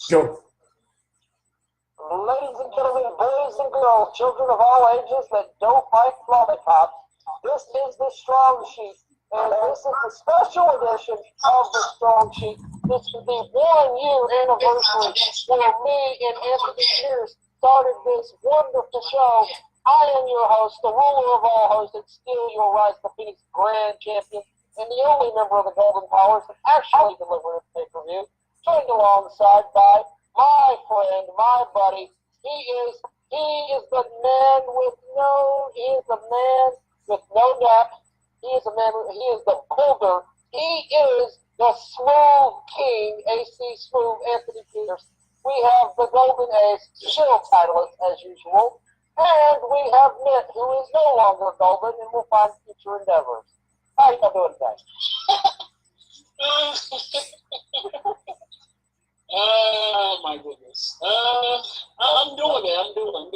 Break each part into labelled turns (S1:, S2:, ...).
S1: Go.
S2: Ladies and gentlemen, boys and girls, children of all ages that don't like lollipops, this is the Strong Sheet, and this is the special edition of the Strong Sheet. This is the 1-year anniversary where me and Anthony Pierce started this wonderful show. I am your host, the ruler of all hosts, and still your Rise to Phoenix Grand Champion, and the only member of the Golden Powers that actually delivered a pay-per-view, joined alongside by my friend, my buddy. He is the man with no neck. He is the boulder. He is the smooth king, AC Smooth Anthony Pierce. We have the Golden Ace, still titleless as usual. And we have Mitt, who is no longer golden and will find future endeavors. How you doing today?
S3: Oh my goodness. I'm doing it. I'm doing.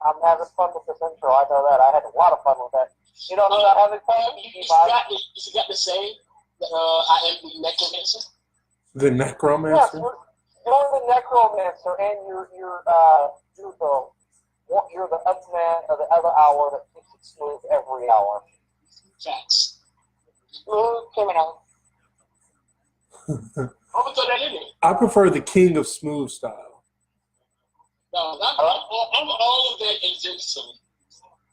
S2: I'm having fun with this intro. I know that. I had a lot of fun with that. You don't know about having fun?
S3: You forgot to say that I am the necromancer.
S1: The necromancer?
S2: Yes, you're the necromancer, and you're the up man of the other hour that keeps it smooth every hour.
S3: Facts.
S2: Smooth criminal.
S1: I prefer the king of smooth style.
S3: No, I'm all of that and then some.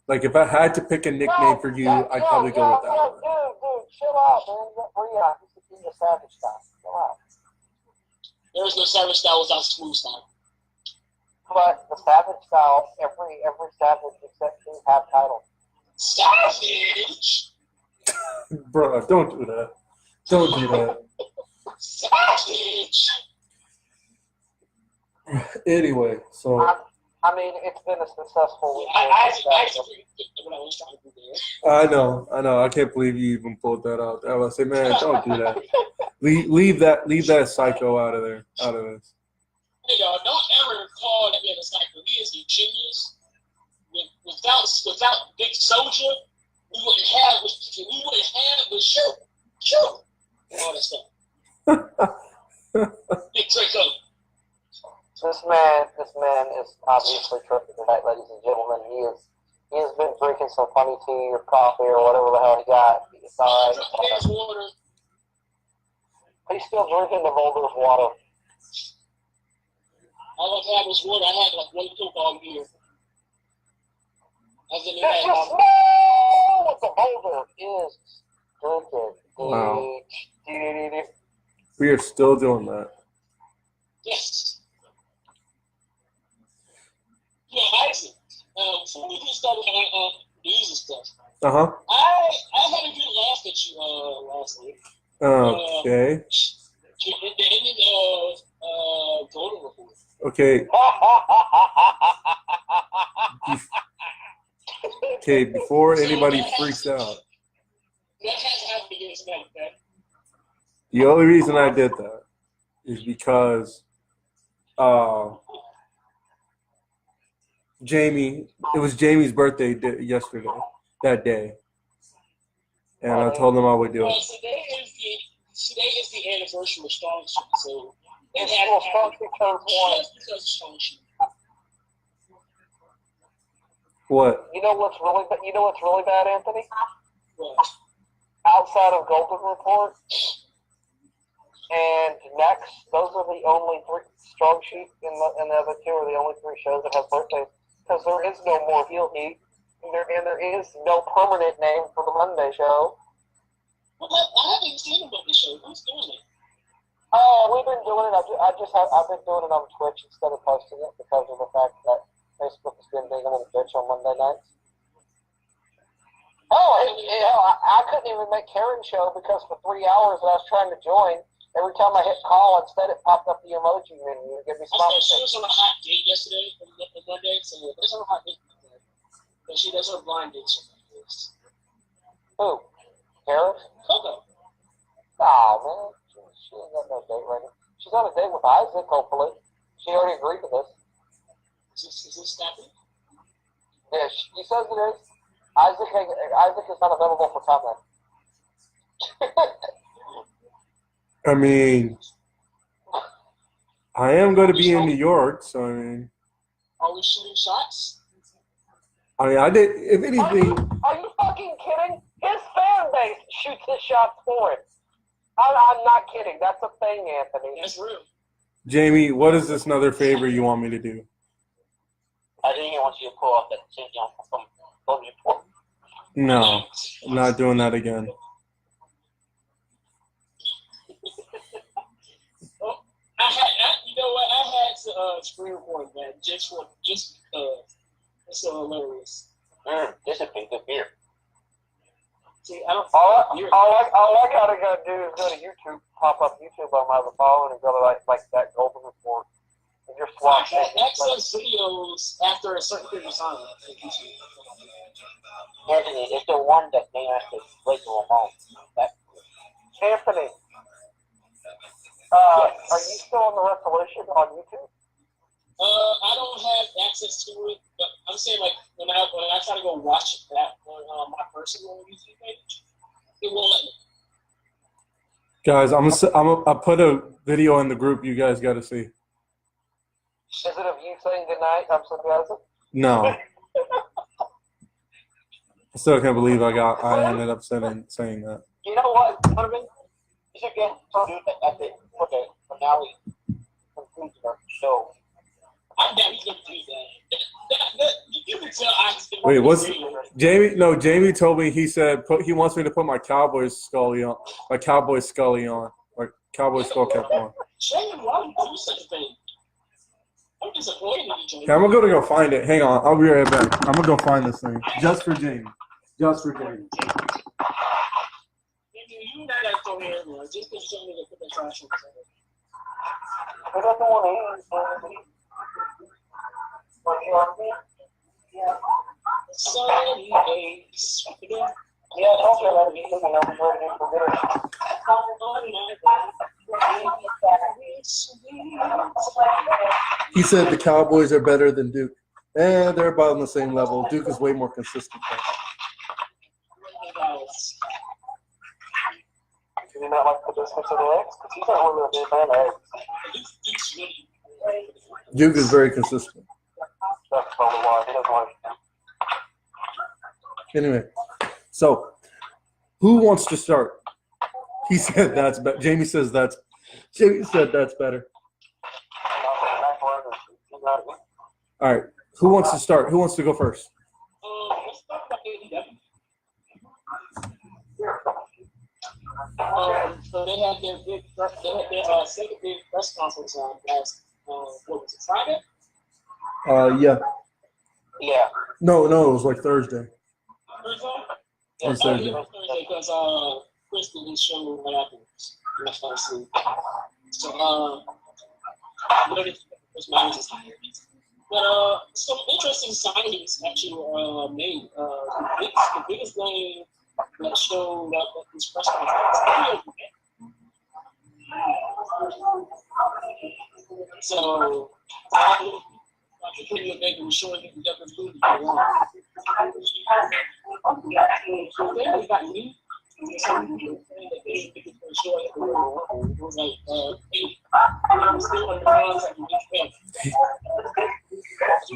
S1: Like, if I had to pick a nickname for you, I'd probably go with that one.
S2: Dude, chill out, man. You got Breon. He's the king of savage style. Chill out.
S3: There is no savage style without smooth style.
S2: But the savage style, every savage except you have titles.
S3: Savage?
S1: Bro, don't do that. Don't do that.
S3: Savage!
S1: Anyway, so...
S2: I mean, it's been a successful week.
S3: I actually what I was trying to do there.
S1: I know. I can't believe you even pulled that out. I was say, man, don't do that. Leave that psycho out of there. Out of this.
S3: Hey, y'all, don't ever call that man a psycho. He is a genius. Without Big Soldier, we wouldn't have the show. And all that stuff. Big Draco.
S2: This man is obviously tripping tonight, ladies and gentlemen. He has been drinking some funny tea or coffee or whatever the hell he got. It's all right.
S3: Water.
S2: He's still drinking the Boulder's water.
S3: All I've had was water. I had like one Coke all year.
S2: Did you smell what the Boulder is drinking?
S1: Wow. We are still doing that.
S3: Yes. Yeah, Isaac. Before we get started on news and stuff, I had a good laugh at you last week.
S1: Okay.
S3: The ending of Golden Report.
S1: Okay. Okay, before anybody freaks out.
S3: That has happened again tonight, okay?
S1: The only reason I did that is because it was Jamie's birthday yesterday, that day. And I told him I would do it.
S3: Today is the anniversary of Strong Sheet, so
S2: it had Strong Sheet turns one.
S3: Just because of Strong Sheet.
S1: What?
S2: You know what's really bad, Anthony?
S3: What?
S2: Outside of Golden Report and Next, those are the only three. Strong Sheet and the other two are the only three shows that have birthdays. Because there is no more Heel Heat, and there is no permanent name for the Monday show.
S3: Well, I haven't seen about the show. Who's doing it?
S2: We've been doing it. I've been doing it on Twitch instead of posting it because of the fact that Facebook has been digging on Twitch on Monday nights. I couldn't even make Karen's show because for 3 hours that I was trying to join, every time I hit call, instead it popped up the emoji menu and gave me smiley face.
S3: She was on a hot date yesterday on Monday, so there's on a hot date. But she does her blind date sometimes.
S2: Who? Karen?
S3: Coco.
S2: Oh, man. She ain't got no date right now. She's on a date with Isaac, hopefully. She already agreed to this.
S3: Is this snapping?
S2: Yeah, he says it is. Isaac is not available for comment.
S1: I mean, I am going to be in New York, so I mean,
S3: Are we shooting shots?
S1: I did. If anything,
S2: Are you fucking kidding? His fan base shoots his shots for him. I'm not kidding. That's a thing, Anthony.
S3: That's real.
S1: Jamie, what is this another favor you want me to do?
S4: I think he wants you to pull off that thing from your port.
S1: No, I'm not doing that again.
S3: You know what? I had to screen record that just because it's so hilarious.
S4: This has been good beer.
S3: See, I don't.
S2: All I gotta go do is go to YouTube, pop up YouTube on my other phone, and go to like that Golden Report, and just
S3: I
S2: watch
S3: had
S2: it.
S3: access videos after a certain period of time.
S4: Anthony, it's the one that they have to play to a home.
S2: Anthony, are you still on the resolution on YouTube?
S3: I don't have access to it, but I'm saying like when I try to go watch that on my personal YouTube page, it won't let me.
S1: Guys, I put a video in the group. You guys got to see.
S2: Is it of you saying goodnight? I'm so glad.
S1: No, I still can't believe I ended up saying that.
S4: You know what, Donovan? You should get to do that at the finale conclusion of the show.
S3: I doubt he's gonna do that. You can tell I just didn't
S1: Wait,
S3: want
S1: what's
S3: to do it.
S1: Jamie? No, Jamie told me he said he wants me to put my Cowboy skull on, like Cowboy skull cap on.
S3: Shane, why would you do such a thing? I'm disappointed in you, Jamie.
S1: Okay, I'm gonna go find it. Hang on, I'll be right back. I'm gonna go find this thing just for Jamie. Just for Jamie.
S3: You know that for me anymore. Just because you told me to put the trash on the table.
S2: I don't want to eat.
S3: Sundays.
S2: Yeah, don't feel like you're looking over where it is for dinner.
S1: He said the Cowboys are better than Duke. They're about on the same level. Duke is way more consistent.
S2: Do you not like the biscuits or the eggs? Because he's not really a big fan of eggs.
S1: Duke is very consistent.
S2: That's probably why he doesn't like them.
S1: Anyway, so who wants to start? He said that's better. Jamie said that's better. All right. Who wants to start? Who wants to go first?
S3: Let's talk about AEW. So they had their second big press conference on last, what was it, Friday?
S1: Yeah.
S4: Yeah.
S1: No, it was like Thursday.
S3: Thursday?
S1: It was Thursday.
S3: Thursday because Chris didn't show what afterwards. That's what I see. So, but some interesting signings actually were made. The biggest name that showed up at this press conference. So, I think they were showing him the movie. So then we got me.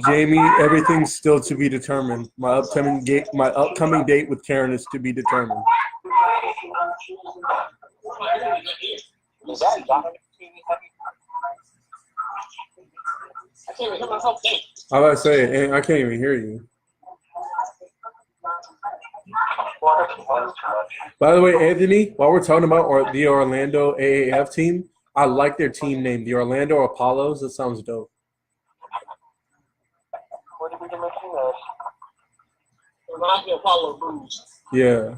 S1: Jamie, everything's still to be determined. My upcoming date with Karen is to be determined.
S4: Is that Donovan?
S3: I can't even hear myself think.
S1: I was about to say, I can't even hear you. By the way, Anthony, while we're talking about the Orlando AAF team, I like their team name, the Orlando Apollos. That sounds dope.
S2: What did we do making this?
S3: Reminds me of Apollo Crews.
S1: Yeah.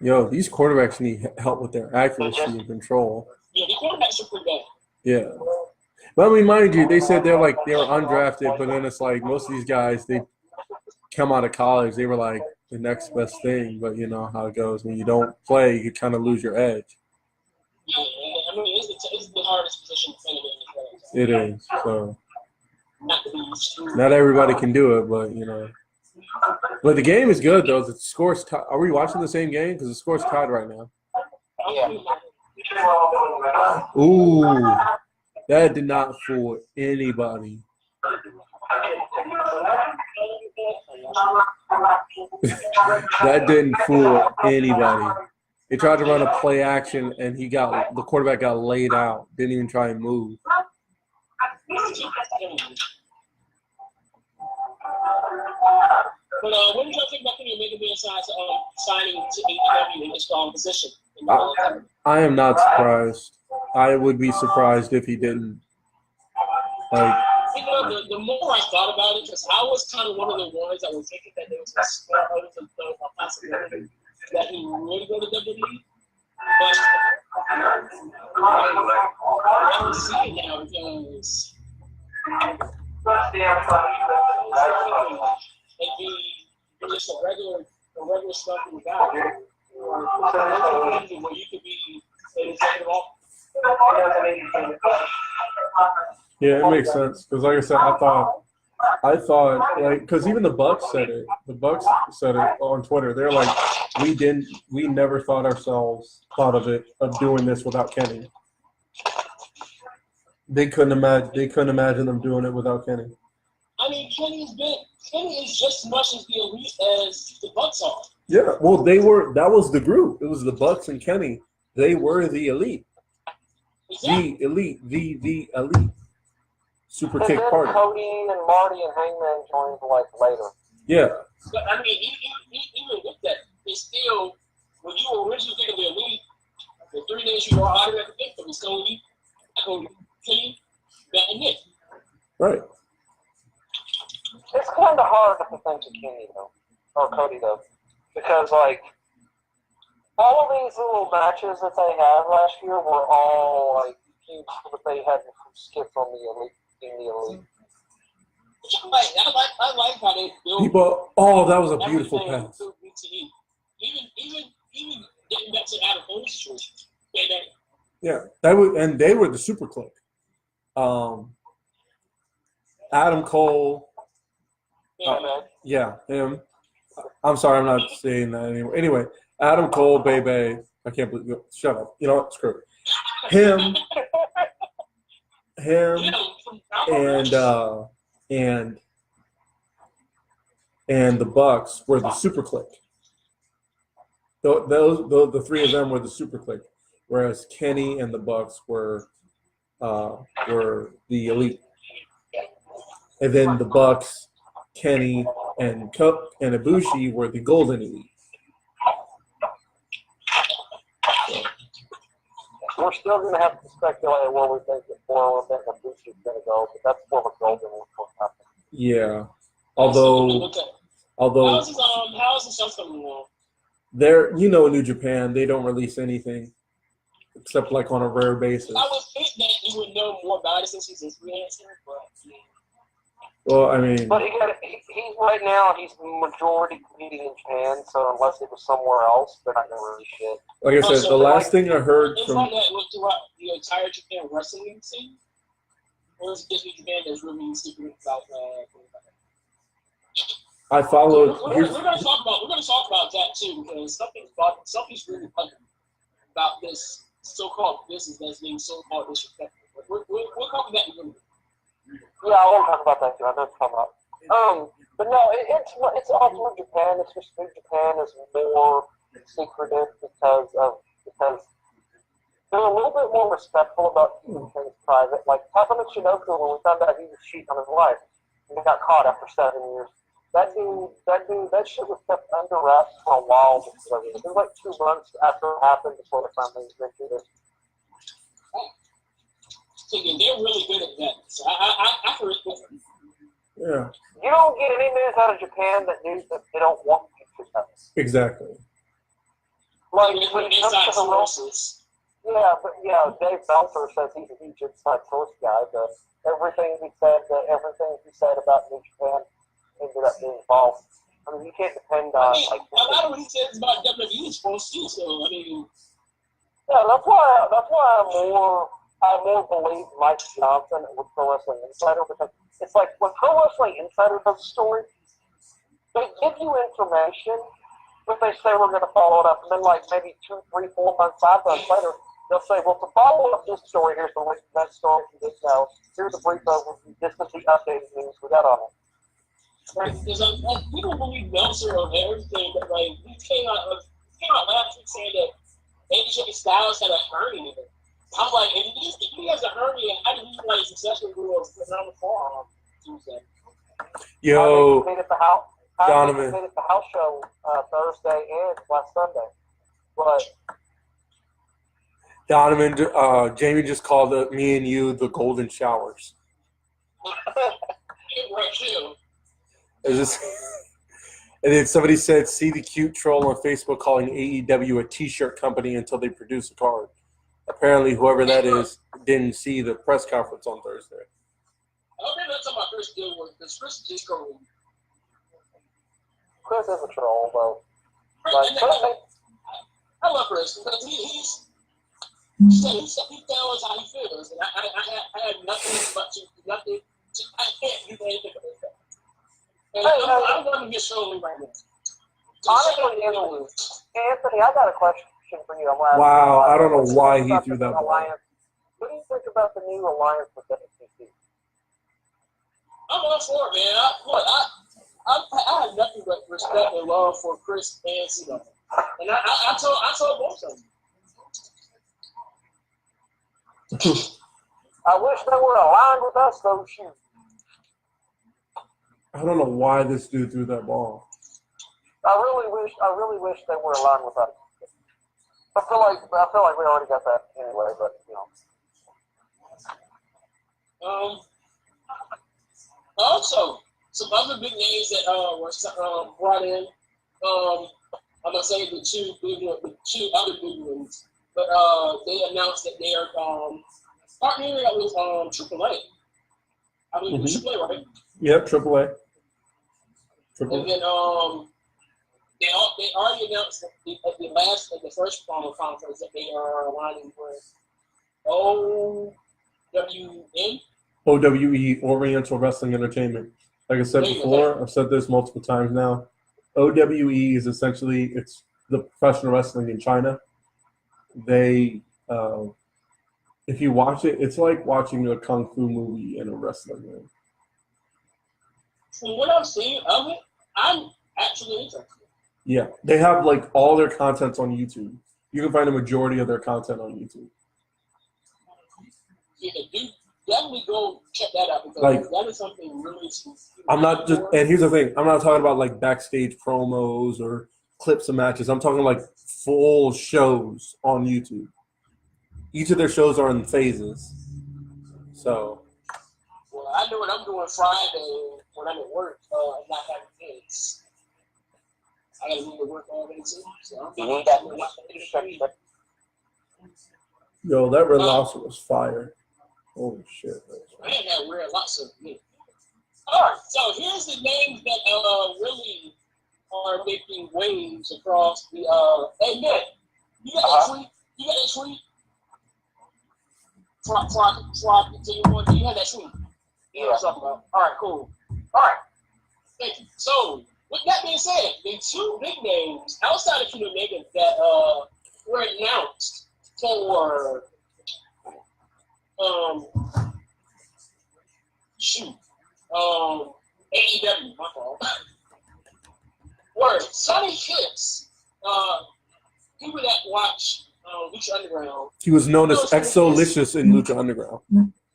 S1: Yo, these quarterbacks need help with their accuracy and control.
S3: Yeah, the quarterbacks are pretty bad.
S1: Yeah. But I mean, mind you, they said they were undrafted, but then it's like most of these guys, they come out of college, they were like the next best thing. But you know how it goes. When you don't play, you kind of lose your edge.
S3: Yeah, I mean, it's the hardest position to play in the NFL.
S1: It is. So
S3: Not
S1: not everybody can do it, but you know. But the game is good though. The score's tied. Are we watching the same game? Because the score's tied right now.
S4: Yeah.
S1: Ooh. That did not fool anybody. That didn't fool anybody. They tried to run a play action, and the quarterback got laid out. Didn't even try and move.
S3: But what did y'all think about Kenny Omega being signing to AEW in a strong position?
S1: I am not surprised. I would be surprised if he didn't. Like,
S3: you know, the more I thought about it, because I was kind of one of the ones that was thinking that there was a possibility that he would go to WWE. But I don't see it now because it'd be just a regular stuff in the guy. Where you could be an executive officer.
S1: yeah, it makes sense. Because, like I said, I thought, like, because even the Bucks said it. The Bucks said it on Twitter. They're like, we never thought of doing this without Kenny. They couldn't imagine them doing it without Kenny.
S3: I mean, Kenny is just as much as the elite as the Bucks are.
S1: Yeah, well, that was the group. It was the Bucks and Kenny. They were the elite.
S3: Exactly.
S1: The elite. Super
S2: And
S1: kick
S2: then
S1: party.
S2: Cody and Marty and Hangman joined like later.
S1: Yeah.
S3: But I mean, even with that, they still, when you were originally thinking of the elite, the three names you were automatically thinking was Cody, Kenny, and Nick.
S1: Right.
S2: It's kind of hard to think of Kenny though, or Cody though, because like all of these little matches that they had last year were all like huge, but they had skits on the elite. In the elite.
S3: I like how they build.
S1: People, that was a beautiful pass.
S3: Even getting back to Adam Cole's situation.
S1: Yeah, they were the super click. Adam Cole. Yeah, him. I'm sorry, I'm not saying that anymore. Anyway, Adam Cole, Bebe. I can't believe it. Shut up. You know what? Screw it. Him, and the Bucks were the super click. The three of them were the super click, whereas Kenny and the Bucks were the elite. And then the Bucks, Kenny, and Ibushi were the golden elite.
S2: We're still going to have to speculate where we think the 401 Ibushi is going to go, but that's where we're golden will happen.
S1: Yeah. Although
S3: how's the stuff coming along?
S1: they're, New Japan, they don't release anything except like on a rare basis.
S3: I would think that you would know more about it since he's a freelancer, but
S1: well, I mean,
S2: but he's right now he's majority competing in Japan, so unless it was somewhere else, they're not going to release shit.
S1: like I said, the last thing I heard
S3: it's
S1: from
S3: like that look throughout the entire Japan wrestling scene, or is it just Japan that's really secret about
S1: I followed.
S3: We're going to talk about that too, because something's really funny about this so-called business that's being so-called disrespectful. We'll cover that in a minute.
S2: Yeah, I want to talk about that too. I know what you're talking about. But no, it's all through Japan. It's just through Japan is more secretive because they're a little bit more respectful about keeping things private. Like Taka Michinoku, when we found out he was cheating on his wife, and he got caught after 7 years. That shit was kept under wraps for a while because of it. It was like 2 months after it happened before they finally mentioned it.
S3: So yeah, they're really good at that. So I heard it.
S1: Yeah.
S2: You don't get any news out of Japan that news that they don't want you to know.
S1: Exactly.
S2: Like when it comes
S3: Inside
S2: to the real,
S3: sources.
S2: Dave Meltzer says he's a huge inside source guy, but everything he said about New Japan ended up being false. I mean, you can't depend on
S3: a lot of what he says about WWE is false too. So I mean,
S2: yeah, that's why I more believe Mike Johnson with Pro Wrestling Insider, because it's like when Pro Wrestling Insider does a story, they give you information, but they say we're going to follow it up, and then like maybe 2, 3, 4 months later,
S4: they'll say, well, to follow up this story, here's the link to that story you didn't know. Here's a brief overview. This is the updated news we got on it.
S3: Because people believe Meltzer on everything, but like he came out last week saying that AJ Styles had a hernia. I'm like, if he has a hernia, how did he like successfully do a phenomenal forearm Tuesday?
S1: Yo,
S4: Made it the house.
S1: Donovan.
S4: Made it the house show Thursday and last Sunday. But
S1: Donovan, Jamie just called me and you the golden showers.
S3: Right too.
S1: It's just, and then somebody said, see the cute troll on Facebook calling AEW a T-shirt company until they produce a card. Apparently, whoever that is didn't see the press conference on Thursday.
S3: I remember talking about Chris Gilmore because Chris is just going.
S4: Chris is a troll, though.
S3: I love Chris because he tells how he feels, and I had nothing. I can't do anything about that. And I'm going to get slowly right now.
S4: Honestly, Anthony, I got a question for you.
S1: Wow, I don't know why he threw that ball.
S4: What do you think about the new alliance with WCC?
S3: I'm all for it, man. I have nothing but respect and love for Chris and CeeDo. And I told both of them.
S4: I wish they were aligned with us, though. Shoot.
S1: I don't know why this dude threw that ball.
S4: I really wish they were aligned with us. I feel like we already got that anyway, but you know.
S3: Also, some other big names that were brought in. I'm gonna say the two other big ones, but they announced that they are partnering up with AAA. I mean, AAA, right?
S1: Yep, AAA.
S3: And then they already announced at the first promo conference that they are aligning with OWN.
S1: OWE, Oriental Wrestling Entertainment. Like I said before, I've said this multiple times now. OWE is essentially, it's the professional wrestling in China. They, if you watch it, it's like watching a kung fu movie in a wrestling ring.
S3: From what I've seen of it, I'm actually interested.
S1: Yeah, they have like all their content on YouTube. You can find a majority of their content on YouTube.
S3: Yeah, dude, definitely go check that out because
S1: Like,
S3: that is something really.
S1: I'm not just, and here's the thing, I'm not talking about like backstage promos or clips of matches. I'm talking like full shows on YouTube. Each of their shows are in phases. So.
S3: Well, I know what I'm doing Friday when I'm at work and not having kids. I got to leave to work already too. So
S1: Yo, that Red Lobster was fire. Holy shit.
S3: I ain't had Red Lobster. All right, so here's the names that really are making waves across the. Hey, Nick, you got that tweet? You got that tweet? Before I continue on, do you have that tweet? Yeah, what's up, bro? All right, cool. All right, thank you. So, with that being said, the two big names outside of Kenny Omega that were announced for AEW, my fault. Word, Sonny Kiss, people that watch Lucha Underground.
S1: He was known as Exolicious in Lucha Underground.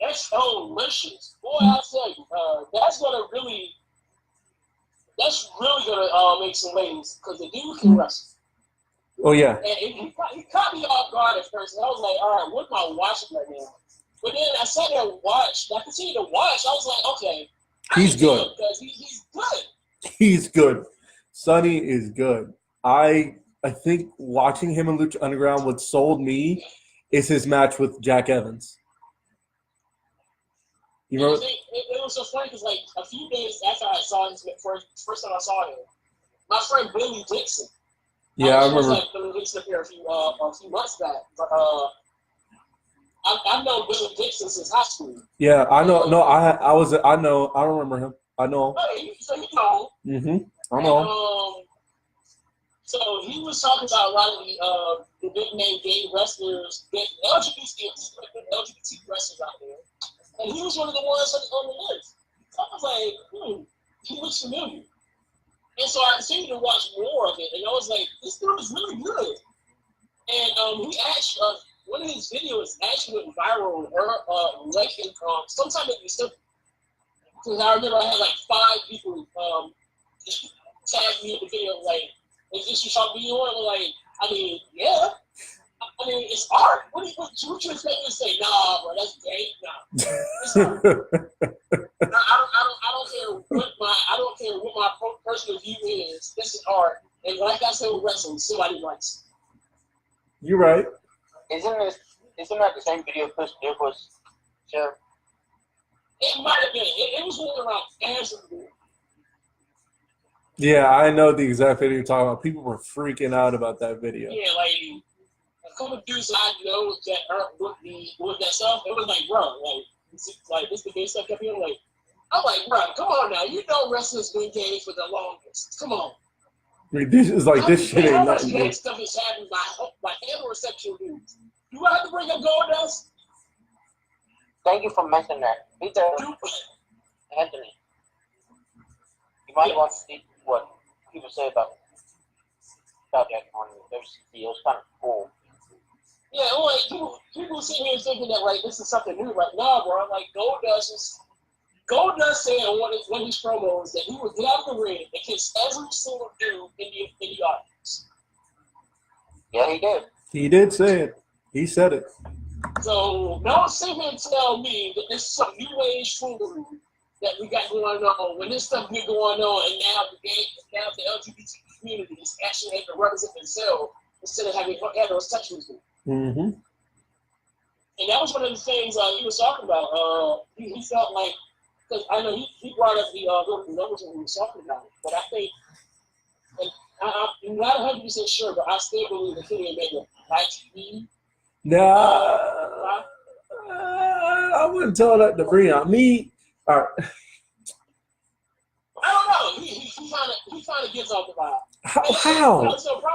S3: Exolicious. Boy, I tell you, that's really gonna make some waves because the dude can wrestle.
S1: Oh, yeah.
S3: And he caught me off guard at first, and I was like, all right, what am I watching right now? But then I sat there and watched. I continued to watch. I was like, okay.
S1: He's good.
S3: Because he's good.
S1: He's good. Sonny is good. I think watching him in Lucha Underground, what sold me is his match with Jack Evans. You remember?
S3: It was so funny because, like, a few days after I saw him, first time I saw him, my friend Billy Dixon.
S1: Yeah, I remember.
S3: Like, Billy Dixon up here a few months back. But I've known Billy Dixon since high school.
S1: Yeah, I know. No, I know. I remember him. I know him.
S3: Hey, so you know.
S1: I know him.
S3: So he was talking about a lot of the big name gay wrestlers, the LGBT wrestlers out there, and he was one of the ones on the list. So I was like, he looks familiar. And so I continued to watch more of it, and I was like, this dude is really good. And he actually, one of his videos actually went viral, sometime in December. Because I remember I had like 5 people tag me in the video, like, is this your shot video? And I'm like, I mean, yeah. I mean, it's art. What you expect me to say? Nah, bro, that's gay. Nah, it's art. I don't care what my personal view is. This is art, and like I said with wrestling, somebody likes it.
S1: You're right.
S4: Isn't that the same video Chris Duke was sharing?
S3: It might have been. It was going around everywhere.
S1: Yeah, I know the exact video you're talking about. People were freaking out about that video.
S3: Yeah, like a couple dudes I know that are with that stuff. It was like, bro, like this the gay stuff up here. Like, I'm like, bro, come on now. You know wrestling's been gay for the longest. Come on.
S1: This is like this shit ain't
S3: how much
S1: nothing.
S3: gay
S1: Dude.
S3: stuff is happening by heterosexual dudes? Do I have to bring up Goldust?
S4: Thank you for mentioning that. Peter Anthony. You might want to see what people say about that on those videos. Kind of cool.
S3: Yeah, like people sitting here thinking that like this is something new. Like, nah, bro. Like Goldust said on one of his promos that he would get out of the ring and kiss every single dude in the audience.
S4: Yeah, he did.
S1: He did say it. He said it.
S3: So don't sit here and tell me that this is some new age foolery that we got going on when this stuff been going on, and now the LGBT community is actually able to represent themselves instead of having heterosexuals.
S1: Mm-hmm.
S3: And that was one of the things he was talking about. He felt like, because I know he brought up the numbers when he was talking about it, but I think, and I'm not 100% sure, but I still believe the video made it ITV.
S1: Nah, I wouldn't tell that to bring on me. All right.
S3: I don't know. He kind of gives off the vibe.
S1: How?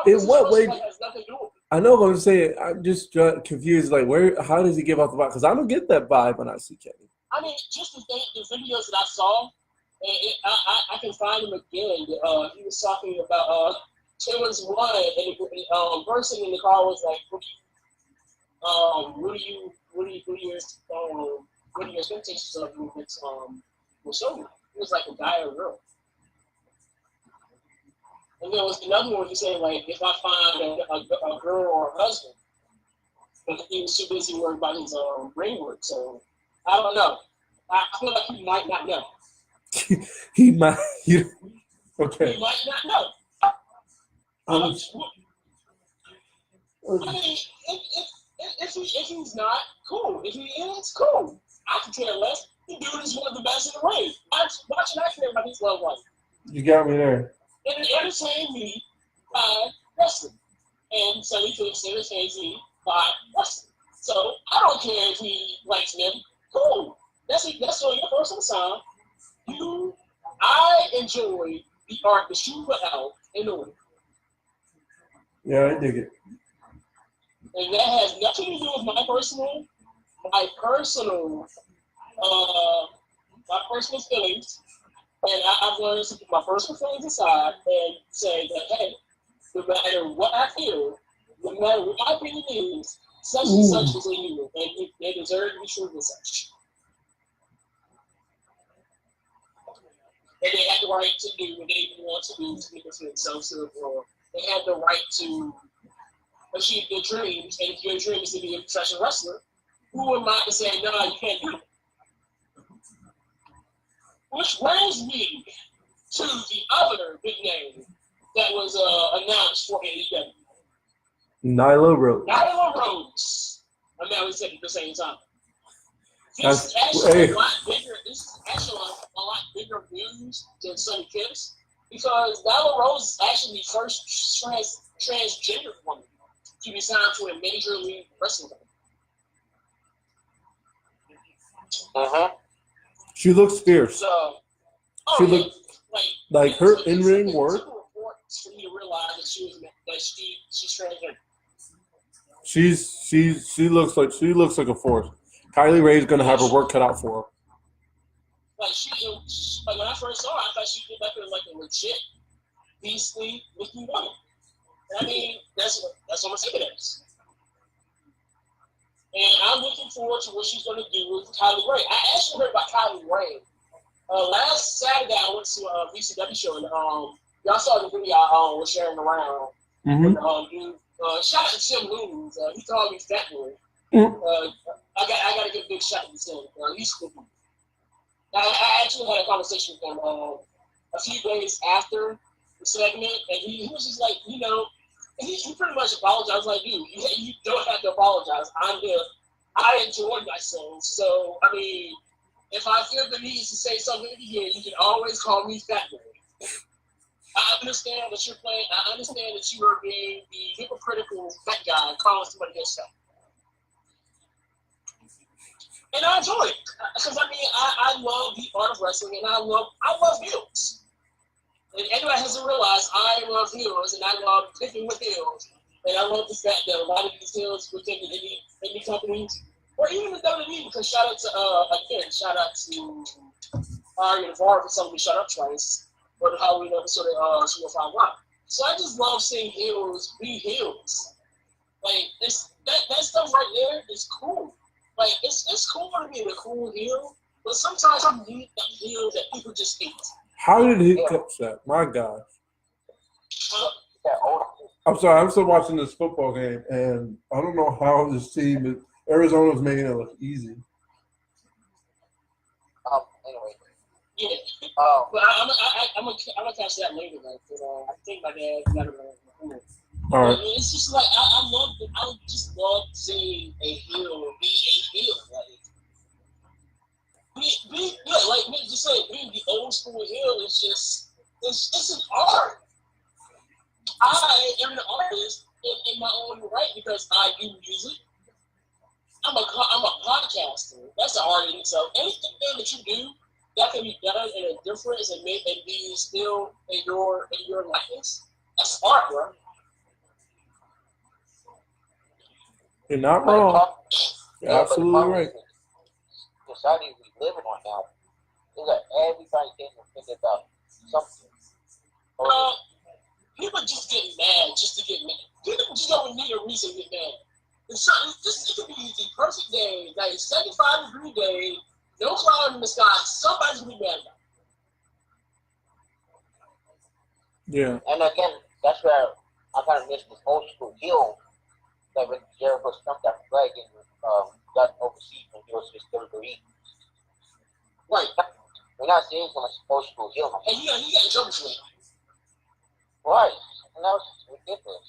S1: In what way?
S3: Has nothing to do with it.
S1: I know what I'm saying. I'm just confused. Like, how does he give off the vibe? Because I don't get that vibe when I see Kenny.
S3: I mean, just the videos that I saw, and I can find them again. He was talking about there was one, and the person in the car was like, what are your expectations of you with show you? It was like a guy or a girl. And there was another one who said, like, if I find a girl or a husband, but he was too busy worried about his brain work. So I don't know. I feel like he might not know.
S1: He might. Okay.
S3: He might not know. I mean, if he's not, cool. If he is, cool. I can care less. The dude is one of the best in the ring. Watching I care about his love life.
S1: You got me there.
S3: It entertained me by wrestling. And so he thinks it entertains me by wrestling. So I don't care if he likes them. Cool. That's on your personal side. I enjoy the art that you put out in the ring.
S1: Yeah, I dig it.
S3: And that has nothing to do with my personal feelings. And I've learned to put my personal feelings aside and say that, hey, no matter what I feel, no matter what my opinion is, such and such is a human, and they deserve to be treated as such. And they have the right to do what they want to do to make themselves to the world. They have the right to achieve their dreams, and if your dream is to be a professional wrestler, who am I to say, no, you can't do it? Which brings me to the other big name that was announced for AEW.
S1: Nyla Rose.
S3: Nyla Rose announced it at the same time. This is actually a lot bigger. This is actually a lot bigger news than Sunny Kiss, because Nyla Rose is actually the first transgender woman to be signed to a major league wrestling company.
S4: Mm-hmm.
S1: She looks fierce.
S3: So,
S1: She looked like her in-ring work.
S3: For me to realize that she's transgender.
S1: She looks like a force. Kylie Ray's gonna have her work cut out for her.
S3: Like when I first saw her, I thought she looked like a legit, beastly looking woman. And I mean, that's what I'm saying it is. And I'm looking forward to what she's gonna do with Kylie Ray. I actually heard about Kylie Ray. Last Saturday, I went to a VCW show, and y'all saw the video I was sharing around.
S1: Mm-hmm.
S3: Shout out to Tim Loons. He called me Fat Boy. I got to give a big shout out to Tim. He's cool. I actually had a conversation with him a few days after the segment, and he was just like, you know, he pretty much apologized. Like, dude, you don't have to apologize. I'm here. I enjoyed myself. So, I mean, if I feel the need to say something again, you can always call me Fat Boy. I understand that you're playing. I understand that you are being the hypocritical fat guy calling somebody else fat. And I enjoy it because I mean I love the art of wrestling, and I love heels. And anybody hasn't realized I love heels, and I love picking with heels, and I love the fact that a lot of these heels within the indie companies, or even the WWE, because shout out to Ari Navarre for telling me shut up twice, or the Halloween episode of 205 Live. So I just love seeing heels be heels. Like that stuff right there is cool. Like it's cool to be a cool heel, but sometimes I need that heel that people just hate.
S1: How did he catch that? My gosh. I'm sorry, I'm still watching this football game, and I don't know how this team is. Arizona's making it look easy.
S4: Anyway.
S3: Yeah. But I'm gonna catch that later, though. But I think my dad got it on.
S1: All right.
S3: It's just like I just love seeing a heel be a heel. Like me just saying, being the old school heel is just it's an art. I am an artist in my own right because I do music. I'm a podcaster. That's an art in itself. Anything that you do that can be done in a difference and be still in your likeness. That's art, bro.
S1: You're not wrong. You're absolutely right.
S4: The society we live in right now is that everybody getting offended about something.
S3: People just get mad just to get mad. People just don't need a reason to get mad. It could be the perfect day, like 75-degree day, no cloud in the sky. Somebody's gonna be mad about it.
S1: Yeah.
S4: And again, that's where I kind of miss this old school heel. Like when Jericho stumped that flag and got overseas when he was just WWE.
S3: Right.
S4: We're not seeing so much old school heel now.
S3: And he got in trouble for it.
S4: Right. And that was ridiculous.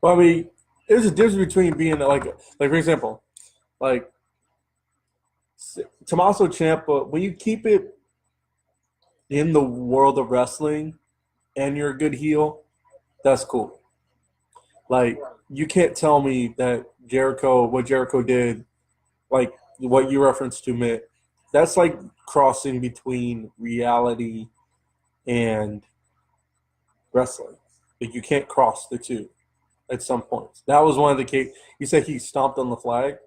S1: Well, I mean, there's a difference between being like for example, like Tommaso Ciampa. When you keep it in the world of wrestling, and you're a good heel, that's cool. Like, you can't tell me that what Jericho did, like what you referenced to, Mitt, that's like crossing between reality and wrestling. Like, you can't cross the two at some points. That was one of the cases. You said he stomped on the flag?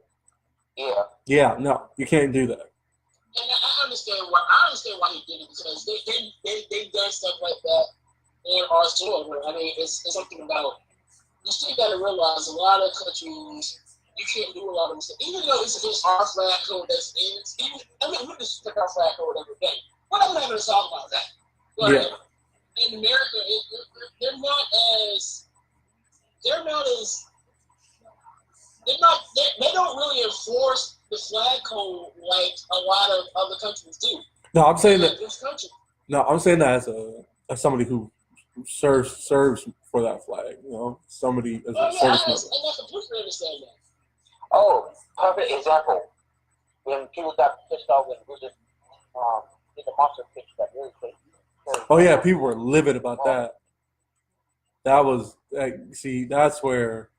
S4: Yeah.
S1: Yeah, no, you can't do that.
S3: And I understand why he did it, because they've done stuff like that in our soil. I mean, it's something about, you still got to realize a lot of countries, you can't do a lot of mistakes. Even though it's against our flag code, we just pick our flag code every day. We're not even talk about that. But in America, they don't really enforce the flag code like a lot of other countries do.
S1: No, I'm saying that.
S3: This country.
S1: No, I'm saying that as somebody who serves for that flag. You know, somebody as a service member.
S3: And I completely understand that.
S4: Oh, perfect example. When people got pissed off when Bruce did the monster pitch that really quick.
S1: Oh yeah, people were livid about that. That was that's where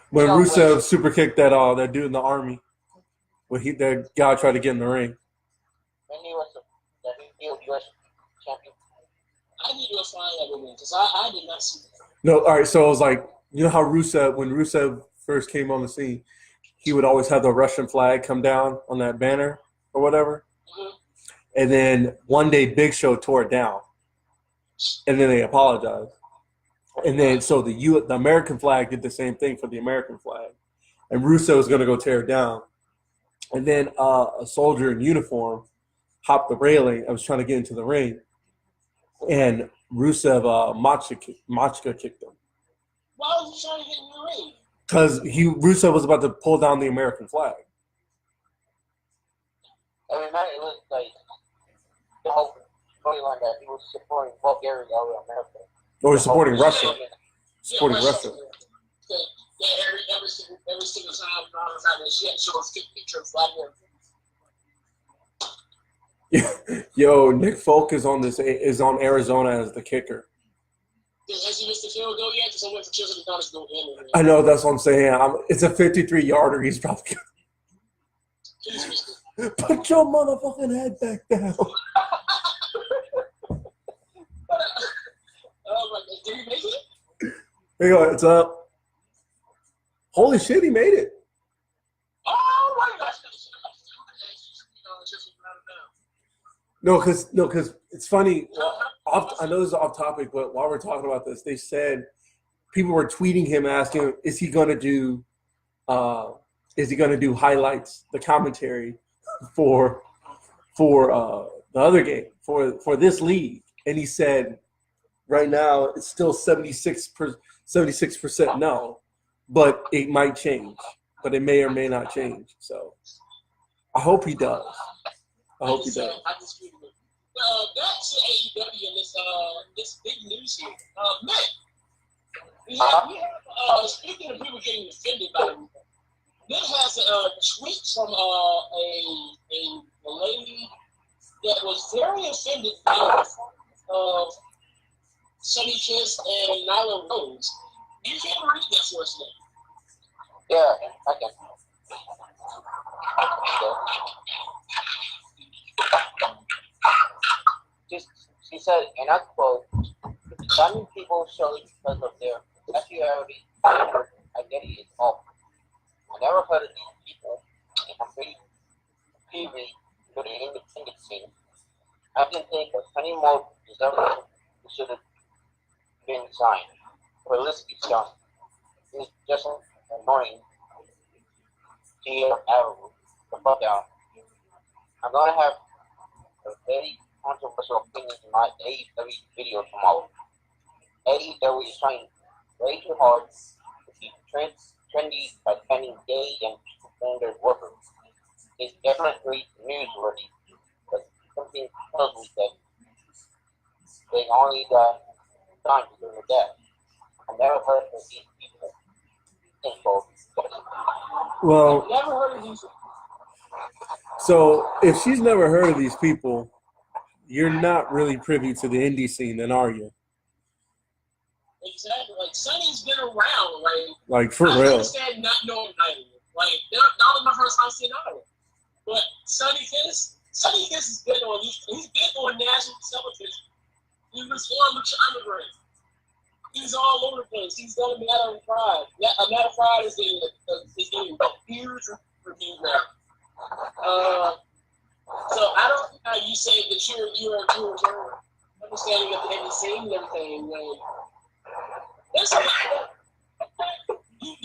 S1: when Rusev super kicked that dude in the army, when that guy tried to get in the ring.
S4: When he was the US champion.
S3: I I need to find that one because I did not see that.
S1: No, all right. So it was like, you know how Rusev, when Rusev first came on the scene, he would always have the Russian flag come down on that banner or whatever.
S3: Mm-hmm.
S1: And then one day Big Show tore it down, and then they apologized. And then so the American flag did the same thing for the American flag, and Rusev was going to go tear it down. And then a soldier in uniform hopped the railing. I was trying to get into the ring, and Rusev Machka kicked him.
S3: Why was he trying to get in the ring?
S1: Because Rusev was about to pull down the American flag.
S4: I mean, it was like the whole storyline that he was supporting Bulgaria over America.
S1: Or supporting Russia.
S3: Yeah,
S1: Supporting Russia.
S3: Yeah, every single time, all the time that she had to show us picture of flag there.
S1: Yo, Nick Folk is on Arizona as the kicker.
S3: Has he missed the field goal yet? Because I'm waiting for Chisholm to go in.
S1: I know, that's what I'm saying. It's a 53-yarder. He's probably
S3: He's missed it.
S1: put your motherfucking head back down.
S3: Oh my God, did he make it?
S1: Here you go. It's up. Holy shit, he made it.
S3: Oh my gosh!
S1: No, because it's funny. I know this is off topic, but while we're talking about this, they said people were tweeting him asking, "Is he going to do highlights, the commentary for the other game for this league?" And he said, "Right now, it's still 76% no, but it might change, but it may or may not change." So I hope he does. I hope he does.
S3: I disagree with him. Back to AEW and this big news here. Matt, we have speaking of people getting offended by him, Nick has a tweet from a lady that was very offended of Sonny Kiss and Nyla Rose. You can read that for us now.
S4: Yeah, I can. She said, and I quote, "Some people show it because of their sexuality and identity is awful. I never heard of these people, and I'm pretty privy to the independent scene. I can think of plenty more deserving who should have been signed. Felicity Johnson is just annoying. Tia Arrow, the fuck out. I'm gonna have a very controversial opinion in my AEW video tomorrow. AEW is trying way too hard to keep trendy by finding gay and transgender workers. It's definitely newsworthy, but something tells me that they only got time to do that. I never heard of these people.
S1: Well,
S3: Never heard of these.
S1: so if she's never heard of these people, you're not really privy to the indie scene, then, are you?
S3: Exactly. Like, Sonny's been around.
S1: Like, for
S3: I
S1: real.
S3: understand not knowing Nyla. Like, that was my first time seeing Nyla. But Sonny Kiss has been on national television. He was on Lucha Underground. He's all over the place. He's done a Matter of Pride. A Matter of Pride is getting a huge review now. So I don't think how you say that you're understanding of the indie scene and everything. That's you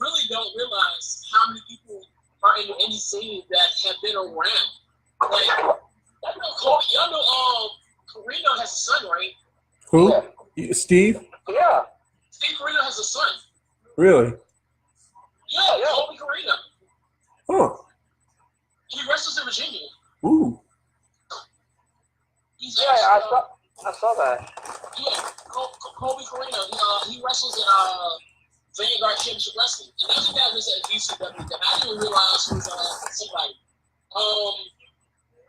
S3: really don't realize how many people are in the indie scene that have been around. Like, y'all know Carino has a son, right?
S1: Who?
S2: Yeah.
S1: Steve?
S2: Yeah.
S3: Steve Carino has a son.
S1: Really?
S3: Yeah, Kobe Carino.
S1: Huh.
S3: He wrestles in Virginia.
S1: Ooh.
S3: He's
S2: Yeah, I saw that.
S3: Yeah, Kobe Carino. He wrestles in Vanguard Championship Wrestling. And that's the guy who's at DCW. And I didn't realize he was somebody.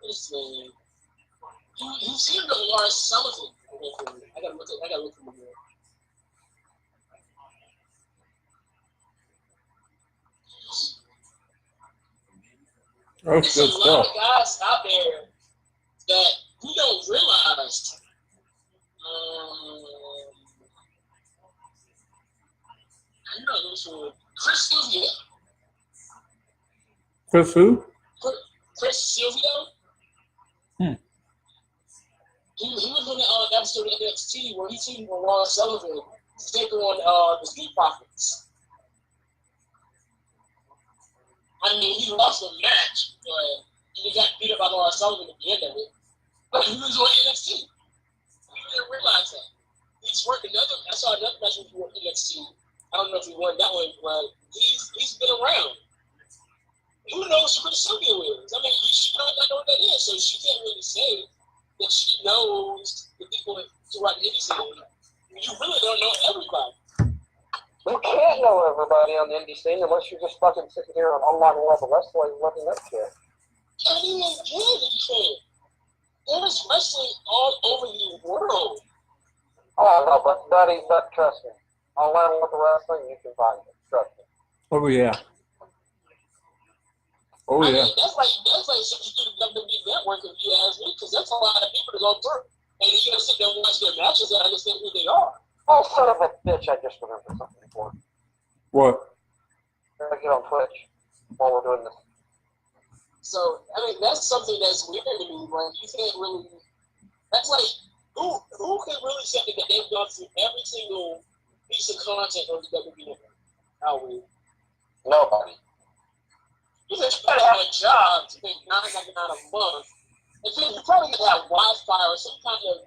S3: What's his name? He seemed to Lars Sullivan. I gotta look him up.
S1: Oh,
S3: There's
S1: good
S3: a lot
S1: stuff.
S3: of guys out there that we don't realize Chris Silvio.
S1: Chris who?
S3: Chris Silvio. He was on the episode of NXT where he teamed with Ron Sullivan to take on the Street Profits. I mean, he lost the match, but he got beat up by Ron Sullivan at the end of it. But he was on NXT. He didn't realize that. He's worked another. I saw another match with NXT. I don't know if he won that one, but he's been around. Who knows who Chris Silvio is? I mean, she might not know what that is, so she can't really say that she knows the people throughout the indie scene. You really don't know everybody.
S2: You can't know everybody on the indie scene unless you're just fucking sitting here on online World of Wrestling looking up shit.
S3: I mean, again, you can't. There's wrestling all over the world.
S2: Oh, no, but trust me. Online World of Wrestling, you can find it. Trust me.
S1: Oh yeah. Oh
S3: I
S1: yeah.
S3: mean, that's like something you do to WWE Network if you ask me, because that's a lot of people to go through. And you gotta sit there and watch their matches and understand who they are.
S2: Oh, son of a bitch, I just remembered something important.
S1: What?
S2: I'm gonna get on Twitch while we're doing this.
S3: So, I mean, that's something that's weird to me. Like, you can't really. That's like, who can really say that they've gone through every single piece of content on the WWE Network? How weird.
S2: Nobody.
S3: You just gotta have a job to make $9.99 a month. And then you probably gonna have Wi-Fi or some kind of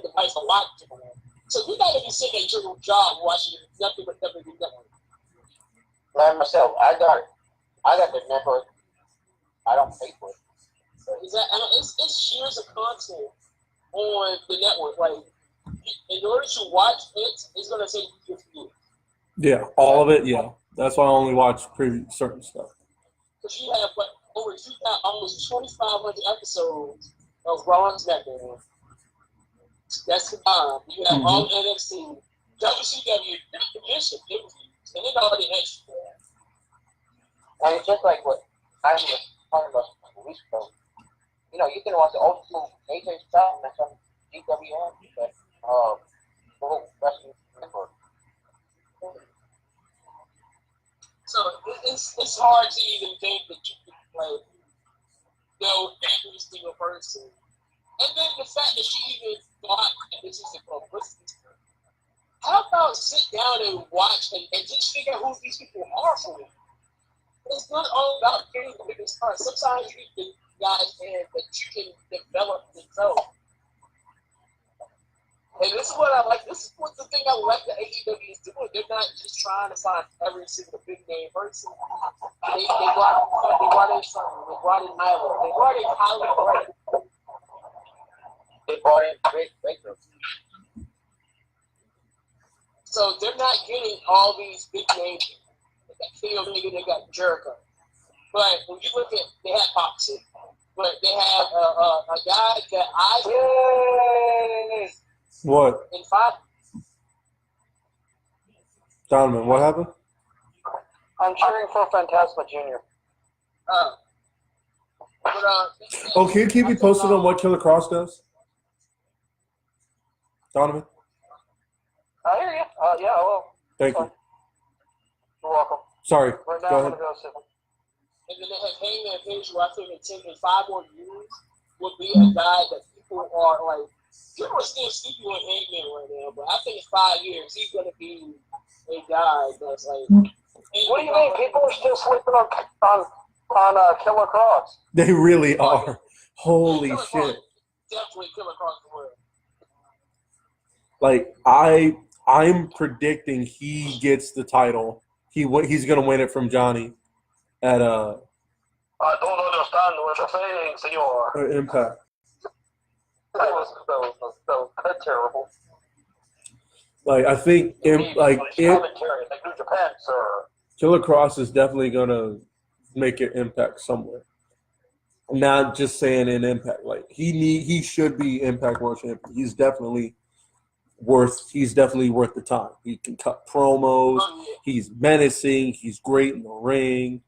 S3: device to watch it on. So you gotta be sitting at your job watching nothing but WWE Network.
S4: Like myself, I got the network. I don't pay for it.
S3: It's years of content on the network. Like, in order to watch it, it's gonna take you 50 years.
S1: Yeah, all of it. Yeah, that's why I only watch certain stuff.
S3: Because you have over 2,000, almost 2,500 episodes of Raw and SmackDown. That's the time. You have all NXT, WCW, division, and then all the extra.
S4: And it's just like what I was talking about a week ago. You know, you can watch the old school AJ Styles and some GWM, but World Wrestling Network.
S3: So it's hard to even think that you can know every single person. And then the fact that she even thought that this is a publicity. How about sit down and watch and just figure out who these people are for you? It's not all about getting the biggest star. Sometimes you need the guys in that you can develop yourself. And this is what I like. This is what the thing I like that AEW is doing. They're not just trying to find every single big name person. They brought in something. They brought in Nyla. They brought in Kylie Bray.
S4: They brought in Great Baker.
S3: So they're not getting all these big names. They got Kenny Omega, they got Jericho. But when you look at, they have Foxy. But they have a guy that
S1: What?
S3: in 5.
S1: Donovan, what happened?
S2: I'm cheering for Fantasma Jr.
S1: Oh, can you keep me posted on what Killer Cross does? Donovan?
S2: I hear you. Yeah, I will.
S1: Thank you.
S2: You're welcome.
S1: Sorry.
S2: Right now,
S1: Go
S2: I'm
S1: ahead.
S2: going to go sit.
S3: And then they have Hangman Page, who I think in 5 more years would be a guy that people are like. People are still sleeping on Hangman right now, but I think in 5 years he's going to be a guy that's like.
S2: What do you mean? People are still sleeping on Killer Cross.
S1: They really are. Holy
S3: Killer
S1: shit.
S3: Cross, definitely Killer Cross the world.
S1: Like I'm predicting he gets the title. He's gonna win it from Johnny at
S2: I don't understand what you're saying, senor.
S1: Impact.
S2: That was terrible.
S1: Like I think
S2: Commentary, like New Japan, sir.
S1: Killer Cross is definitely gonna make an impact somewhere. I'm not just saying in Impact. Like he should be Impact World Champion. He's definitely worth the time. He can cut promos. He's menacing. He's great in the ring.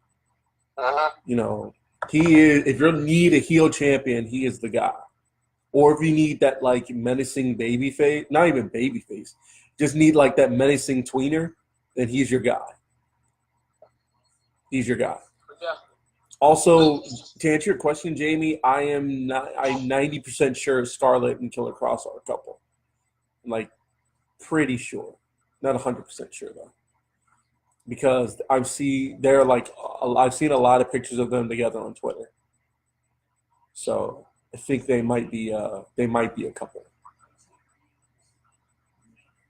S1: You know, he is. If you need a heel champion, he is the guy. Or if you need that like menacing baby face, not even baby face, just need like that menacing tweener, then he's your guy. He's your guy.
S3: Yeah.
S1: Also, to answer your question, Jamie, I'm 90% sure Scarlett and Killer Cross are a couple. Like, pretty sure. Not 100% sure though, because I've seen a lot of pictures of them together on Twitter. So I think they might be a couple.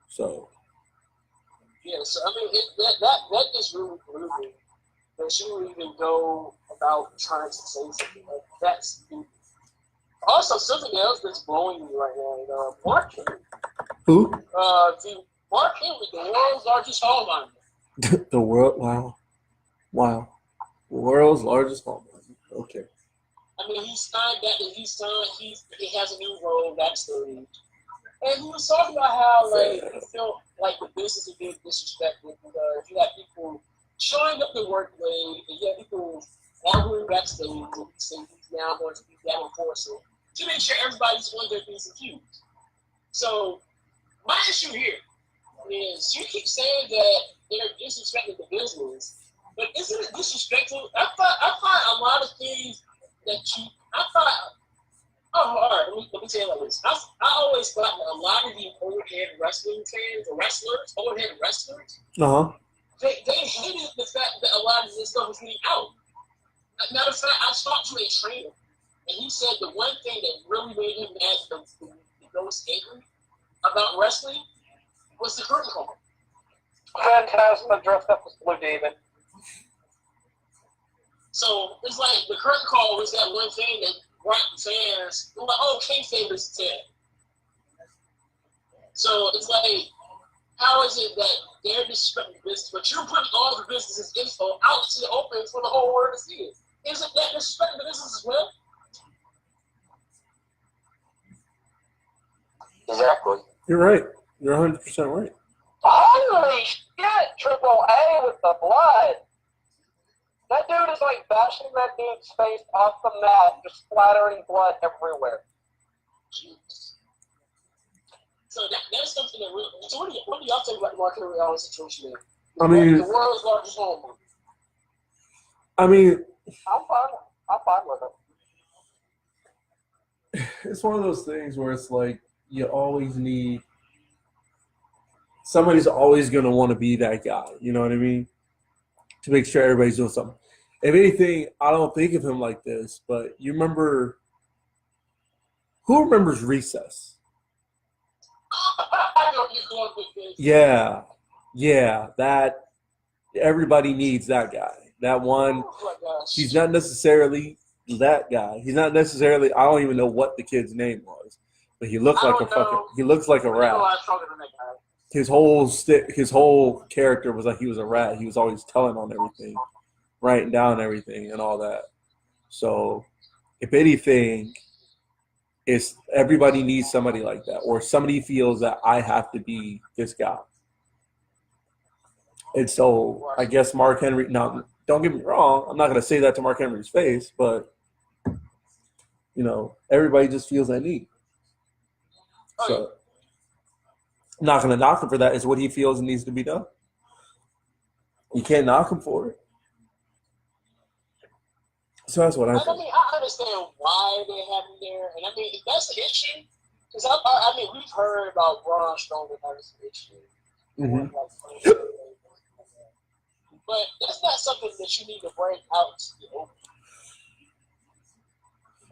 S1: So
S3: Yeah, so I mean, that is really brutal. That you would even go about trying to say something like that's stupid. Also, something else that's blowing me right now, Mark Henry.
S1: who?
S3: Mark Henry, the world's largest home miner.
S1: The world? Wow. The world's largest home run. Okay.
S3: I mean, he has a new role backstage. And he was talking about how, like, he felt like the business is being disrespected because you have people showing up to work late, and you have people arguing backstage, and saying he's now going to be that enforcer to make sure everybody's on their P's and Q's. So, my issue here is you keep saying that they're disrespecting the business, but isn't it disrespectful? I find a lot of things that all right, let me tell you like this. I always thought that a lot of the overhead wrestling fans, overhead wrestlers, they hated the fact that a lot of this stuff was getting out. Matter of fact, I talked to a trainer, and he said the one thing that really made him mad, the most angry about wrestling, was the curtain call.
S2: Fantastic, dressed up as Blue Demon.
S3: So it's like the curtain call was that one thing that brought fans. They're like, oh, kayfabe is 10. So it's like, how is it that they're disrespecting business, but you're putting all the business's info out to the open for the whole world to see it? Isn't that disrespecting the business as well?
S4: Exactly.
S1: You're right. You're 100% right.
S2: Holy shit, Triple A with the blood. That dude is like bashing that dude's face off the mat, just splattering blood everywhere.
S3: Jeez. So that's something that really. So what do y'all think about the Mark Henry Allen situation there?
S1: I mean,
S3: The world's largest home run.
S1: I'm
S2: fine with it.
S1: it's one of those things where it's like you always need somebody's always going to want to be that guy. You know what I mean? To make sure everybody's doing something. If anything, I don't think of him like this, but you remember who remembers Recess?
S3: I know what you're going with this.
S1: Yeah, that everybody needs that guy. That one.
S3: Oh my gosh.
S1: He's not necessarily that guy. He's not necessarily. I don't even know what the kid's name was, but he looked like a fucking. He looks like a rat.
S3: I was stronger than that guy.
S1: His whole character was like he was a rat. He was always telling on everything, writing down everything, and all that. So, if anything, it's everybody needs somebody like that, or somebody feels that I have to be this guy. And so, I guess Mark Henry. Now, don't get me wrong. I'm not going to say that to Mark Henry's face, but everybody just feels that need. So. I'm not going to knock him for that. It's what he feels needs to be done. You can't knock him for it. So that's what I think.
S3: I mean, I understand why they have him there, and I mean, if that's the issue, because I mean, we've heard about Braun Strowman having some issues.
S1: Mm-hmm.
S3: But that's not something that you need to bring out to the open.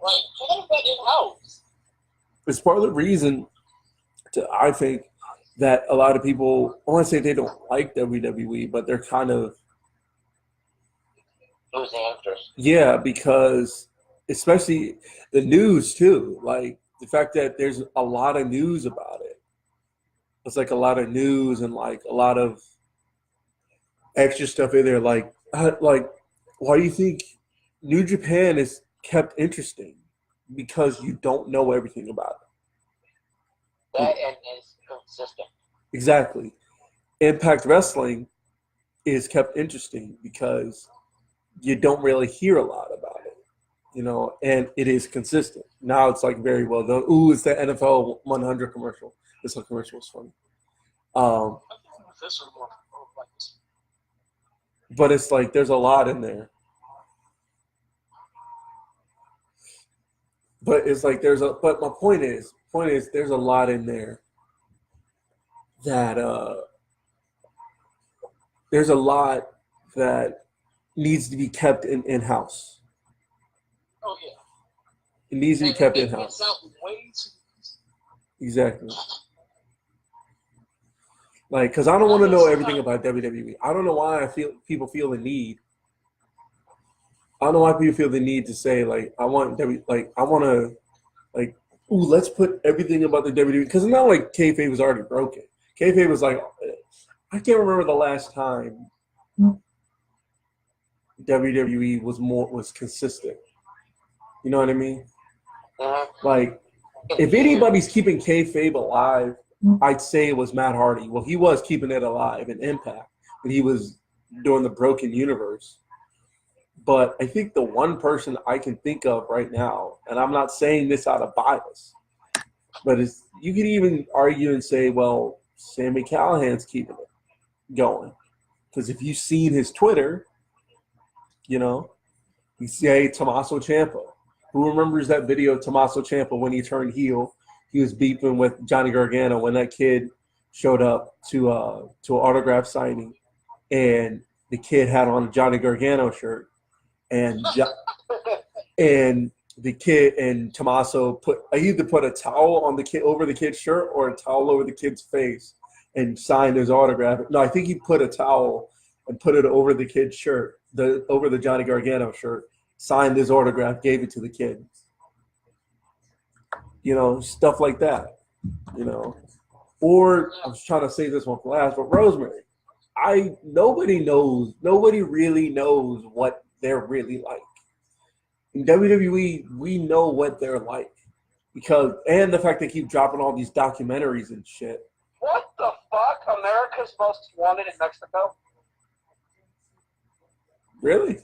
S3: Like, handle that in-house.
S1: It's part of the reason, I think, that a lot of people, I want to say they don't like WWE, but they're kind of
S4: losing interest.
S1: Yeah, because especially the news too. Like the fact that there's a lot of news about it. It's like a lot of news and like a lot of extra stuff in there. Like why do you think New Japan is kept interesting? Because you don't know everything about it.
S4: That and it's consistent.
S1: Exactly. Impact Wrestling is kept interesting because you don't really hear a lot about it, and it is consistent. Now it's like very well done. Ooh, it's the NFL 100 commercial. This whole commercial was funny.
S3: This was more like this
S1: but it's like there's a lot in there. But it's like but my point is there's a lot in there that there's a lot that needs to be kept in-house.
S3: Oh yeah.
S1: It needs to be kept
S3: It
S1: in-house.
S3: gets out way too
S1: Exactly. Like, because I don't want to know everything about WWE. I don't know why people feel the need. I don't know why people feel the need to say, like, I want to, like, ooh, let's put everything about the WWE. Because it's not like kayfabe was already broken. Kayfabe was like, I can't remember the last time WWE was consistent. You know what I mean? Like, if anybody's keeping kayfabe alive, I'd say it was Matt Hardy. Well, he was keeping it alive in Impact, but he was doing the Broken Universe. But I think the one person I can think of right now, and I'm not saying this out of bias, but you could even argue and say, well, Sami Callihan's keeping it going. Because if you've seen his Twitter, you know, you see Tommaso Ciampa. Who remembers that video of Tommaso Ciampa when he turned heel? He was beefing with Johnny Gargano when that kid showed up to an autograph signing, and the kid had on a Johnny Gargano shirt, and the kid and Tommaso either put a towel on the kid over the kid's shirt or a towel over the kid's face and signed his autograph. No, I think he put a towel and put it over the kid's shirt, over the Johnny Gargano shirt, signed his autograph, gave it to the kid. You know, stuff like that, you know. Or I was trying to save this one for last, but Rosemary. Nobody really knows what they're really like. In WWE, we know what they're like. And the fact they keep dropping all these documentaries and shit.
S2: What the fuck? America's Most Wanted in Mexico?
S1: Really?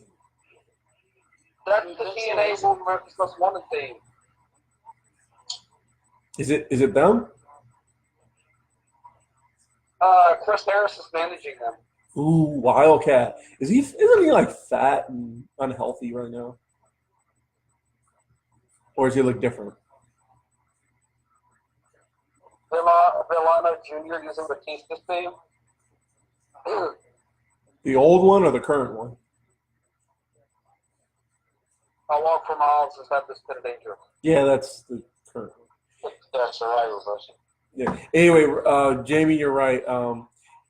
S2: That's the TNA World America's Most Wanted thing.
S1: Is it them?
S2: Chris Harris is managing them.
S1: Ooh, Wildcat. Isn't he like fat and unhealthy right now? Or does he look different?
S2: Villano Jr. using Batista's theme.
S1: The old one or the current one?
S2: How long for Miles has had this pit of danger?
S1: Yeah, that's the current one.
S4: That's right, Rosie.
S1: Yeah. Anyway, Jamie, you're right.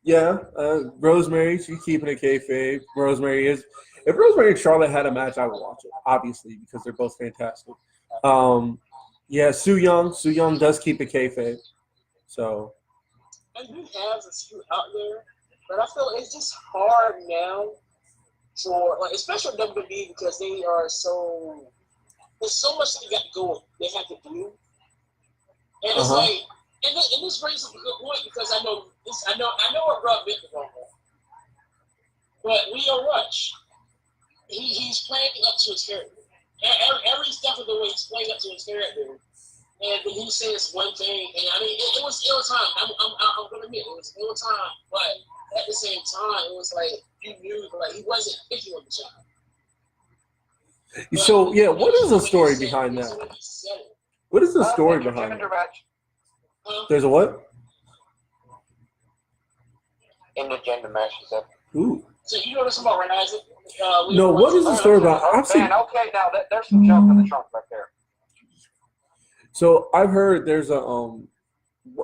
S1: Rosemary, she's keeping it kayfabe. Rosemary is. If Rosemary and Charlotte had a match, I would watch it, obviously, because they're both fantastic. Su Yung does keep it kayfabe. So.
S3: And he has a few out there, but I feel it's just hard now for, like, especially WWE, because they are so. There's so much they got to go. They have to do, and it's like, and this raises a good point, because I know what Rob did the wrong way, but Leo Rush, he's playing up to his character. Every step of the way, he's playing up to his character. And when he says one thing, and I mean, it was time. I'm gonna admit, it was time. But at the same time, it was like you knew, like, he wasn't picking on the job.
S1: So yeah, what is the story behind that? What is the story behind that? There's a what?
S4: Intergender match, is that?
S1: Ooh.
S3: So you know this about Ren Isaac?
S1: No, what is the story about? I've seen.
S2: Man, okay, now there's some junk in the trunk back there.
S1: So I've heard there's a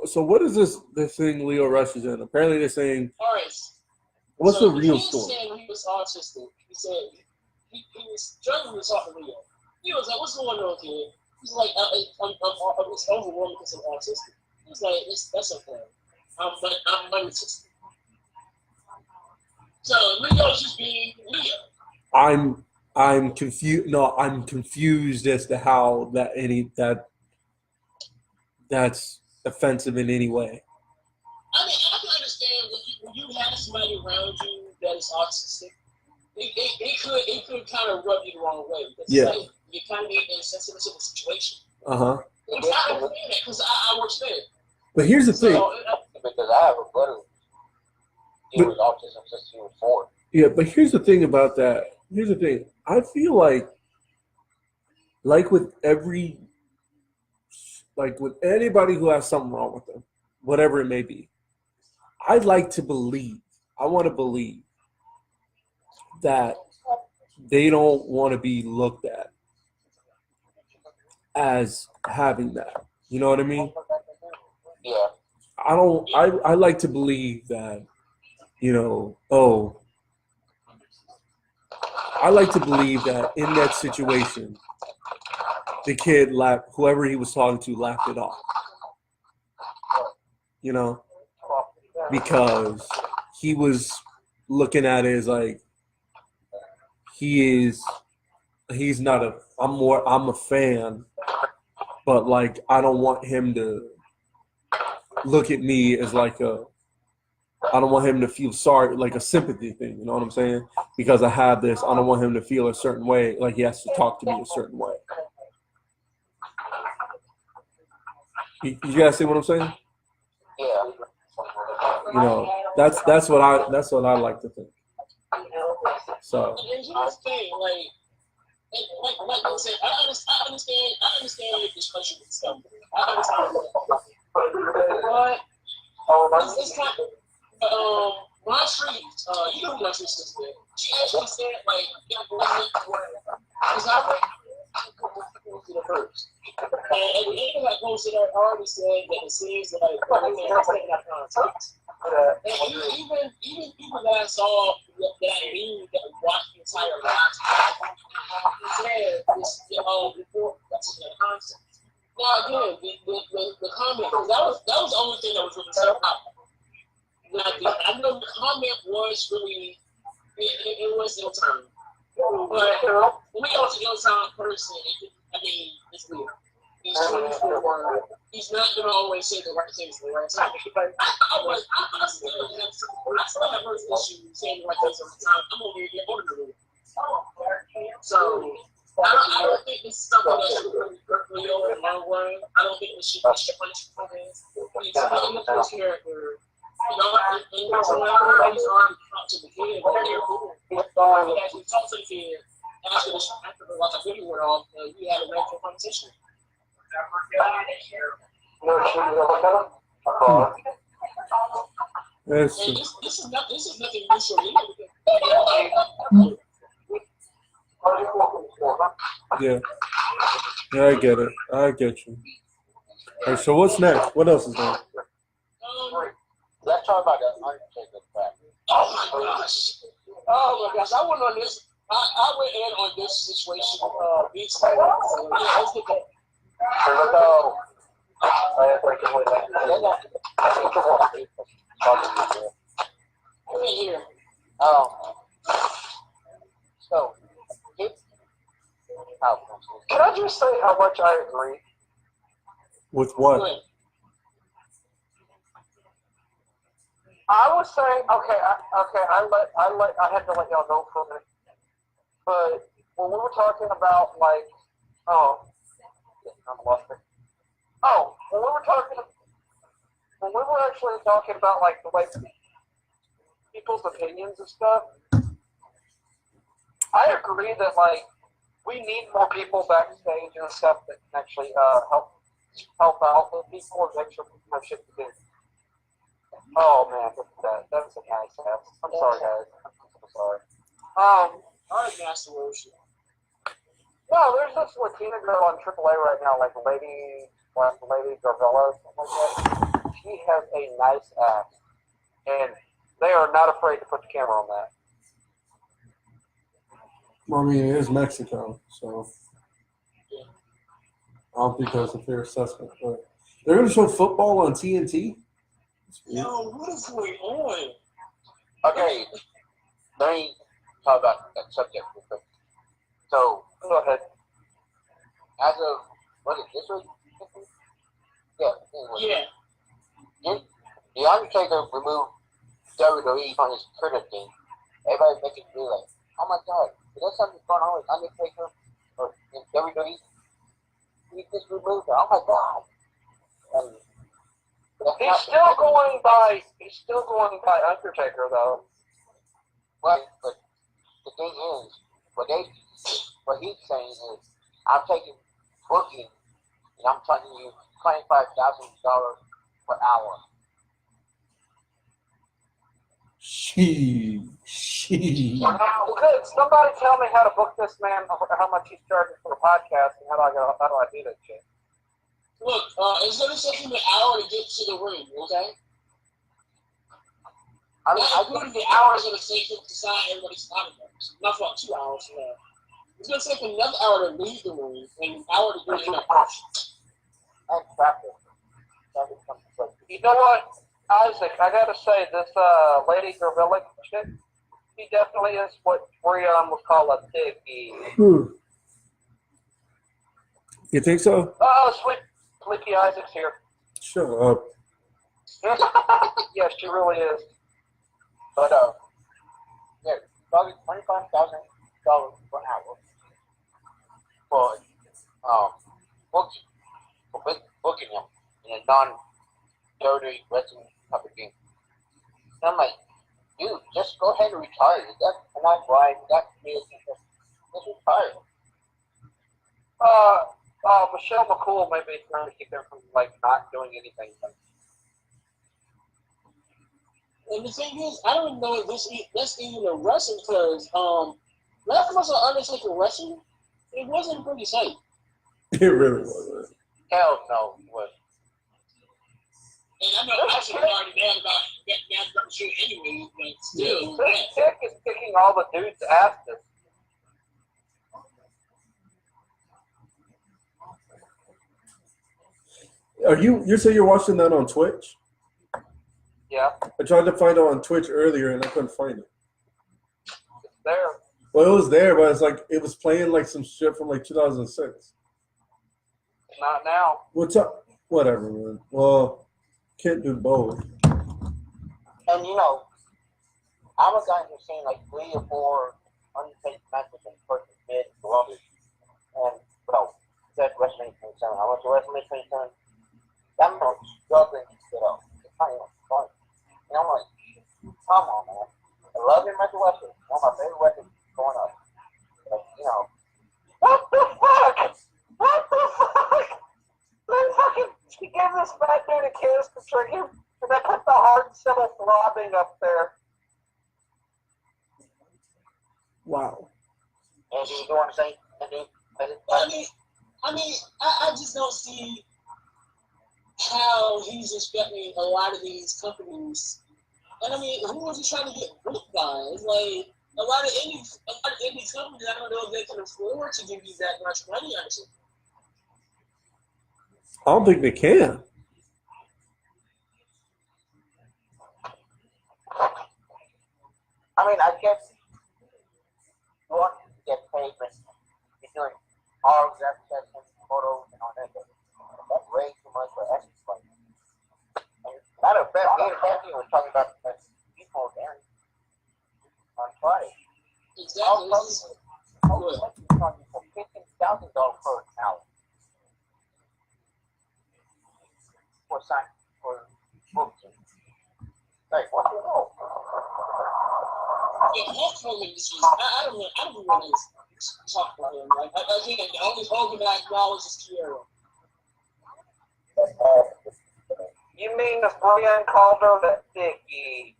S1: So what is this thing Leo Rush is in? Apparently they're saying.
S3: All right.
S1: What's
S3: So
S1: the real
S3: he
S1: story?
S3: said he was autistic. He said he was struggling to talk to Leo. He was like, "What's going on, kid?" He's like, "I'm overwhelmed because I'm autistic." He was like, "That's okay. I'm autistic." So Leo's just being Leo.
S1: I'm confused. No, I'm confused as to how that's offensive in any way.
S3: I mean, I can understand when you have somebody around you that is autistic. It could kind of rub you the wrong way. Because
S1: Yeah.
S3: It's like you're kind of in a sensitive situation.
S1: Uh-huh.
S3: Which I understand that, because I work there.
S1: But here's the thing.
S4: Because I have a brother. He was autism since he was 4.
S1: Yeah, but here's the thing about that. Here's the thing. I feel like with with anybody who has something wrong with them, whatever it may be, I want to believe that they don't want to be looked at as having that. You know what I mean?
S4: Yeah.
S1: I like to believe that, I like to believe that in that situation, the kid laughed, whoever he was talking to laughed it off. Because he was looking at it as like he's not I'm a fan, but like I don't want him to look at me as I don't want him to feel sorry, like a sympathy thing, you know what I'm saying? Because I have this, I don't want him to feel a certain way, like he has to talk to me a certain way. You guys see what I'm saying?
S4: Yeah.
S1: That's what I like to think. So.
S3: And here's the thing, like I said, I understand your discussion with stuff. I understand that. But it's kind of, Marjorie, you know who Marjorie's sister is. She actually said, like, it wasn't because I went to the first. And at the end of that posted, I already said that it seems like everything has taken out context. And even people that I saw that I knew that watched the entire last said this, before that's in the concept. Now again, the comment, because that was the only thing that was really tough. Now, I know the comment was really it was ill time, but when we go to ill time person, I mean it's weird. He's 24. He's not gonna always say the right things at the right time. I still have first issue saying the right things all the time. I'm over here getting older than so I don't think this is something that should really hurt me over the long run. I don't think this should be punished for this. He's in the first character. And so whenever he's already talked to the kid, he actually talked to the kid after the video went off, and we had a regular conversation.
S1: This
S3: is nothing new for me.
S1: Yeah, I get it. I get you. Right, so what's next? What else is there?
S4: Let's talk about that Undertaker crap.
S3: Oh my gosh! I went on this. I went in on this situation. Recently. Let's get that. Here.
S4: So,
S2: can I just say how much I agree?
S1: With what?
S2: I was saying, I had to let y'all know for a minute. But when we were talking about when we were actually talking about like the way people's opinions and stuff, I agree that like we need more people backstage and stuff that can actually help out with people and make sure people have shit to do. Oh man, look at that. That was a nice house. I'm sorry, guys. I'm sorry.
S3: Alright, Master Worship.
S2: No, there's this Latina girl on AAA right now, like Lady Garvella, something like that. She has a nice ass, and they are not afraid to put the camera on that.
S1: Well, I mean, it is Mexico, so I don't think that's a fair assessment. But they're going to show football on TNT?
S3: Yo, what is going on?
S4: okay, let me talk about that subject real quick. So,
S2: Go ahead.
S4: as of, what is it, this week?
S3: Yeah.
S4: The Undertaker removed WWE from his Twitter thing. Everybody's making me like, oh my god, is there something going on with Undertaker or in WWE? He just removed it. Oh my god. And
S2: He's still going by Undertaker though.
S4: Right, but the thing is, what he's saying is, I'm taking booking, and I'm charging you $25,000 per hour.
S1: She.
S2: Well, good. Somebody tell me how to book this man, how much he's charging for the podcast, and how do I do that shit?
S3: Look, it's going to take him an hour to get to the room, okay?
S4: I mean, I
S3: Including
S4: think
S3: the hours going to take him to sign everybody's autographs. Not for 2 hours from now. It's going to take another hour to leave the room and an hour to get in the house.
S4: and traffic. Traffic comes first.
S2: You know what, Isaac? I gotta say, this Lady Gorilla chick, she definitely is what Breon would call a dicky.
S1: You think so?
S2: Oh, Sleepy Isaac's here.
S1: Shut up.
S2: Yes, she really is.
S4: But yeah, probably $25,000 per hour for booking him in a non-dirty resident type of thing. And I'm like, dude, just go ahead and retire. You got enough right, you got kids, just retire.
S2: Michelle McCool may be trying to keep him from not doing anything.
S3: And the thing is, I don't even know if that's even a wrestling because last time I saw Undertaker wrestling, it wasn't pretty safe.
S1: It really wasn't.
S4: Hell no, it wasn't.
S3: And I know I should have already mad about that shit anyway, but still.
S2: This chick is kicking all the dudes' asses.
S1: You say you're watching that on Twitch?
S2: Yeah,
S1: I tried to find it on Twitch earlier and I couldn't find it.
S2: it's there.
S1: Well, it was there, but it's like it was playing like some shit from like 2006.
S2: Not now.
S1: What's up? Whatever, man. Well, can't do both.
S4: And you know, I'm a guy who's seen like 3 or 4 unpaid matches in first mid brothers. And well, that's WrestleMania 27. I went to WrestleMania 27. That man was struggling to get up. It's not even fun. And I'm like, come on, man. I love him as a wrestler. One of my favorite wrestlers going up. But, you know,
S2: What the fuck? What the fuck? They fucking she gave this fat dude a kiss to trick him, and they put the heart symbol throbbing up there.
S1: Wow.
S4: and you want to say,
S3: I mean, I just don't see how he's expecting a lot of these companies. And I mean, who was he trying to get booked by? It's like a lot of indie companies. I don't know if they can afford to give you that much money. Actually,
S1: I don't think they can.
S4: I mean, I guess you want to get paid when you're doing autograph sessions, photos, and all that. That's way too much for extra. Matter of fact, me and Anthony were talking about the people there on Friday.
S3: exactly.
S4: I'll charge you for $15,000 per hour for sign for booking. Like, what the hell?
S3: Yeah, Hulk Hogan is just, I don't really talk about him. Like, again, the only Hogan I acknowledge is Kiera.
S2: You mean the Brian Calder that Dickie?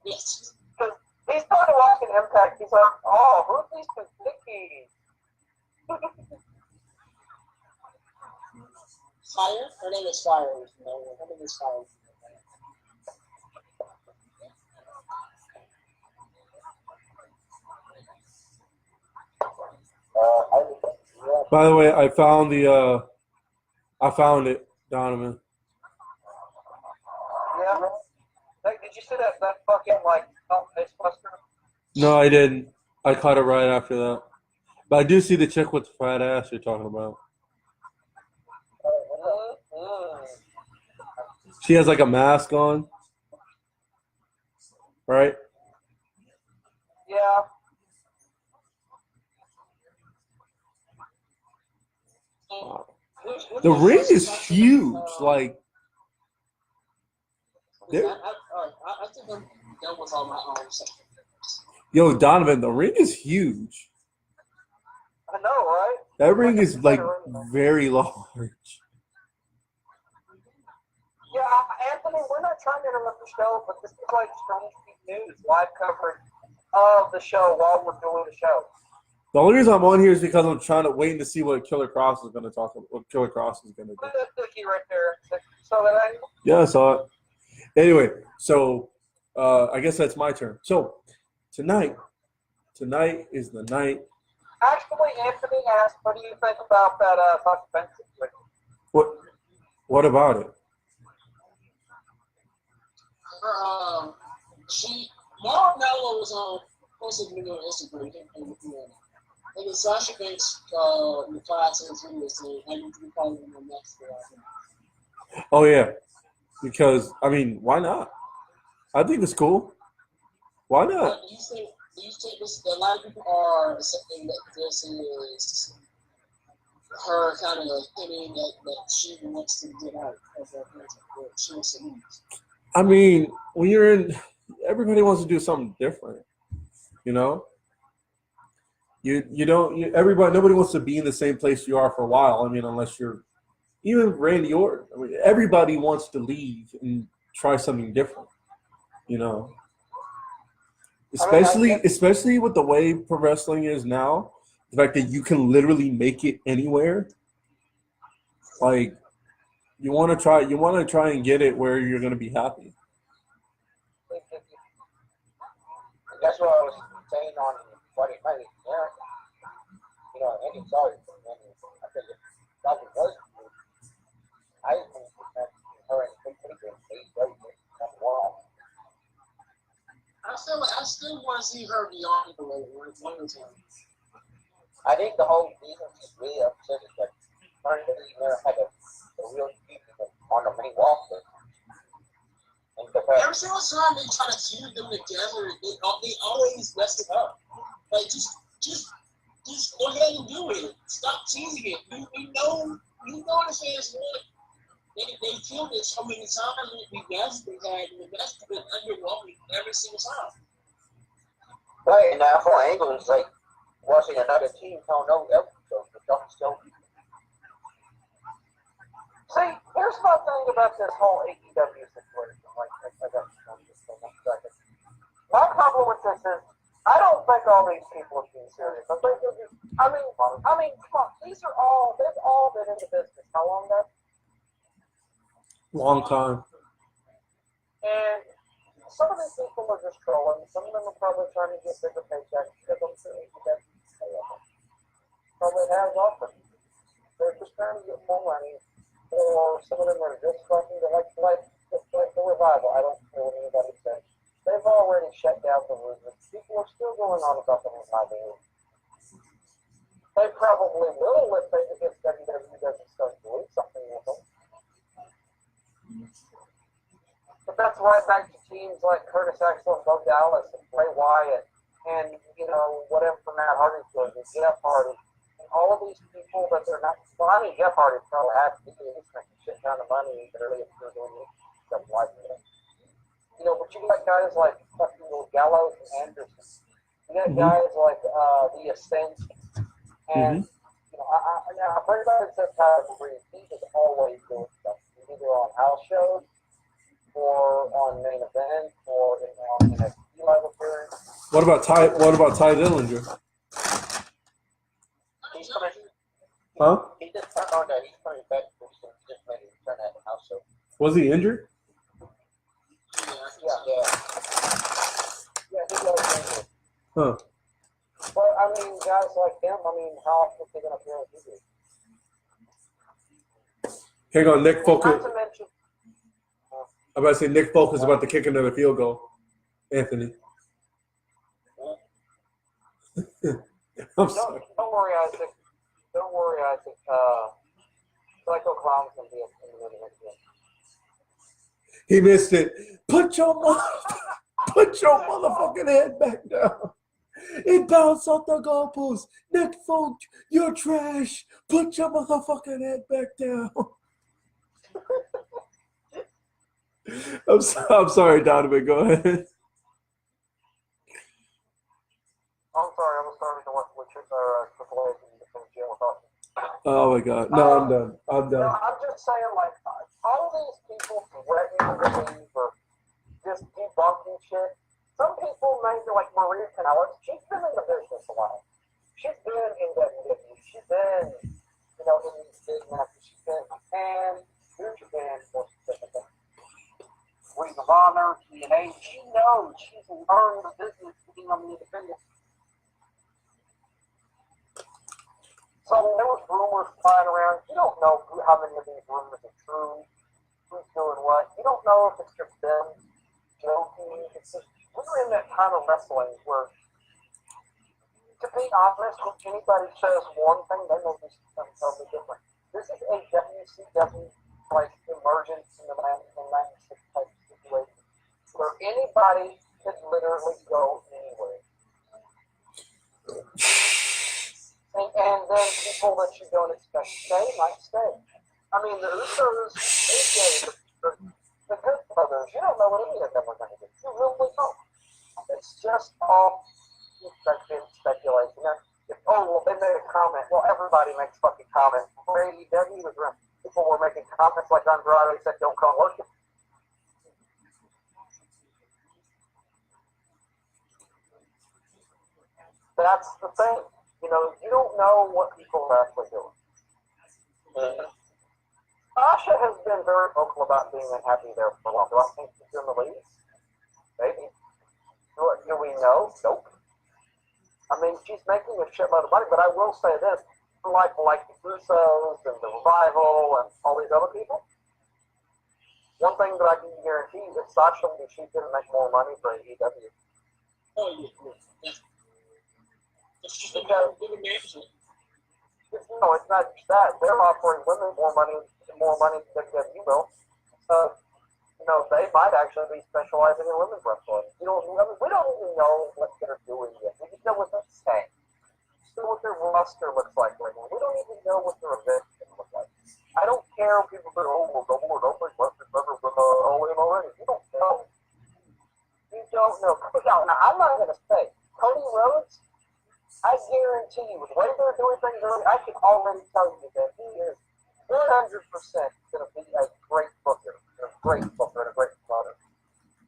S3: Yes.
S2: Because he started watching Impact. He's like, oh, who's these two Dickies?
S3: Fire? Her name is Fire. No, her name is Fire.
S1: By the way, I found it, Donovan.
S2: Yeah. Hey, did you see that fucking face buster?
S1: No, I didn't. I caught it right after that. But I do see the chick with the fat ass you're talking about. She has like a mask on, right?
S2: Yeah.
S1: The ring is huge. Like,
S3: I think I'm done with all my own stuff.
S1: Yo, Donovan, the ring is huge.
S2: I know, right?
S1: That ring is like very large.
S2: Yeah, Anthony, we're not trying to interrupt the show, but this is like Strange Peak News, live coverage of the show while we're doing the show.
S1: The only reason I'm on here is because I'm trying to wait to see what Killer Cross is going to talk about. What Killer Cross is going to do.
S2: Look at that cookie right there. So that I.
S1: Yeah, I saw it. Anyway, so I guess that's my turn. So tonight is the night.
S2: Actually, Anthony asked, "What do you think about that Sasha Banks situation?"
S1: What about it?
S3: Marlo was on posted video on Instagram. And then Sasha Banks replied to his video saying, "I need to be calling him on next year."
S1: Oh yeah, because I mean, why not? I think it's cool. Why not?
S3: Do you think this? A lot of people are saying that this is her kind of hinting that she wants to get out of her country. She wants to leave.
S1: I mean, when you're in, everybody wants to do something different. You know, nobody wants to be in the same place you are for a while. I mean, unless you're even Randy Orton. I mean, everybody wants to leave and try something different. You know, especially with the way pro wrestling is now, the fact that you can literally make it anywhere. Like, you want to try and get it where you're going to be happy.
S4: That's what I was saying on Friday night. Yeah. You know, Andy saw it. I think that was. I think that her and that's wrong.
S3: I still want to see her beyond the way one more time.
S4: I think the whole season is really upset that her and Billy never had a real feud on the main roster.
S3: Every single time they try to feud them together, they always mess it up. Like just go ahead and do it. Stop teasing it. We know the fans want. They killed it so many times. We desperately had, and the best has been underwhelming every single time.
S4: Right, and that whole angle is like watching another team don't know episodes, but don't still.
S2: See, here's my thing about this whole AEW situation. My problem with this is, I don't think all these people are being serious. I think they're just, I mean, come on, they've all been in the business. How long now?
S1: Long time.
S2: And some of these people are just trolling. Some of them are probably trying to get bigger paychecks. Probably has often. They're just trying to get more money. Or some of them are just fucking like the revival. I don't care what anybody says. They've already shut down the movement. People are still going on about the revival. They probably will if WWE doesn't start doing something with them. But that's right back to teams like Curtis Axel and Bo Dallas and Bray Wyatt and, whatever Matt Hardy's doing, and Jeff Hardy. And all of these people that they're not, well, I mean, Jeff Hardy probably has to be making shit ton of money early if they're doing stuff like that. But you got guys like fucking Gallows and Anderson. You got guys like the Ascent. And, now, for anybody that's Tyler Breeze, he is always doing stuff. Either on house shows, or on main event, or on NXT live appearance.
S1: What about Ty Dillinger?
S4: He's coming.
S1: Huh?
S4: He just turned on that. He's coming back. Just made a return at the house show.
S1: Was he injured?
S4: Yeah, he was.
S1: Huh.
S2: But I mean, guys like him. I mean, how often is he going to appear on TV?
S1: Hang on, Nick Folk.
S2: Not to mention.
S1: I'm about to say Nick Folk is about to kick another field goal. Anthony. I'm sorry.
S2: Don't worry, Isaac. Don't worry, Isaac. Psycho Clown's going to be in the middle of the game.
S1: He missed it. Put your motherfucking head back down. It bounced off the goalpost. Nick Folk, you're trash. Put your motherfucking head back down. I'm sorry, Donovan. Go ahead. Oh my god. No, I'm done. I'm
S2: No,
S1: done.
S2: I'm just saying, like, all these people threatening to leave or just debunking shit. Some people, maybe like Maria Canales, she's been in the business a while. She's been in WWE. She's been, in these big matches. She's been a fan, huge fan, more specifically. Ring of Honor, TNA. She knows. She's learned the business being on the independent. So there was rumors flying around. You don't know how many of these rumors are true, who's doing what. You don't know if it's just them joking. It's just, we're in that kind of wrestling where, to be honest, when anybody says one thing, they know this is something totally different. This is a WCW like emergence in the 96 type situation where anybody could literally go anywhere. And then people that you don't expect to stay might stay. I mean, the Usos, AJ, the Good Brothers, you don't know what any of them are going to do. You really don't. It's just all speculation. Well, they made a comment. Well, everybody makes fucking comments. For AEW, people were making comments like Andrade said, don't come working. That's the thing. You don't know what people are actually doing. Sasha has been very vocal about being unhappy there for a while. Do I think she's in the lead? Maybe. Do we know? Nope. I mean, she's making a shitload of money, but I will say this. Like the Usos and the Revival and all these other people, one thing that I can guarantee is Sasha and she's going to make more money for AEW.
S3: Oh, yeah.
S2: Because, no, it's not just that. They're offering women more money than WWE will. So, they might actually be specializing in women's wrestling. We don't even know what they're doing yet. We just know what they're saying. We know what their roster looks like right now. We don't even know what their event is going to look like. I don't care if people say, oh, well, double or don't think Western better than OM already. You don't know. You don't know. Now, I'm not going to say, Cody Rhodes, I guarantee you, with the way they're doing things, I can already tell you that he is 100% going to be a great booker, and a great promoter.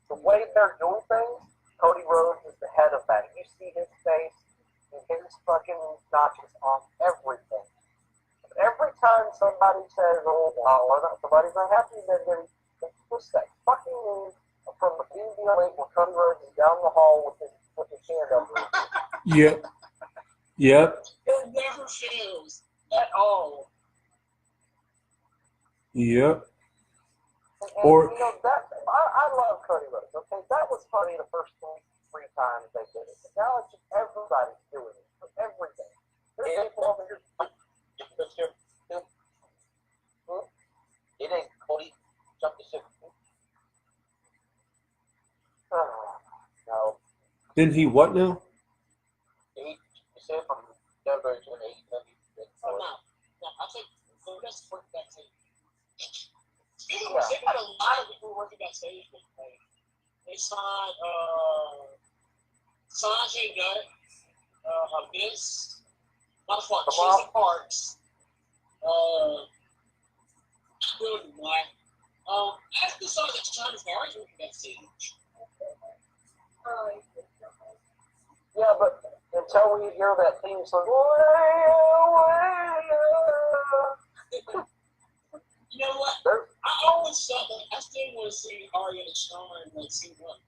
S2: The way they're doing things, Cody Rhodes is the head of that. You see his face and his fucking notches on everything. Every time somebody says, oh, wow, somebody's not happy, then what's that fucking news from the PBLA where Cody Rhodes is down the hall with his hand up.
S1: Yep. Yep.
S3: It never fails at all.
S1: Yep.
S2: And
S1: Or
S2: I love Cody Rhodes. Okay, that was funny the first three times they did it. But now it's just everybody's doing it for everything. There's people over here.
S4: It ain't Cody jump the ship.
S2: No.
S1: didn't he what now?
S4: He said from Denver to AEW.
S3: Oh, no. I think let's work backstage. They got a lot of people working backstage. They signed Sanjay Dutt, Vince, Jason Parks, William White. I actually saw that Thomas Barnes working backstage.
S2: Yeah, but until we hear that theme song,
S3: You know what? I always thought that I still want to see Ariana Shawn like sing one.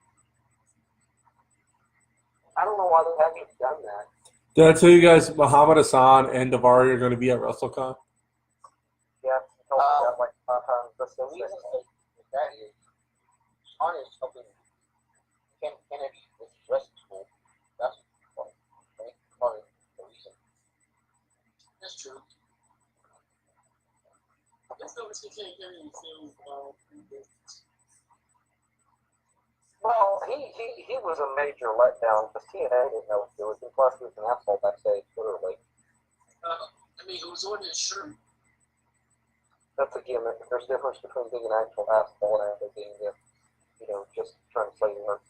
S2: I don't know why they haven't done that.
S1: Did I tell you guys Muhammad Hassan and Daivari are going to be at WrestleCon?
S2: Yeah, you told me that like 5 times.
S4: The reason that is, Shawn is helping Ken Kennedy with his wrestling school. That's probably the reason.
S3: That's true. Let's go to Ken Kennedy film.
S2: Well, he was a major letdown because TNA didn't know what to do with him. Plus, he was an asshole backstage, literally.
S3: I mean, it was on his shirt.
S2: That's a gimmick. There's a difference between being an actual asshole and actually being, just trying to play your.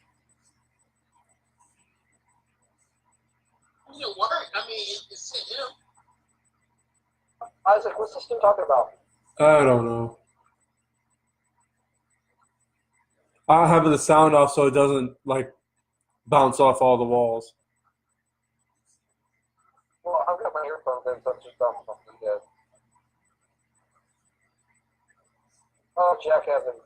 S3: It worked. I mean, it's him.
S2: Isaac, what's this dude talking about?
S1: I don't know. I have the sound off so it doesn't like bounce off all the walls.
S2: Well, I've got my earphones in, so it's just dumb something good. Oh, Jack Evans.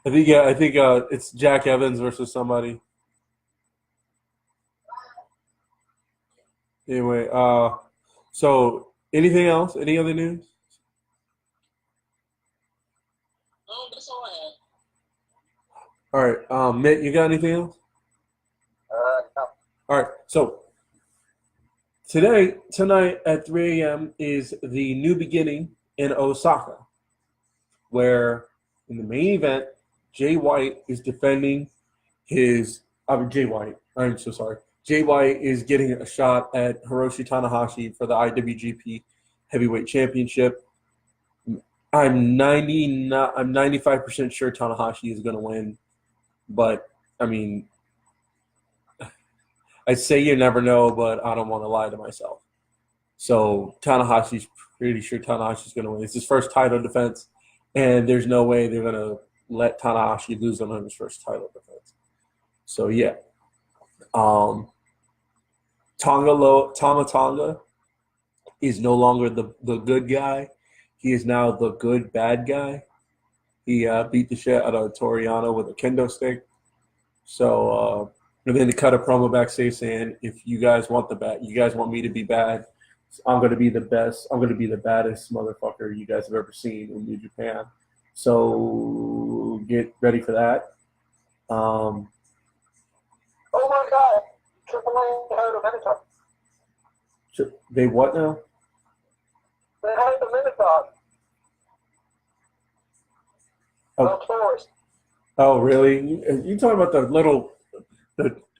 S1: I think it's Jack Evans versus somebody. Anyway, so anything else? Any other news?
S3: No, that's all I have.
S1: All right, Mitt, you got anything else?
S2: No.
S1: All right, so tonight at 3 a.m. is the new beginning in Osaka, where in the main event, Jay White is defending his. Jay White. I'm so sorry. Jay White is getting a shot at Hiroshi Tanahashi for the IWGP Heavyweight Championship. I'm 95% sure Tanahashi is going to win, but I mean, I say you never know, but I don't want to lie to myself. So Tanahashi's pretty sure Tanahashi's going to win. It's his first title defense, and there's no way they're going to let Tanahashi lose on his first title defense. So yeah, Tama Tonga is no longer the good guy. He is now the good bad guy. He beat the shit out of Toriano with a kendo stick. So and then he cut a promo backstage saying, "If you guys want you guys want me to be bad, I'm going to be the best. I'm going to be the baddest motherfucker you guys have ever seen in New Japan." So get ready for that.
S2: Oh my God! Triple A had a Minotaur.
S1: They what now?
S2: They had the Minotaur.
S1: Oh.
S2: Taurus.
S1: Oh, really? You talking about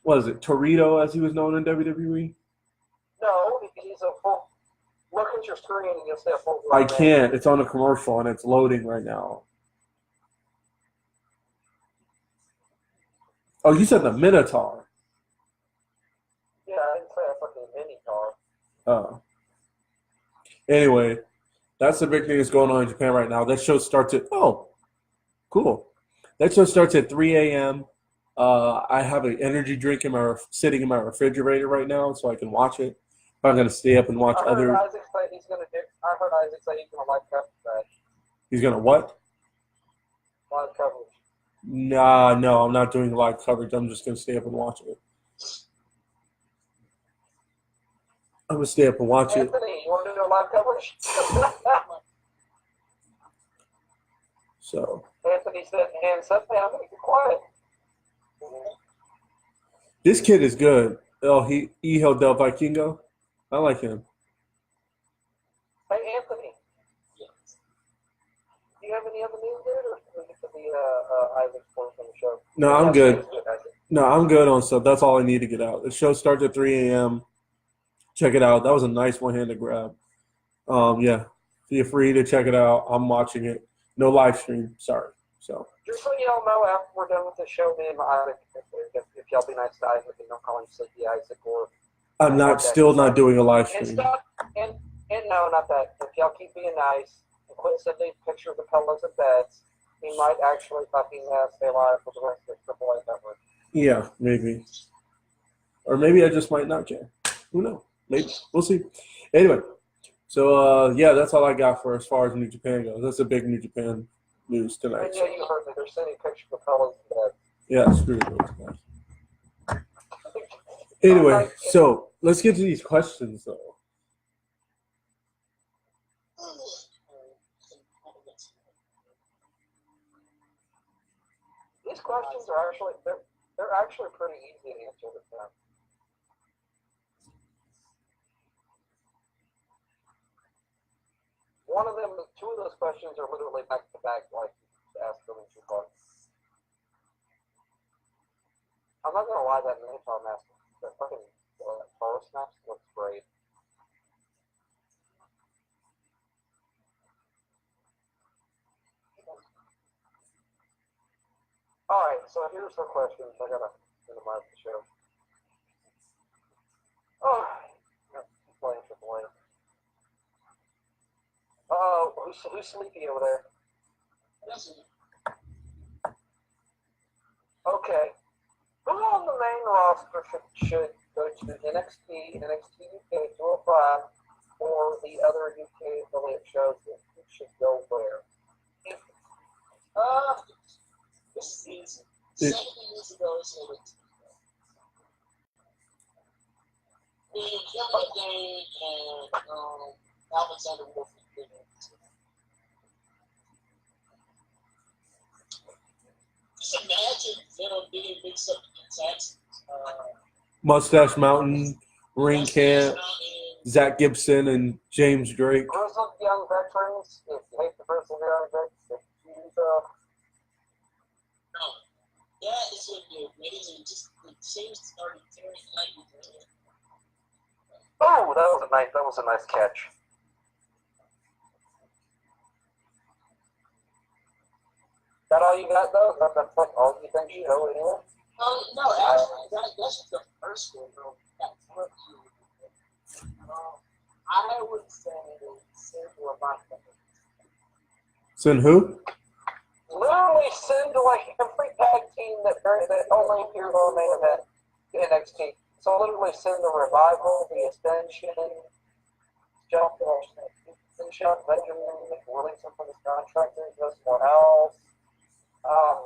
S1: what is it, Torito, as he was known in WWE?
S2: No, he's a full. Look at your screen and you'll see a full.
S1: I can't. It's on a commercial and it's loading right now. Oh, you said the Minotaur.
S2: Yeah, I didn't say a fucking Minotaur.
S1: Oh. Anyway, that's the big thing that's going on in Japan right now. That show starts at cool. That show starts at 3 a.m. I have an energy drink sitting in my refrigerator right now, so I can watch it. I'm gonna stay up and watch
S2: I heard
S1: other.
S2: Isaac say he's gonna live coverage that.
S1: He's gonna what?
S2: Live coverage.
S1: Nah, no, I'm not doing live coverage. I'm just gonna stay up and watch it. I'm gonna stay up and watch it.
S2: Anthony, you want to do live coverage?
S1: So
S2: Anthony said, "And something, I'm gonna be quiet."
S1: this kid is good. Oh, Hijo del Vikingo. I like him.
S2: Hey, Anthony. Do you have any other news there, or should we get to the Isaac's portion of the show?
S1: No, I'm good. No, I'm good on stuff. That's all I need to get out. The show starts at 3 a.m. Check it out. That was a nice one-handed grab. Yeah, feel free to check it out. I'm watching it. No live stream. Sorry. So
S2: Just so y'all know, after we're done with the show, me and Isaac, if y'all be nice to Isaac and don't call him Sleepy Isaac or.
S1: I'm still not doing a live
S2: And
S1: stream.
S2: stuff, and no, not that. If y'all keep being nice and quit sending pictures of pillows and beds, he might actually fucking stay alive for the rest of the Triple A network.
S1: Yeah, maybe. Or maybe I just might not care. Who knows? Maybe. We'll see. Anyway, so yeah, that's all I got for as far as New Japan goes. That's a big New Japan news tonight.
S2: And yeah, you heard me. They're sending pictures of pillows and beds.
S1: Yeah, screw those guys. Anyway, so let's get to these questions though.
S2: These questions are actually they're actually pretty easy to answer with them. Two of those questions are literally back to back, like ask them in two parts. I'm not gonna lie, that Minotaur mask, that fucking Taurus mask looks great. Alright, so here's the questions. I gotta minimize the show. Oh, yep, playing AAA. Who's sleepy over there? Okay. Who on the main roster should go to NXT, NXT UK 205, or the other UK affiliate shows that should go where?
S3: This season, 7 years ago, it's NXT. Kevin Dane and Alexander Wolf. Just imagine them being mixed up in taxes.
S1: Mustache Mountain, Ring Camp, Zach Gibson, and James Drake.
S2: Grizzled young veterans, if you hate the grizzled young veterans,
S3: No, that is what the amazing. Just it seems to start tearing like.
S2: Oh, that was a nice catch. That all you got though? That's like all you think you know anyway?
S3: No, actually, that's the first one, bro. I would say Simple about that.
S1: Send who?
S2: Literally send like every tag team that only appears on the main event to NXT. So literally send the Revival, the Ascension, John Benjamin, release him from his contract and go somewhere else.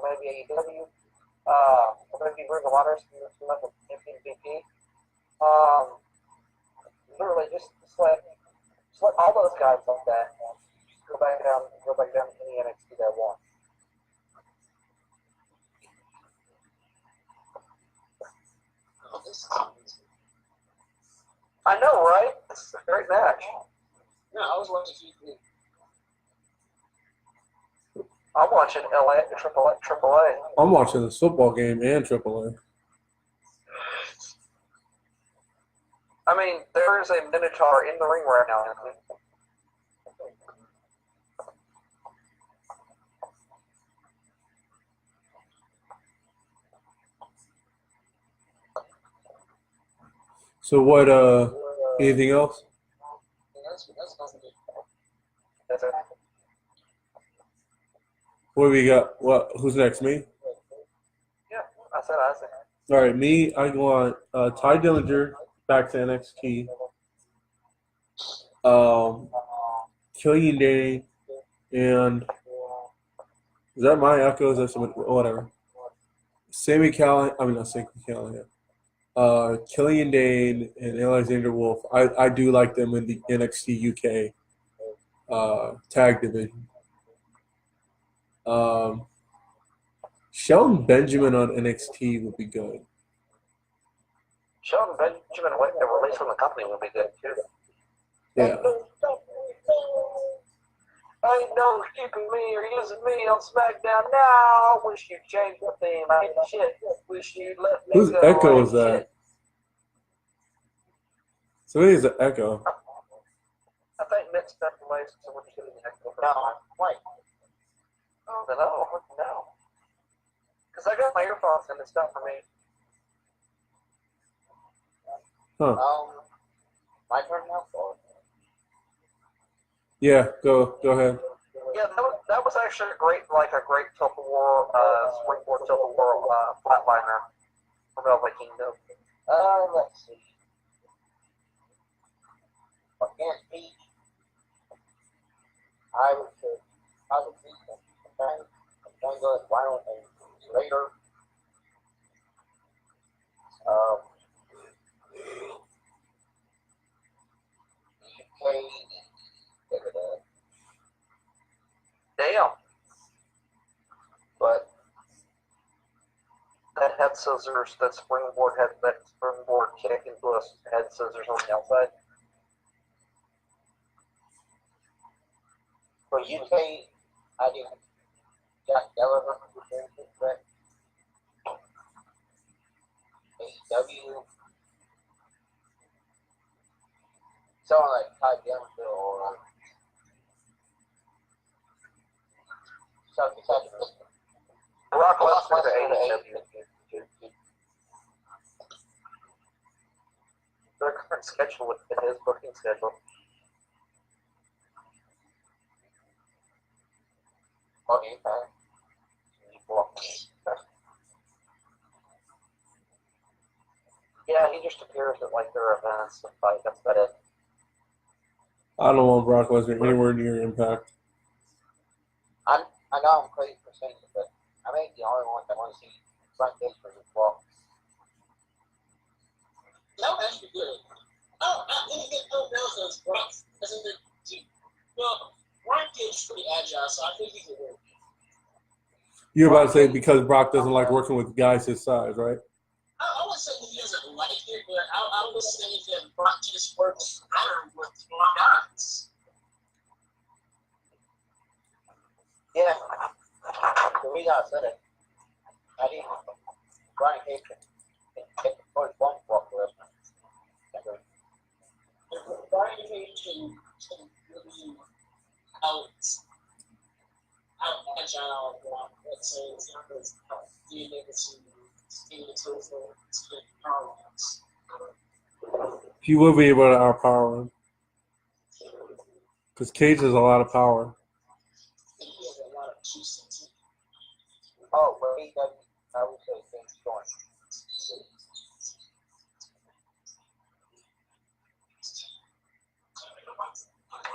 S2: Maybe AEW. Maybe Ring of Honor, so like a MVP. Literally just let all those guys like that go back down to the NXT they want. I know, right? This is a great match.
S3: No, I was watching TV.
S2: I'm watching Triple A.
S1: I'm watching this football game and AAA.
S2: I mean, there is a Minotaur in the ring right now, Anthony.
S1: So what? Anything else?
S3: That's nothing.
S2: That's it.
S1: What do we got? What? Who's next? Me?
S2: Yeah, I said Isaac.
S1: All right, me. I want Ty Dillinger back to NXT. Killian Dane and is that my echo? Is that somebody? Whatever. Sammy Callahan. I mean, not Sammy Callahan. Killian Dane and Alexander Wolf. I do like them in the NXT UK tag division. Shelton Benjamin on NXT would be good.
S2: Shelton Benjamin waiting to release from the company would be good too.
S1: Yeah.
S2: Ain't no keeping me or using me on SmackDown now. Wish you'd change the theme. I ain't shit. Wish you'd let me
S1: Whose
S2: go.
S1: echo
S2: I
S1: is
S2: ain't
S1: that?
S2: shit.
S1: Somebody's an echo.
S2: I think Nick stepped away, so we're just getting the echo.
S4: No, wait.
S2: Oh, no. Because I got my earphones and it's not for me.
S1: Huh.
S4: My turn now? Or?
S1: Yeah, go ahead.
S2: Yeah, that was actually a great Total War, Springboard Total War flatliner from Velvet Kingdom.
S4: Let's see. Against Peach, I would beat them. Okay? I'm going to go with Violent and Raider.
S2: Damn. But that head scissors, that springboard kick into a head scissors on the outside.
S4: For UK, I do Jack Gallagher for the championship, correct? AEW, someone like Ty Gallagher or something.
S2: Brock Lesnar to AEW. Their current schedule would fit his booking schedule.
S4: Oh, Impact. Yeah, he just appears at like their events and fight. That's about it.
S1: I don't want Brock Lesnar anywhere near Impact.
S4: I know I'm crazy for saying it, but I think the only one that want to see front page for his walk.
S3: That would actually be good. I didn't get no because Brock doesn't get. Well, Brock is pretty agile, so I think he can work.
S1: You're about to say because Brock doesn't like working with guys his size, right?
S3: I would say that he doesn't like it, but I would say that Brock just works better with more guys.
S4: Yeah, the reason I said it, I didn't. Brian Cage can take the first one walk with him.
S3: Brian Cage can really out agile Brock. Let's say it's not being able to being able to power lines.
S1: He will be able to outpower him. Because Cage has a lot of power.
S3: And he has a lot of juice in him.
S4: Oh, but he doesn't. I would say things going.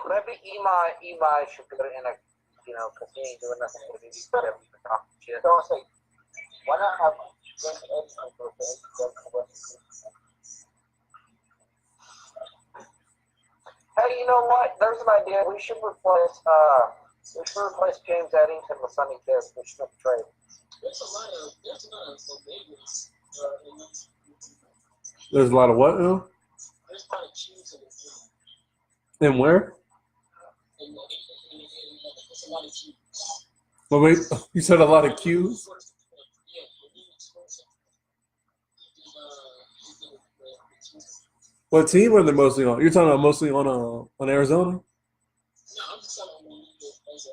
S4: Maybe Imai should put it in a, because he ain't doing nothing with it. He's better than talk shit. So I say, why not have Vince Edson for the Hey, you know what? There's an idea. We should replace James Eddington with Sonny Kiss. We should trade.
S3: There's a lot of babies in this.
S1: There's a lot of what now?
S3: There's a lot of cues in this game.
S1: And where?
S3: And there's a lot of cues.
S1: Well, wait, you said a lot of cues?
S3: Yeah,
S1: What team are they mostly on? You're talking about mostly on Arizona?
S3: no, I'm just telling you as a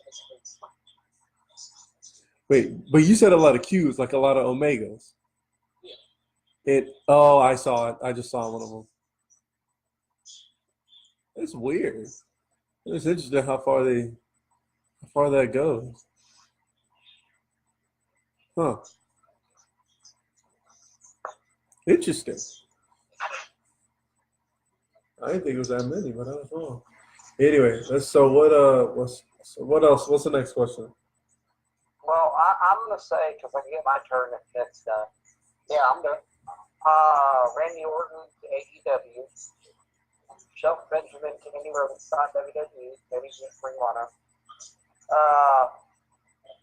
S1: Wait, but you said a lot of Qs, like a lot of Omegas.
S3: Yeah.
S1: I saw it. I just saw one of them. It's weird. It's interesting how far that goes. Huh. Interesting. I didn't think it was that many, but I was wrong. Anyway, what else? What's the next question?
S4: Well, I'm gonna say because I can get my turn if that's done. Yeah, I'm done. Randy Orton to AEW. Shelton Benjamin to Andy Robinson WWE. Maybe get Ring of Honor.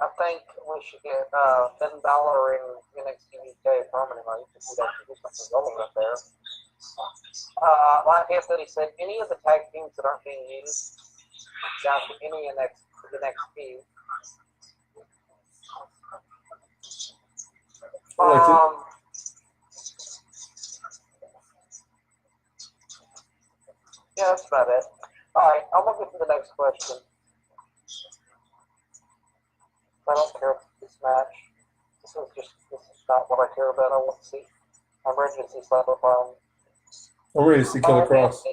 S4: I think we should get Finn Balor in NXT UK permanently because he doesn't do something going up there. Like Anthony said, any of the tag teams that aren't being used, down to any NXT. Yeah, that's about it. Alright, I'm gonna get to the next question. I don't care about this match. This is not what I care about. I want to see. I'm ready to see Slapper Brown.
S1: I'm ready to see Killer Cross.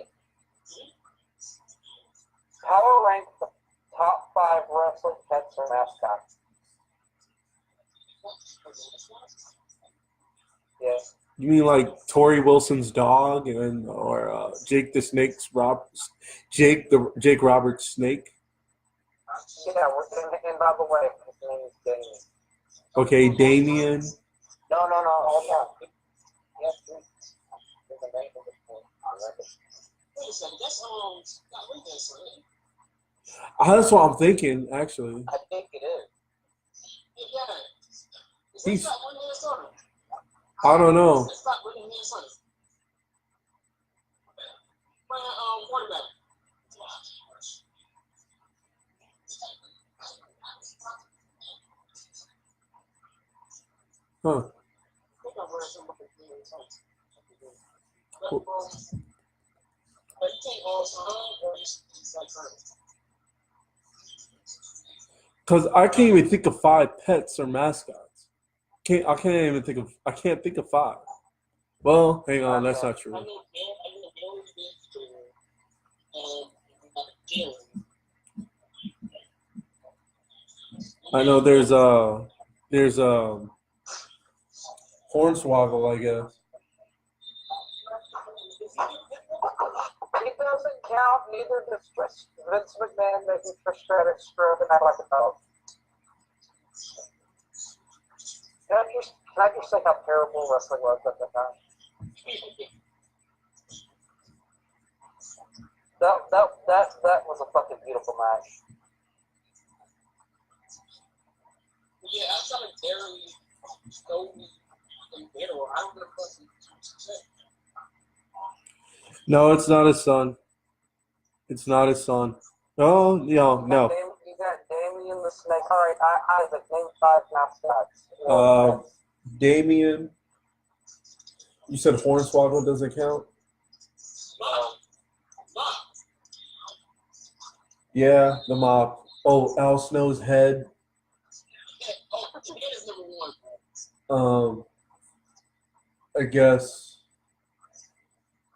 S4: Power rank the top 5 wrestling pets or mascots. Yes.
S1: You mean like Tori Wilson's dog or Jake Roberts' snake?
S4: Yeah, and by the way, his name is Damien.
S1: Okay, Damien.
S4: No, hold on. Yes, there's a name of the thing.
S3: Wait a second, that's not Windows,
S1: That's what I'm thinking, actually.
S4: I think it is.
S3: Yeah. Is that not one Minnesota?
S1: I don't know.
S3: It's not really Minnesota. Quarterback.
S1: Huh.
S3: I think I'm wearing some of the but you take all time or just like first?
S1: Because I can't even think of 5 pets or mascots. I can't think of 5. Well, hang on, that's not true.
S3: I know Barry Jalen.
S1: I know there's Hornswoggle, I guess.
S2: It doesn't count. Neither does Vince McMahon making Trish Stratus stroke and act like a dog. Can I just say how terrible wrestling was at the time? That was a fucking beautiful match.
S3: Yeah, outside of Derry, Cody, and Biddle, I don't know if
S1: No, it's not his son. It's not his son. Oh, no.
S2: You got Damien the Snake. All right, Isaac, name 5 mascots.
S1: Damien. You said Hornswoggle doesn't count?
S3: Mop.
S1: Yeah, the mop. Oh, Al Snow's head.
S3: Yeah, that is number 1.
S1: I guess.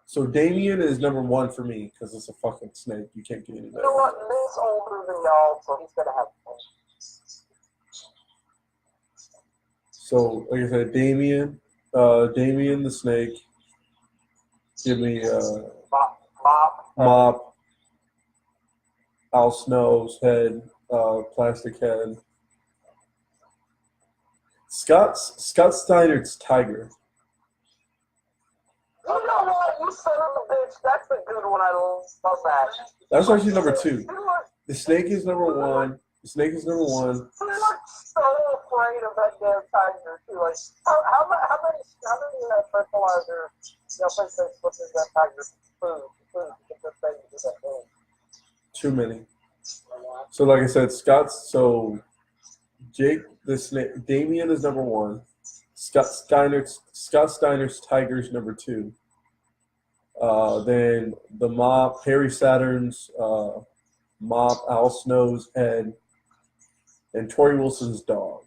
S1: So Damien is number 1 for me because it's a fucking snake. You can't get any
S2: You
S1: better.
S2: know what? Vin's older than y'all, so he's gonna have fun.
S1: So, like I said, Damien the snake. Give me
S2: Mop.
S1: mop. Al Snow's head, plastic head. Scott Steiner's tiger.
S2: You know what? You son of a bitch. That's a good one. I love that.
S1: That's actually number 2.
S2: You look
S1: The snake is number 1. The snake is number 1.
S2: so afraid of that damn tiger too. Like, how many fertilizer, places pushes that tiger food to get this thing to do that thing?
S1: Too many. So, like I said, Jake the snake, Damien is number 1. Scott Steiner's tiger's number 2. Then the mop, Harry Saturn's mop, Al Snow's head, and Tori Wilson's dog.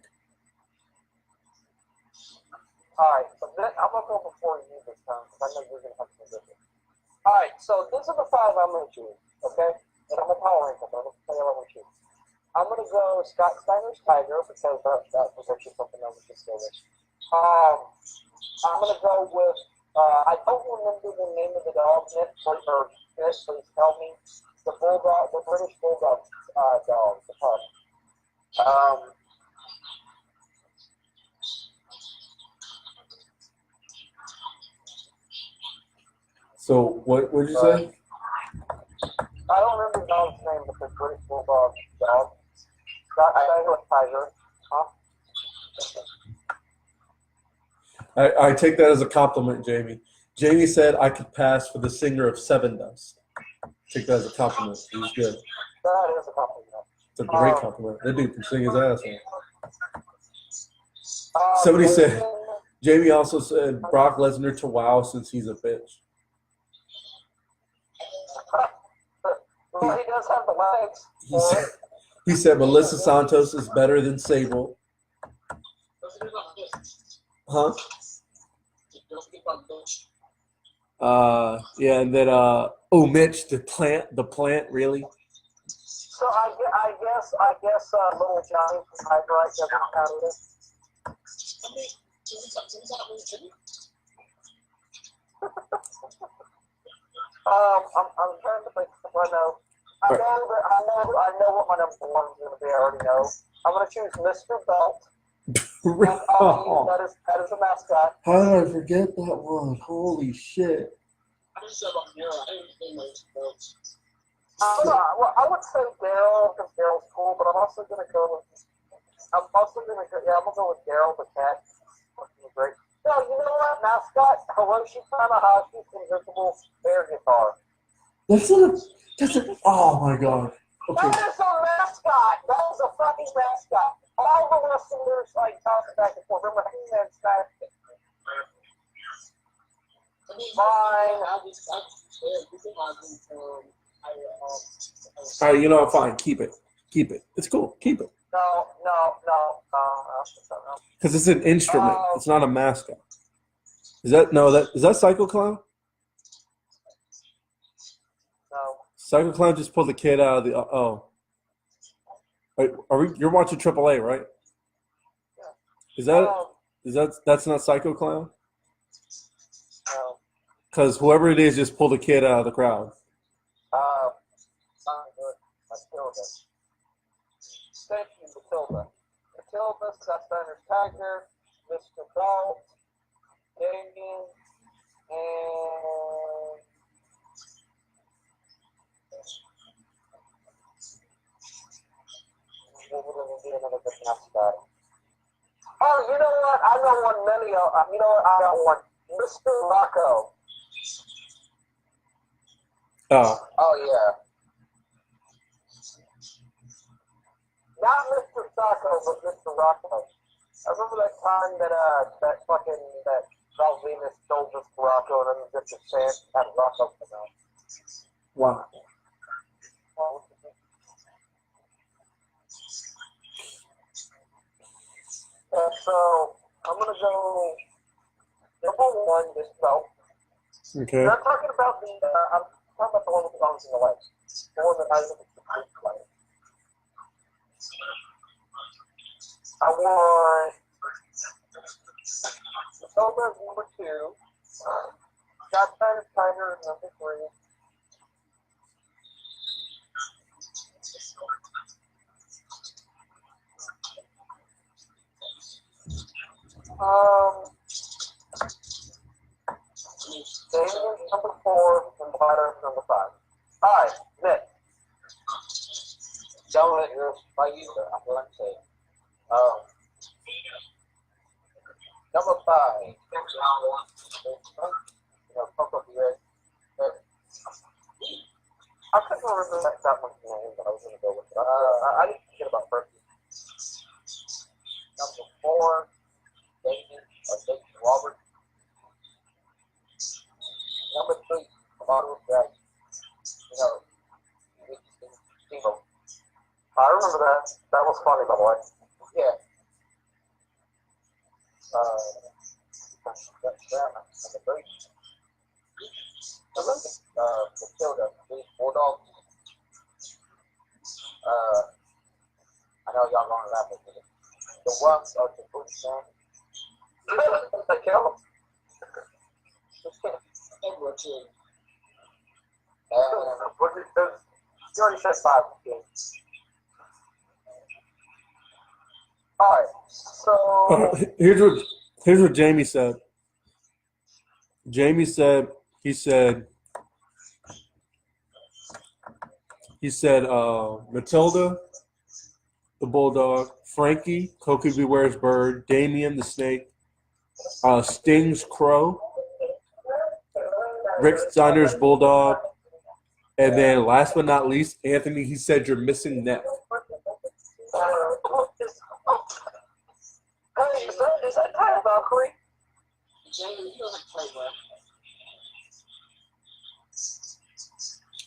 S2: Alright, so then I'm gonna go before you this time because I know you're gonna have some different. Alright, so these are the 5 I'm gonna choose, okay? And I'm gonna power rank them. I'm gonna tell you what I'm gonna choose. I'm gonna go Scott Steiner's tiger because that was actually something that was just so rich. I'm gonna go with I don't remember the name of the dog yet, please tell me. The bulldog, the British bulldog dog, the pup.
S1: So, what did you say?
S2: I don't remember the dog's name, but the British bulldog dog. Scott Steiner's tiger. Huh?
S1: I take that as a compliment, Jamie. Jamie said I could pass for the singer of Seven Dust. Take that as a compliment. He was good.
S2: That is a compliment.
S1: It's a great compliment. That dude can sing his ass off. Somebody said, Jamie also said Brock Lesnar to wow since he's a bitch.
S2: Well, he does have the legs.
S1: He said Melissa Santos is better than Sable. Huh? Yeah, and then Mitch, the plant, really?
S2: So I guess little Johnny from Hyperite doesn't count either. I'm trying to think if I know. I know what my number 1 is going to be. I already know. I'm going to choose Mr. Belt. That is a mascot.
S1: How did I forget that one? Holy shit.
S2: Well, I would say Daryl because Daryl's cool, but I'm also going to go with Daryl the cat. Great. No, you know what? Mascot Hiroshi Tanahashi's invisible air guitar.
S1: That's oh my god. Okay.
S2: That is a mascot. That is a fucking mascot. All the wrestlers talking back and forth. Remember Hangman smashed it. Fine.
S1: All right, you know, fine. Keep it. It's cool. Keep it.
S2: No.
S1: Because it's an instrument. It's not a mascot. Is that Psycho Clown?
S2: No.
S1: Psycho Clown just pulled the kid out of the. You're watching AAA, right?
S2: Yeah.
S1: That's not Psycho Clown?
S2: No.
S1: Because whoever it is just pulled a kid out of the crowd.
S2: Not good. Matilda. Thank you, Matilda. Matilda, Sasbander's Tiger, Mr. Balt, Damien, and another good mascot. Oh, you know what? I know one. You know what? I got one. Mr. Rocco. Oh yeah. Not Mr. Sacco, but Mr. Rocco. I remember that time that that Valvina stole this Rocco and then just chance had Rocco come out.
S1: Wow.
S2: So I'm gonna go number one, this belt.
S1: Okay.
S2: I'm talking about I'm talking about the one with the arms and the legs. The one that I look at the play. I want Matilda number 2. Scott Steiner Tiger number 3. Damien number 4 and Bladder number 5. Alright, Nick.
S4: Don't let your by you, sir. I'm going to say. Number 5. Fuck up your
S2: I couldn't remember that one's name, but I was going to go with it. I didn't forget about Berkey.
S4: Number 4. Damien Robert. Number 3. Model Jack. Steve-O.
S2: I remember that. That was funny, by the way.
S4: Yeah. Number 3. Matilda, the Bulldog. I know y'all gonna laugh at me. The ones are the Boots man.
S2: I kill him.
S3: Number 2.
S2: You already said 5. Alright, so
S1: Here's what Jamie said. Jamie said he said Matilda, the Bulldog, Frankie, Cokie Beware's Bird, Damien the Snake, Sting's Crow, Rick Steiner's Bulldog, and then last but not least, Anthony, he said you're missing Neff.
S2: Hey, is that Tyler Valkyrie?
S3: Jamie, you don't have to play well.
S2: Is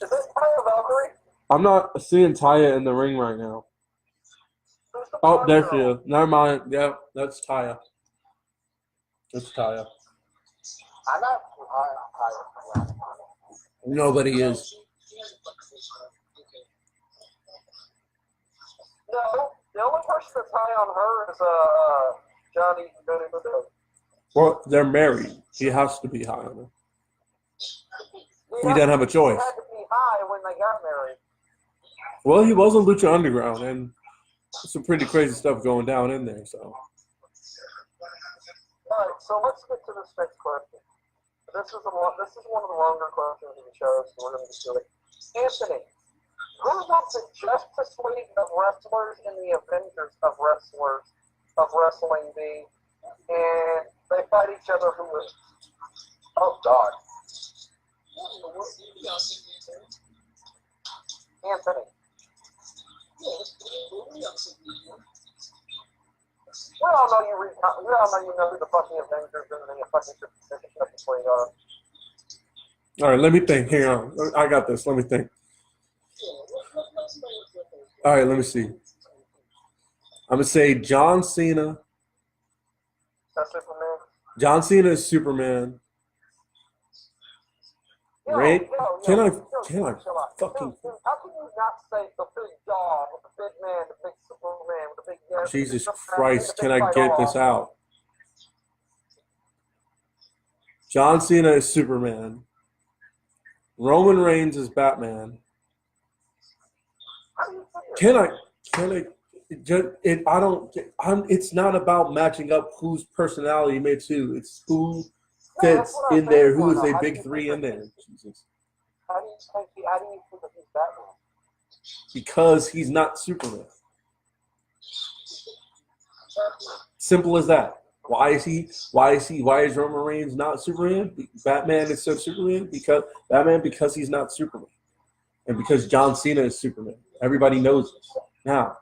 S2: this Tyler Valkyrie?
S1: I'm not seeing Taya in the ring right now.
S2: Who's the
S1: Oh, there she
S2: girl?
S1: is. Never mind. Yeah, that's Taya. That's Taya.
S4: I'm not too high on Tyler.
S1: Nobody is.
S3: She hasn't played this one. Okay.
S2: No, the only person that's high on her is Johnny Budo.
S1: Well, they're married. He has to be high on her. He doesn't have a choice.
S2: He had to be high when they got married.
S1: Well, he was on Lucha Underground, and some pretty crazy stuff going down in there. So,
S2: Alright, so let's get to this next question. This is one of the longer questions of the show, so we're going to do it. Anthony, who was the Justice League of Wrestlers in the Avengers of Wrestling be? And they fight each other who wins. Oh God.
S3: What in the world? Y'all sing the intro?
S2: Anthony.
S3: Yeah, that's good. Y'all sing the intro?
S2: We all know you know who the fucking Avengers and then you fucking should before you go.
S1: all right, let me think. Hang on. I got this. Let me think.
S3: Yeah, let somebody else go first.
S1: All right, let me see. I'm going to say John Cena.
S2: That's Superman.
S1: John Cena is Superman.
S2: Yeah,
S1: Right? Can I
S2: chill out.
S1: fucking
S2: Dude, how can you not say the big dog, the big man, the big Superman, the big
S1: Jesus
S2: the
S1: Christ,
S2: big
S1: can I
S2: fight
S1: get
S2: all
S1: this
S2: off?
S1: out? John Cena is Superman. Roman Reigns is Batman.
S2: How do you figure?
S1: I don't. It's not about matching up whose personality made two. It's who fits
S2: what I'm
S1: in there.
S2: saying,
S1: Who is
S2: Bruno.
S1: a
S2: How do
S1: big
S2: you
S1: three
S2: figure
S1: in there?
S2: he's-
S1: Jesus.
S2: How do you think he's Batman?
S1: Because he's not Superman. Simple as that. Why is Roman Reigns not Superman? Batman instead of Superman? Because he's not Superman. And because John Cena is Superman. Everybody knows this. Now,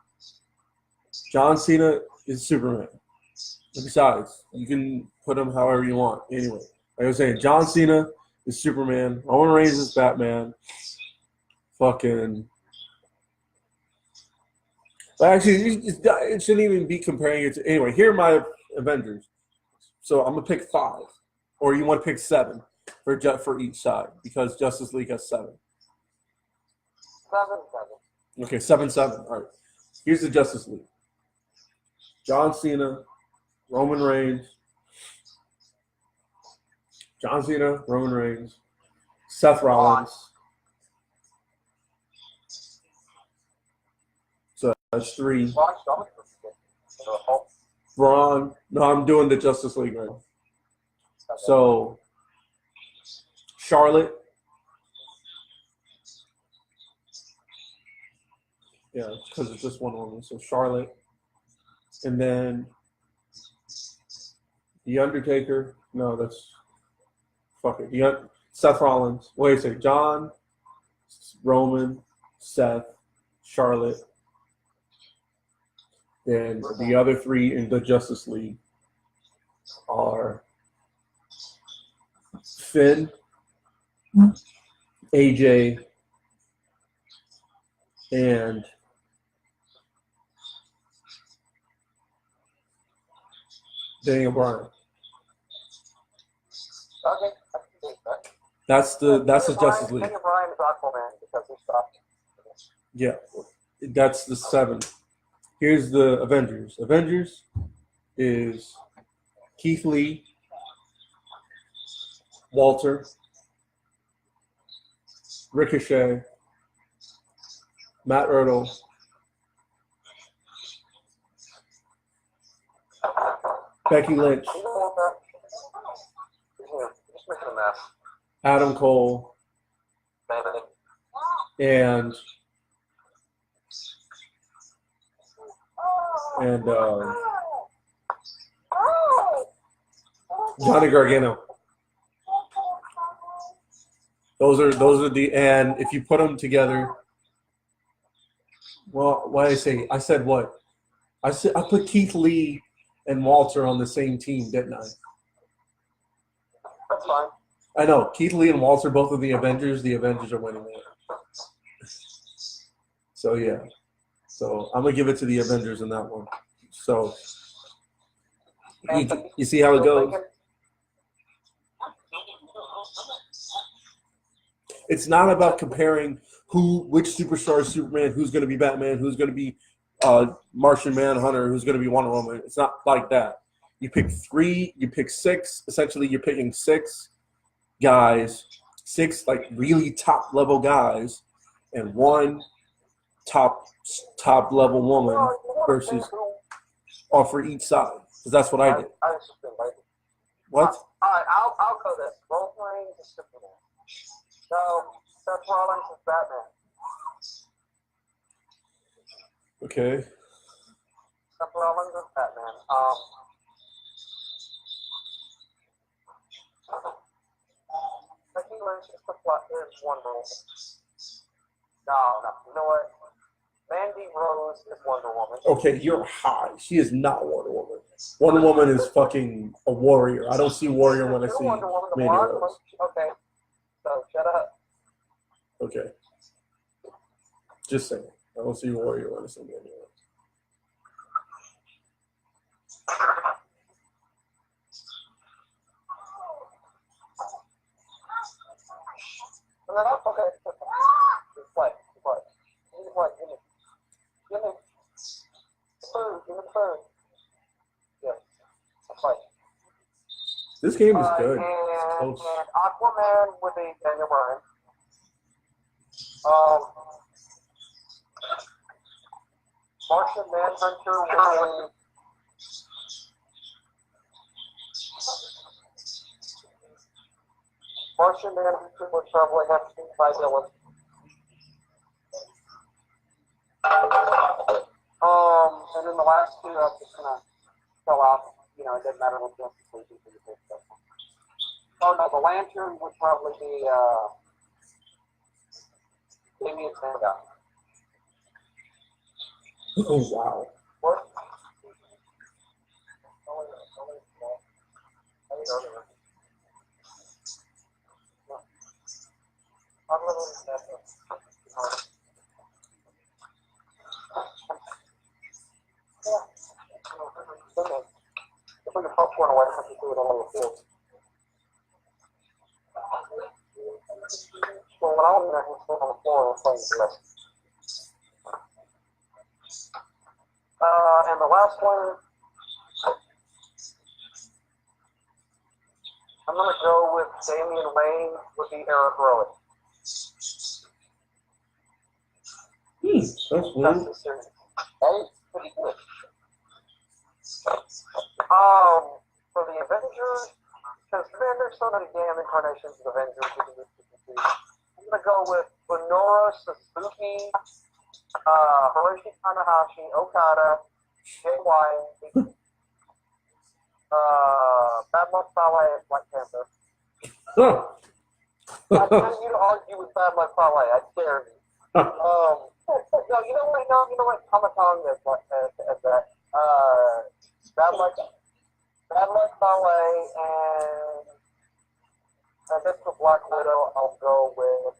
S1: John Cena is Superman. And besides, you can put him however you want. Anyway, like I was saying, John Cena is Superman. Roman Reigns is Batman. Fucking. Well, actually, it shouldn't even be comparing it to. Anyway, here are my Avengers. So I'm gonna pick 5, or you want to pick 7 for each side because Justice League has 7.
S2: 7.
S1: Okay, 7. All right. Here's the Justice League. John Cena, Roman Reigns. John Cena, Roman Reigns, Seth Rollins. So that's 3. Braun. No, I'm doing the Justice League right now. So Charlotte. Yeah, because it's just one woman. So Charlotte. And then The Undertaker. No, that's fuck it. Seth Rollins. Wait a second. John, Roman, Seth, Charlotte. Then the other 3 in the Justice League are Finn, AJ, and Daniel Bryan.
S2: Okay, I can do that.
S1: That's the Justice League.
S2: Daniel Bryan is Aquaman because he stopped.
S1: Yeah, that's the 7. Here's the Avengers. Avengers is Keith Lee, Walter, Ricochet, Matt Riddle, Becky Lynch,
S2: You know what? Just making a mess.
S1: Adam Cole, and Johnny Gargano. Those are the, and if you put them together, well, what did I say? I said what? I put Keith Lee and Walter on the same team, didn't I?
S2: That's fine.
S1: I know Keith Lee and Walter, both of the Avengers. The Avengers are winning that. So yeah, so I'm gonna give it to the Avengers in that one. So you see how it goes. It's not about comparing which superstar is Superman, who's going to be Batman, who's going to be Martian Manhunter, who's going to be Wonder Woman. It's not like that. You pick 3, you pick 6. Essentially, you're picking 6 guys, 6 like really top level guys, and 1 top level woman versus for each side. Because that's what I did.
S2: I just been like,
S1: What?
S2: all right, I'll go this. Roman Reigns is Superman. So Seth Rollins is Batman.
S1: Okay.
S2: Seth Rollins is Batman. Becky Lynch is the plot. Is Wonder Woman. No. You know what? Mandy Rose is Wonder Woman.
S1: Okay, you're high. She is not Wonder Woman. Wonder Woman is fucking a warrior. I don't see warrior when I see
S2: Wonder Woman, the
S1: Mandy
S2: blonde
S1: Rose.
S2: one. Okay. So shut up.
S1: Okay. Just saying. I don't see warrior when I see Mandy Rose.
S2: then that's okay. Just play. Play. Give me play. Give me food. Give me food. Yeah. Play.
S1: This game is good.
S2: And
S1: Close.
S2: Aquaman would be Daniel Bryan. Martian Manhunter would be Martian Manhunter would probably have to be by Dylan. And then the last two I'm just gonna fill out. You know, it doesn't matter what Justice League is. Oh no, the Lantern would probably be Damian Sandow.
S1: Oh wow.
S2: What? Put your popcorn away and do it all over the field. Well, when I was in there, he was sitting on the floor and playing dress. And the last one, I'm going to go with Damian Wayne would be Eric Rowan.
S1: That's
S2: That's
S1: weird.
S2: the series.
S4: That is pretty good.
S2: For the Avengers, because man, there's so many damn incarnations of Avengers. I'm going to go with Minoru Suzuki, Hiroshi Tanahashi, Okada, Jay White, Bad Luck Fale, and Black Panther. I dare you to argue with Bad Luck Fale. I dare you. No, you know what? No, you know what? Comic-Con as that. Bad Luck Ballet, and I guess for Black Widow, I'll go with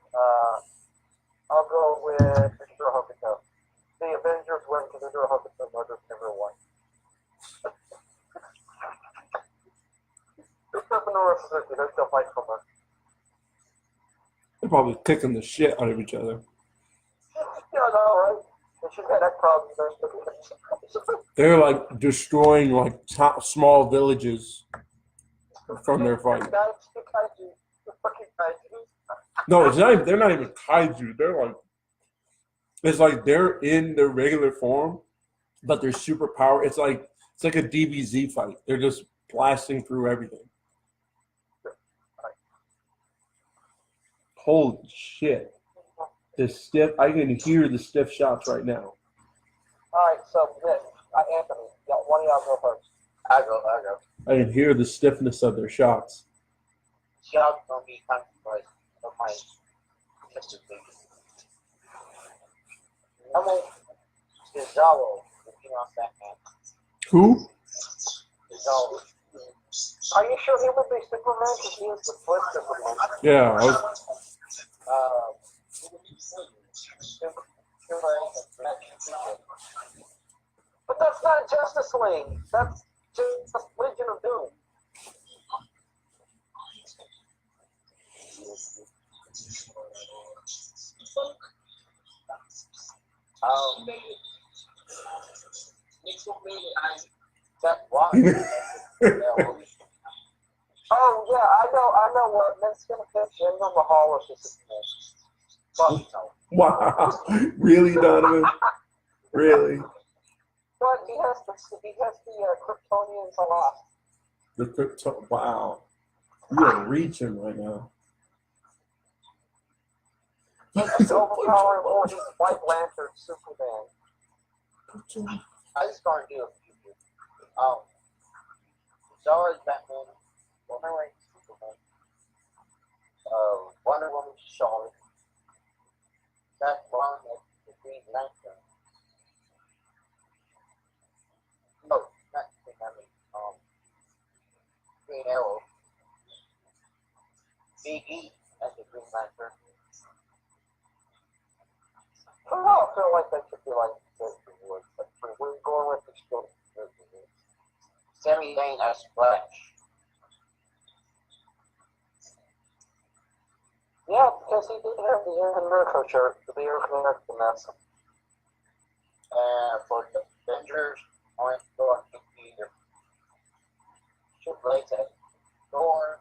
S2: Mr. Hokuto. The Avengers win because Mr. Hokuto murders everyone. Except for Nora Suzuki, they're still fighting for her.
S1: They're probably kicking the shit out of each other.
S2: Yeah, I know, right? They should have that problem.
S1: They're like destroying like small villages from their fight. No, it's not. They're not even kaiju. They're like, it's like they're in their regular form, but they're super power. It's like a DBZ fight. They're just blasting through everything. Holy shit! The stiff. I can hear the stiff shots right now.
S2: Alright, so Nick, Anthony, one of y'all go first.
S4: I go.
S1: I can hear the stiffness of their shots.
S4: Shout gonna be controversial of my Mr. Big. Number Gonzalo, you know Batman.
S1: Who?
S4: Gonzalo.
S2: Are you sure he would be Superman? Because he is the first Superman.
S1: Yeah, I was,
S2: But that's not Justice League. That's just Legion of Doom.
S4: That's why.
S2: Oh yeah, I know what. That's gonna pick Jinder Mahal as his Superman.
S1: wow. Really, Donovan? Really?
S2: But he has the Kryptonians a lot.
S1: The crypto. Wow. You are reaching right now.
S2: He's overpowering, or he's White Lantern Superman.
S4: I just gonna do a few. Zara's Batman, Boomerang Superman, Wonder Woman Charlotte, Jack Brown as the Green Lantern. No, not Green Lantern. Green Arrow. Big E as the Green Lantern.
S2: I don't know, I feel like that should be like Woods. We're going with the story.
S4: Sami Zayn as Flash.
S2: Yeah, because he did have the America shirt, the American mess.
S4: And for the Avengers, I went for either Triple H at Thor,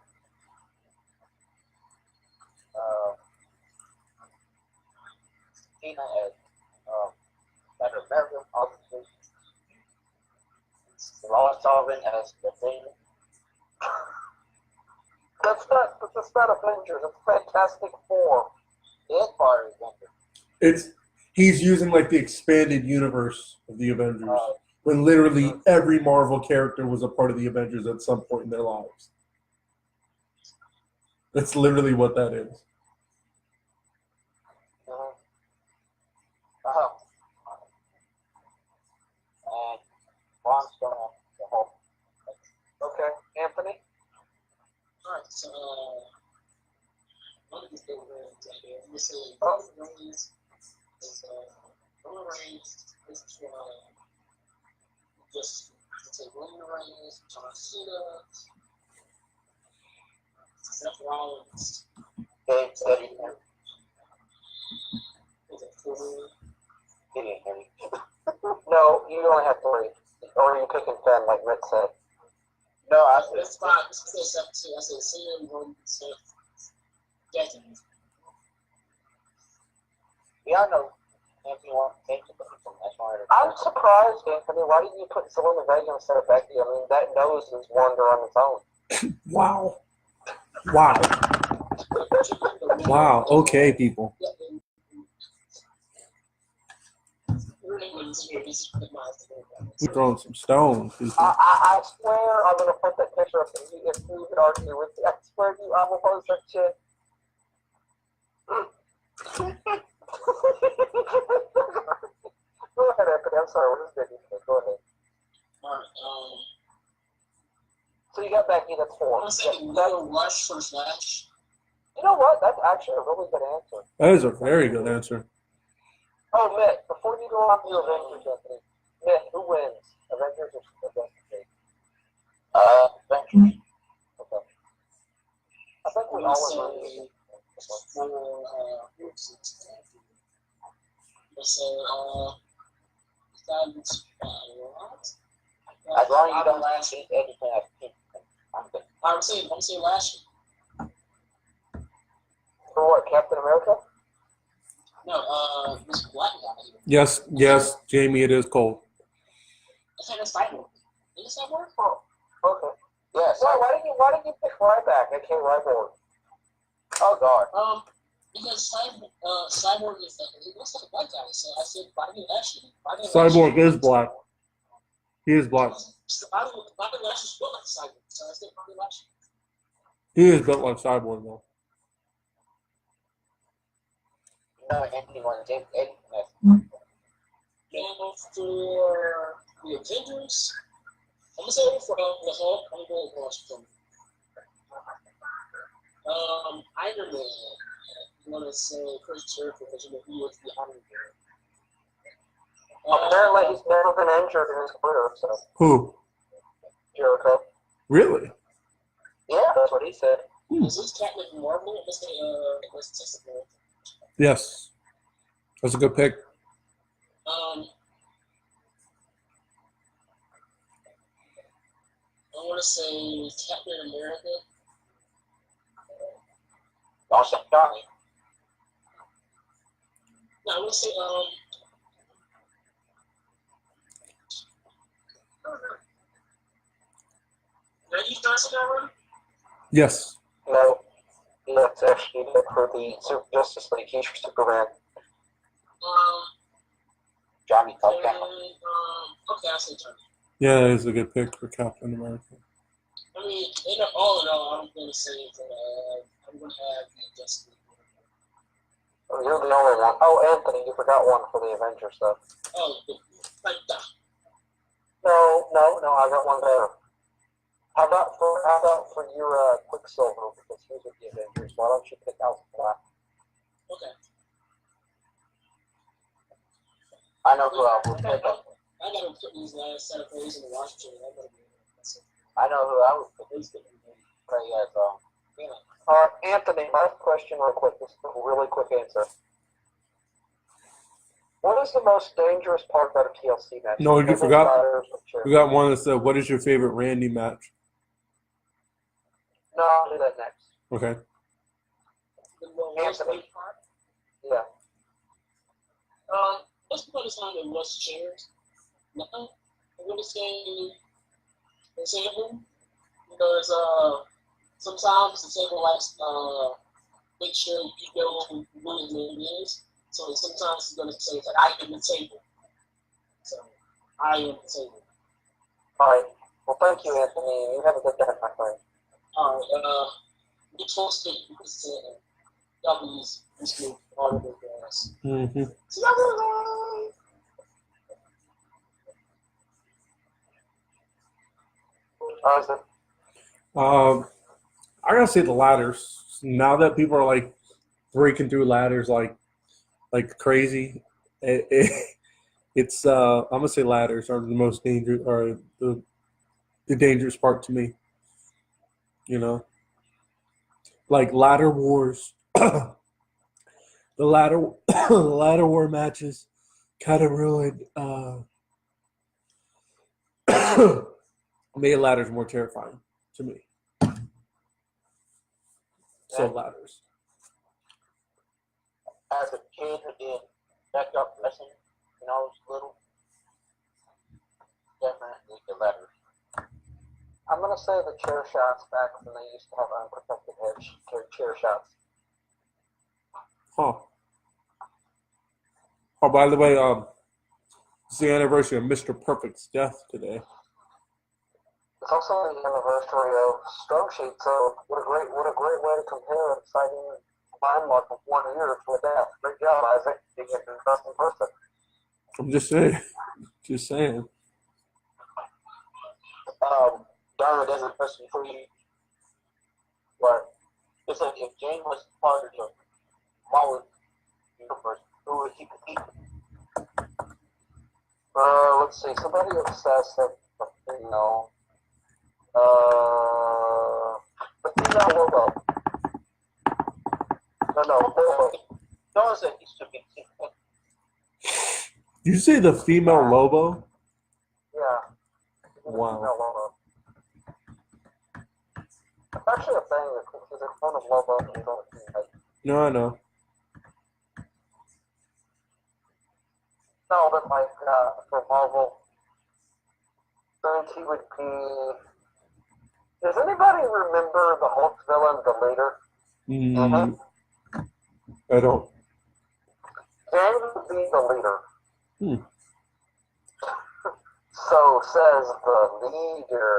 S4: Tina as Captain America, obviously. Lawrence Sullivan as the Thing.
S2: That's not Avengers. It's Fantastic Four.
S4: It is part of Avengers.
S1: He's using like the expanded universe of the Avengers,
S4: Uh,
S1: when literally every Marvel character was a part of the Avengers at some point in their lives. That's literally what that is.
S4: And Ron Stone as the Hulk.
S2: Okay, Anthony.
S3: Alright, so one of these things right here. We say Roman Reigns is Roman Reigns is just say Roman Reigns, John Cena, Seth Rollins,
S4: Dave said he
S3: is it Ford?
S4: didn't hear me.
S2: No, you only have 3. Or are you picking 10, like Rick said?
S4: No, I said
S3: That's fine. I said Seth too. I said Cena, Roman, Seth, Jackson.
S4: yeah, I know. Anthony wants to take the from that's why
S2: I'm surprised, Anthony. Why didn't you put Zelina Vega instead of Becky? I mean, that nose is wonder on its own.
S1: Wow. Wow. Wow. Okay, people. We're throwing some stones. People.
S2: I swear I'm going to put that picture up if you could argue with me. I swear to you, I will post that shit. Go ahead, Anthony. I'm sorry. We're just getting Go ahead.
S3: Alright,
S2: So you got Becky, that's 4.
S3: I'm gonna say Leo Rush for Flash.
S2: You know what? That's actually a really good answer.
S1: That is a very good answer.
S2: Oh, Mitt, before you go on to Avengers, Anthony, Mitt, who wins? Avengers or Avengers?
S4: Avengers.
S2: Okay. I think we
S3: I'm
S2: all
S3: gonna
S2: agree.
S3: say
S4: As long as you don't last anything, I'm good.
S3: I'm saying Lashley.
S2: For what, Captain America?
S3: No, this black guy.
S1: Yes, Jamie, it is cold.
S3: I think that's Cyborg. Is that work?
S2: Oh, okay.
S4: Yes.
S2: Why didn't you pick Ryback? I can't Ryborg.
S4: Oh God.
S3: Because Cyborg is he looks like a black guy, so I said Bobby Lashley.
S1: Cyborg is black. He is black.
S3: Bobby Lashley's built like a cyborg, so I said Bobby Lashley.
S1: He is built like Cyborg, though.
S4: No, Anthony wants James Eddie.
S3: Now for the Avengers, I'm gonna say for the Hulk, I'm going to watch them. Iron Man, I'm gonna say Chris Jericho because you know he was the Iron Man.
S2: Apparently he's never been injured in his career, so.
S1: Who?
S2: Jericho.
S1: Really?
S2: Yeah, that's what he said.
S3: Is this Captain Marvel? I'm gonna say let's test it.
S1: Yes. That's a good pick.
S3: I want to say Captain America.
S4: I'll say Johnny.
S3: No, I want to say Randy Johnson already?
S1: Yes.
S2: No. That's actually for the Justice League. He's Superman.
S4: Johnny
S3: And,
S4: Tolkien.
S3: okay, I'll say Johnny.
S1: Yeah, that is a good pick for Captain America.
S3: I mean, all in all, I'm going to say that I'm going to have the Justice League.
S2: Oh, you're the only one. Oh, Anthony, you forgot one for the Avengers stuff.
S3: Oh, like that.
S2: No, I got one better. How about for your Quicksilver, because he's with the Avengers. Why don't you pick out Black?
S3: Okay.
S4: I know who I would pick.
S3: I got to put these last set of plays in the Washington.
S4: I know who I would pick. Play as
S2: Anthony, last question real quick. This is a really quick answer. What is the most dangerous part about a TLC match?
S1: No, you
S2: Tables,
S1: forgot.
S2: ladders, or chairs?
S1: We got one that said, "What is your favorite Randy match?"
S2: No, I'll do that next.
S1: Okay.
S3: The worst
S2: Anthony.
S3: part.
S2: Yeah.
S3: Let's put this on the worst chairs. No, I'm gonna say the table because sometimes the table likes make sure you know who his name is. So sometimes he's gonna say that I am the table. So I am the table.
S2: All right. Well, thank you, Anthony. You have a good day, my friend.
S3: We toasted because W's is all of the guys.
S1: Mm-hmm.
S2: Isaac.
S1: I gotta say the ladders. Now that people are like breaking through ladders like crazy, it's I'm gonna say ladders are the most dangerous, or the dangerous part to me. You know, like ladder wars. The ladder the ladder war matches kind of ruined made ladders more terrifying to me. So
S4: Yeah.
S1: ladders.
S4: As a kid who did backyard wrestling when I was little, definitely the letters.
S2: I'm going to say the chair shots back when they used to have unprotected chair shots.
S1: Huh. Oh, by the way, it's the anniversary of Mr. Perfect's death today.
S2: It's also the anniversary of Strong Sheet, so what a great way to compare an exciting landmark of 1 year to a death. Great job, Isaac. Being an interesting person.
S1: I'm just saying. Just saying.
S4: Darla doesn't question for you. But it's like if Jane was part of the Marvel universe, who would he compete?
S2: Let's see. Somebody obsessed with, you know, the female Lobo. No, Lobo.
S4: Darla said he should be.
S1: Did you say the female Lobo?
S2: Yeah. The
S1: Wow.
S2: female Lobo. It's actually a thing that he's a clone of Lobo and he's on a team.
S1: No, I know.
S2: No, but like for Marvel, I think he would be. Does anybody remember the Hulk villain, the Leader?
S1: I don't.
S2: James would be the leader.
S1: Hmm.
S2: So says the leader.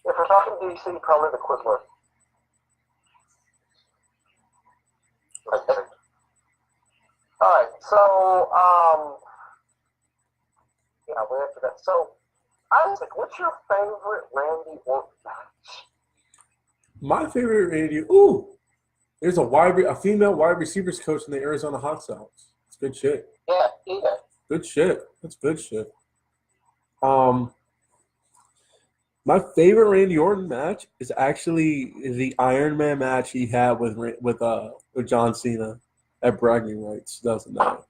S2: If we're talking DC, probably the Quiddler. Alright, so, yeah, we have to that. So, Isaac, what's your favorite Randy Orton match?
S1: My favorite Randy. Ooh, there's a female wide receivers coach in the Arizona Hot Sauce. It's good shit.
S4: Yeah.
S1: Good shit. That's good shit. My favorite Randy Orton match is actually the Iron Man match he had with John Cena at Bragging Rights 2009.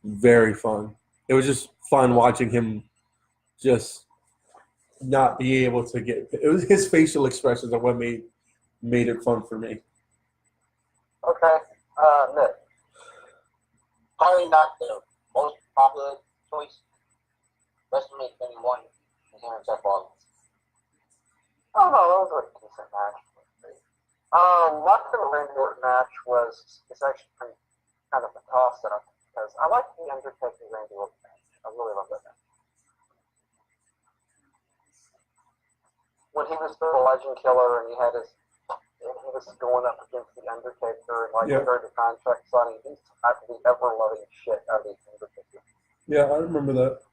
S1: Very fun. It was just fun watching him just not be able to get. It was his facial expressions are what made it fun for me.
S2: Okay, Nick.
S4: Probably not the most popular choice. WrestleMania 21 is Aaron Seth Rollins.
S2: Oh no, that was a decent match. My favorite Randy Orton match it's actually kind of a toss up because I like the Undertaker Randy Orton match. I really love that match. When he was the Legend Killer and he was going up against the Undertaker and during the contract signing, he's the ever loving shit out of the Undertaker.
S1: Yeah, I remember that.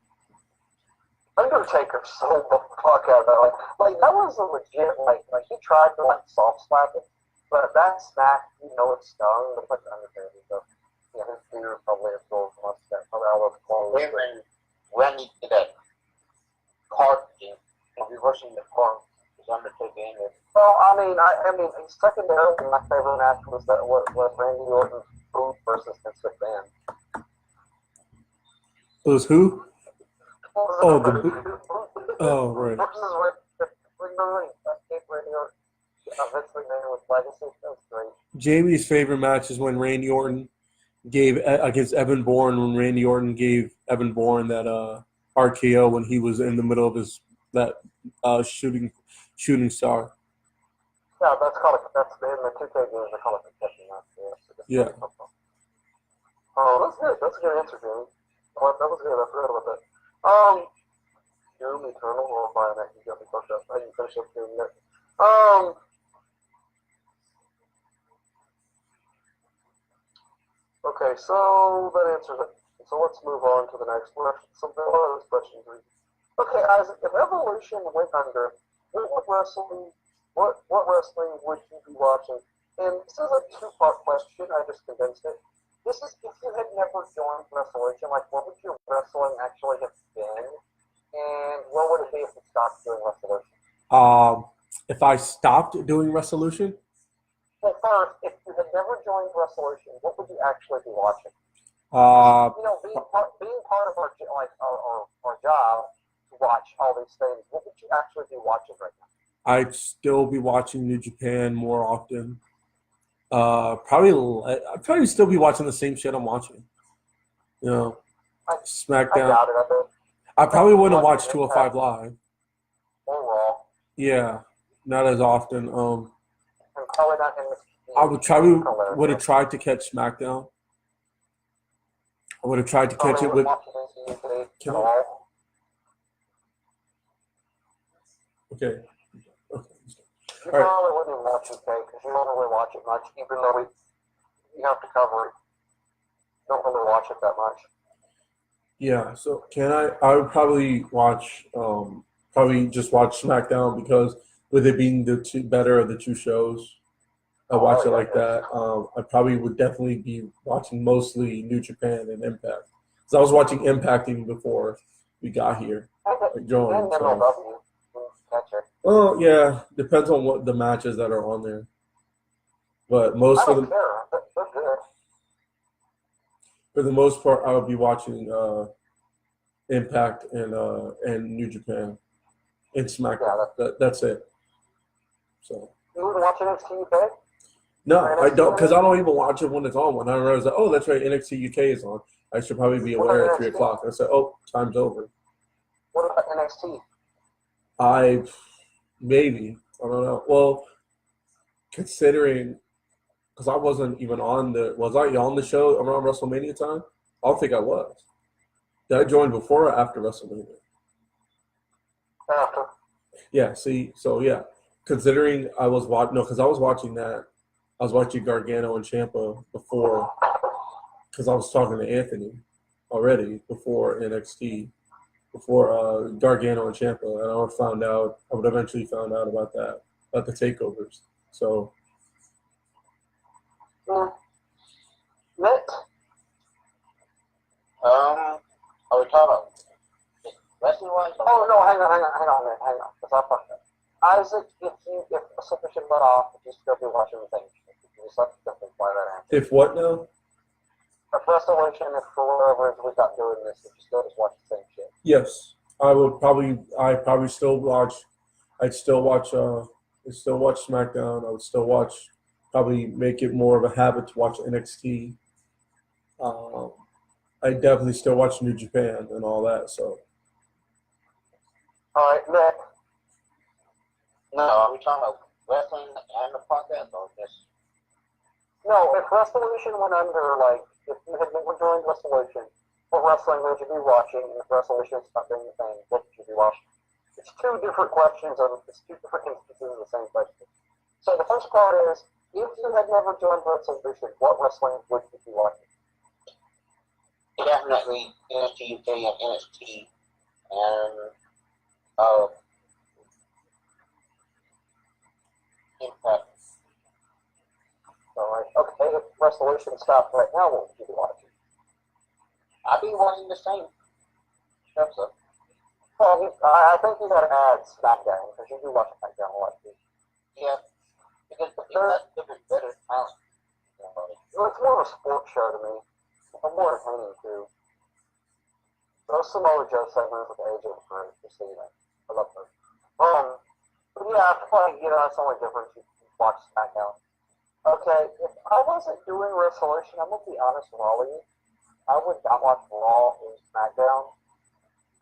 S2: Undertaker sold the fuck out of that. Like that was a legit like he tried to soft slap it, but that smack, it stung. But Undertaker, so his beard probably absorbed most of that. Probably all those clothes.
S4: When he did that, card game and reversing the card is Undertaker in it.
S2: Well, I mean, secondarily, my favorite match was Randy Orton versus Vince McMahon.
S1: It was who? Oh, oh, right.
S2: Vince McMahon with Legacy. That was great.
S1: Jamie's favorite match is when Randy Orton gave against Evan Bourne, when Randy Orton gave Evan Bourne that RKO when he was in the middle of his shooting star.
S2: Yeah, that's in the 2K games. They call it concussion match.
S1: Yeah.
S2: Oh, that's good. That's a good answer, Jamie. Well, that was good. I forgot about that. Doom Eternal. Oh, my, you got me fucked up. I didn't finish up Doom yet. Okay, so that answers it. So let's move on to the next one. So there are those questions. Okay, Isaac, if Evolution went under, what wrestling would you be watching? And this is a two-part question. I just condensed it. This is if you had never joined Wrestleation, like what would your wrestling actually have been? And what would it be if you stopped doing Wrestleation?
S1: If I stopped doing Wrestletion?
S2: Well, first, if you had never joined Wrestleation, what would you actually be watching? Being part of our job to watch all these things, what would you actually be watching right now?
S1: I'd still be watching New Japan more often. I'd probably still be watching the same shit I'm watching. You know, SmackDown.
S2: I doubt it.
S1: I probably wouldn't watch 205 Live.
S2: Or Raw.
S1: Yeah, not as often.
S2: And probably not in the.
S1: I would have tried to catch SmackDown. I would have tried to catch it with.
S2: Can
S1: Okay.
S2: You probably wouldn't even watch UK because you don't really watch it much, even though you have to cover it. You don't really watch it that much.
S1: Yeah, so I would probably watch, just watch SmackDown because with it being the better of the two shows, I watch it like that. I probably would definitely be watching mostly New Japan and Impact. Because I was watching Impact even before we got here. Like joined. So. Well, yeah, depends on what the matches that are on there. But most of them, for the most part, I would be watching Impact and New Japan and SmackDown. That's it. So.
S2: You wouldn't watch NXT UK?
S1: No, I don't, because I don't even watch it when it's on. When I realize that, oh, that's right, NXT UK is on. I should probably be aware at 3 o'clock. I said, oh, time's over.
S2: What about NXT?
S1: Maybe. I don't know. Well, considering, because I wasn't even was I on the show around WrestleMania time? I don't think I was. Did I join before or after WrestleMania?
S2: After.
S1: Yeah, see, so yeah. Considering I was watching that. I was watching Gargano and Ciampa before, because I was talking to Anthony already before NXT. Before Gargano and Ciampa, and I would eventually found out about the takeovers. So.
S2: Nick?
S4: Are we talking about wrestling wise?
S2: Oh no, hang on. Because I fucked up. Isaac, if Wrestleation let off, would you still be watching the thing?
S1: If what now?
S2: If Wrestleation, if for whatever we got doing this, if you still just watch the same shit.
S1: Yes, I'd probably still watch. I'd still watch SmackDown. I would still watch. Probably make it more of a habit to watch NXT. I definitely still watch New Japan and all that. So.
S2: All right, Nick.
S4: No, are we talking about wrestling and the podcast or just?
S2: No, if Wrestleation went under, like, if you had never joined Wrestleation, what wrestling would you be watching? And if Wrestleation stopped doing the thing, what would you be watching? It's two different questions, and it's two different instances of the same question. So the first part is, if you had never joined Wrestleation, what wrestling would you be watching?
S4: Definitely NXT UK and NXT and Impact.
S2: Alright, okay, if Wrestleation stopped right now, what would you be watching?
S4: I'll be watching the same. Sure, so.
S2: Well, I think you gotta add SmackDown because you do watch SmackDown a lot too.
S4: Yeah, because they're better talent.
S2: It's more of a sports show to me. It's more entertaining too. Those Samoa Joe segments with AJ were great. Just so you know, I love those. But yeah, I feel like that's the only difference. You watch SmackDown. Okay, if I wasn't doing Resolution, I'm gonna be honest with all of you. I would not watch Raw or SmackDown.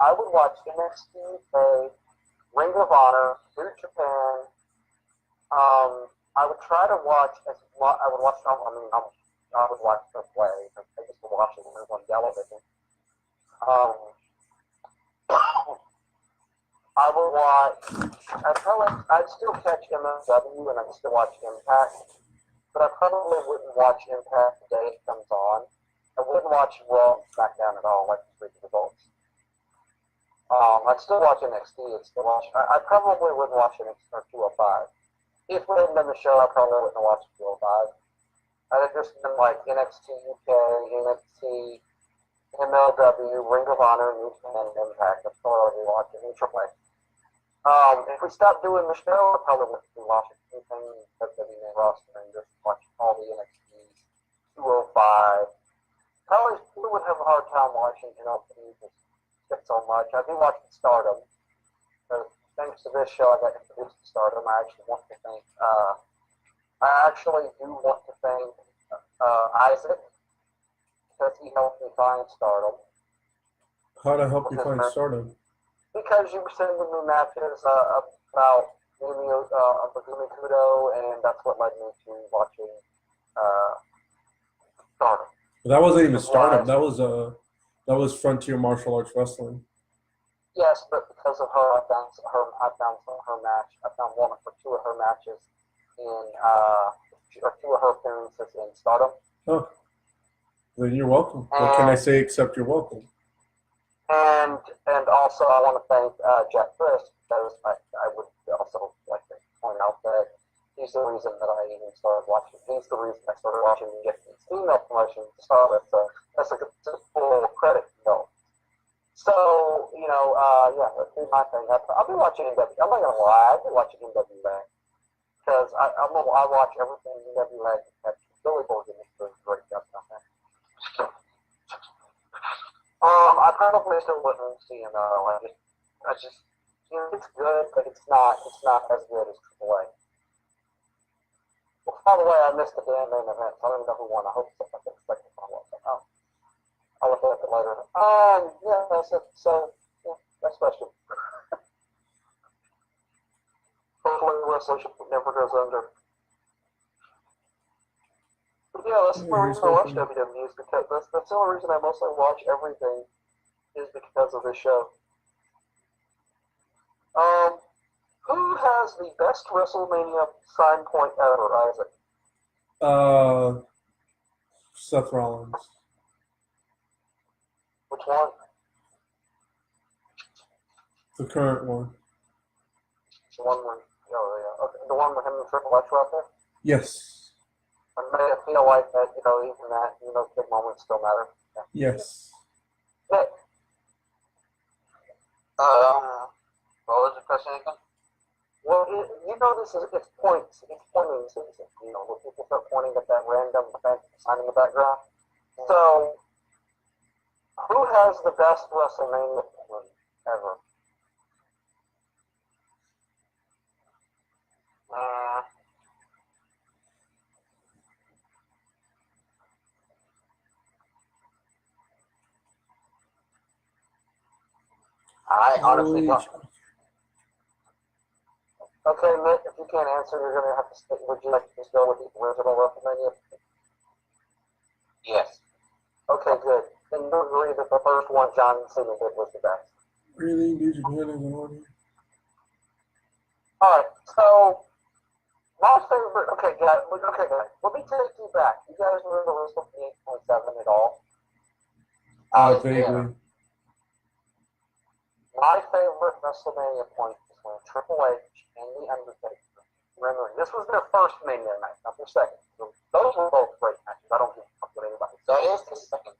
S2: I would watch NXT UK, Ring of Honor, New Japan. I would try to watch I would watch. I would watch the play. I used to watch it when it was on television. I would watch. I'd still catch MLW and I'd still watch Impact, but I probably wouldn't watch Impact the day it comes on. I wouldn't watch Raw and SmackDown at all, like the street results. I'd still watch NXT. I probably wouldn't watch NXT or 205. If we hadn't done the show, I probably wouldn't have watched 205. I'd have just been like NXT UK, NXT, MLW, Ring of Honor, New Japan, and Impact. That's all I'd be watching in AAA. If we stopped doing the show, I probably wouldn't be watching anything except the main roster and just watch all the NXT 205. Probably would have a hard time watching NXT because it's so much. I do watch Stardom. So thanks to this show, I got introduced to Stardom. I actually do want to thank Isaac because he helped me find Stardom.
S1: How to help you find Stardom?
S2: Because you were sending me matches about Megumi Kudo, and that's what led me to watching Stardom.
S1: That wasn't even Stardom. That was Frontier Martial Arts Wrestling.
S2: Yes, but because of her, I found her match. I found one or two of her matches or two of her appearances in Stardom.
S1: Oh, then you're welcome. What can I say except you're welcome?
S2: And also I want to thank Jack Chris because I would also like to point out that he's the reason that I even started watching. He's the reason I started watching and getting these email promotions to start with. So that's like a full credit bill. So, that'd be my thing. I'll be watching NWA. I'm not going to lie. I'll be watching NWA. Because I watch everything NWA. Billy Borgen is doing a great job on that. I probably still wouldn't see him. I just, it's good, but it's not as good as AAA. Well, by the way, I missed the damn main event. So I don't even know who won. I hope so. I can expect it. I'll look at it later. Yeah, that's it. So, yeah, that's special. Hopefully, Resolution never goes under. But yeah, that's the reason I watch WWE is because that's the only reason I mostly watch everything is because of this show. Who has the best WrestleMania sign point ever, Isaac?
S1: Seth Rollins.
S2: Which one?
S1: The current one.
S2: The one where, okay, the one with him and Triple H out there?
S1: Yes.
S2: I may feel like that, even that, big moments still matter. Yeah.
S1: Yes.
S2: Nick.
S4: What was the question again?
S2: Well, it's points. It's pointing season. When people start pointing at that random sign in the background. So, who has the best WrestleMania win ever?
S4: I honestly don't.
S2: Okay, Nick, if you can't answer, you're going to have to stay. Would you like to just go with the original WrestleMania?
S4: Yes.
S2: Okay, good. Then you agree that the first one John Cena did was the best.
S1: Really? Did you get it in order?
S2: Alright, so my favorite. Okay, guys. Let me take you back. You guys remember WrestleMania 27 at all?
S1: Vaguely.
S2: My favorite WrestleMania point is when Triple H and The Undertaker. Remember, this was their first Mania match, not their second. So those were both great matches. I don't give a fuck what anybody says.
S4: That is the second.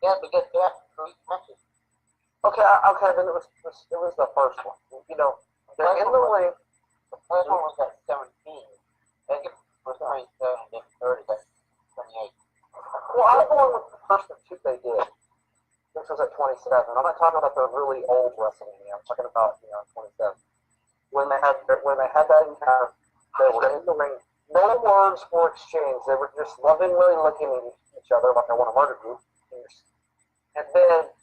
S4: Yeah, because they have 3 matches.
S2: Yeah, okay, then it was the first one. You know, they're in the ring.
S4: The first one was at 17. Then it was 27, then third is at 28.
S2: Well, I'm going with the first two they did. This was at 27. I'm not talking about the really old WrestleMania. I'm talking about 27. When they had that encounter, they were in the ring. No words were exchanged. They were just lovingly looking at each other like I want to murder you. And then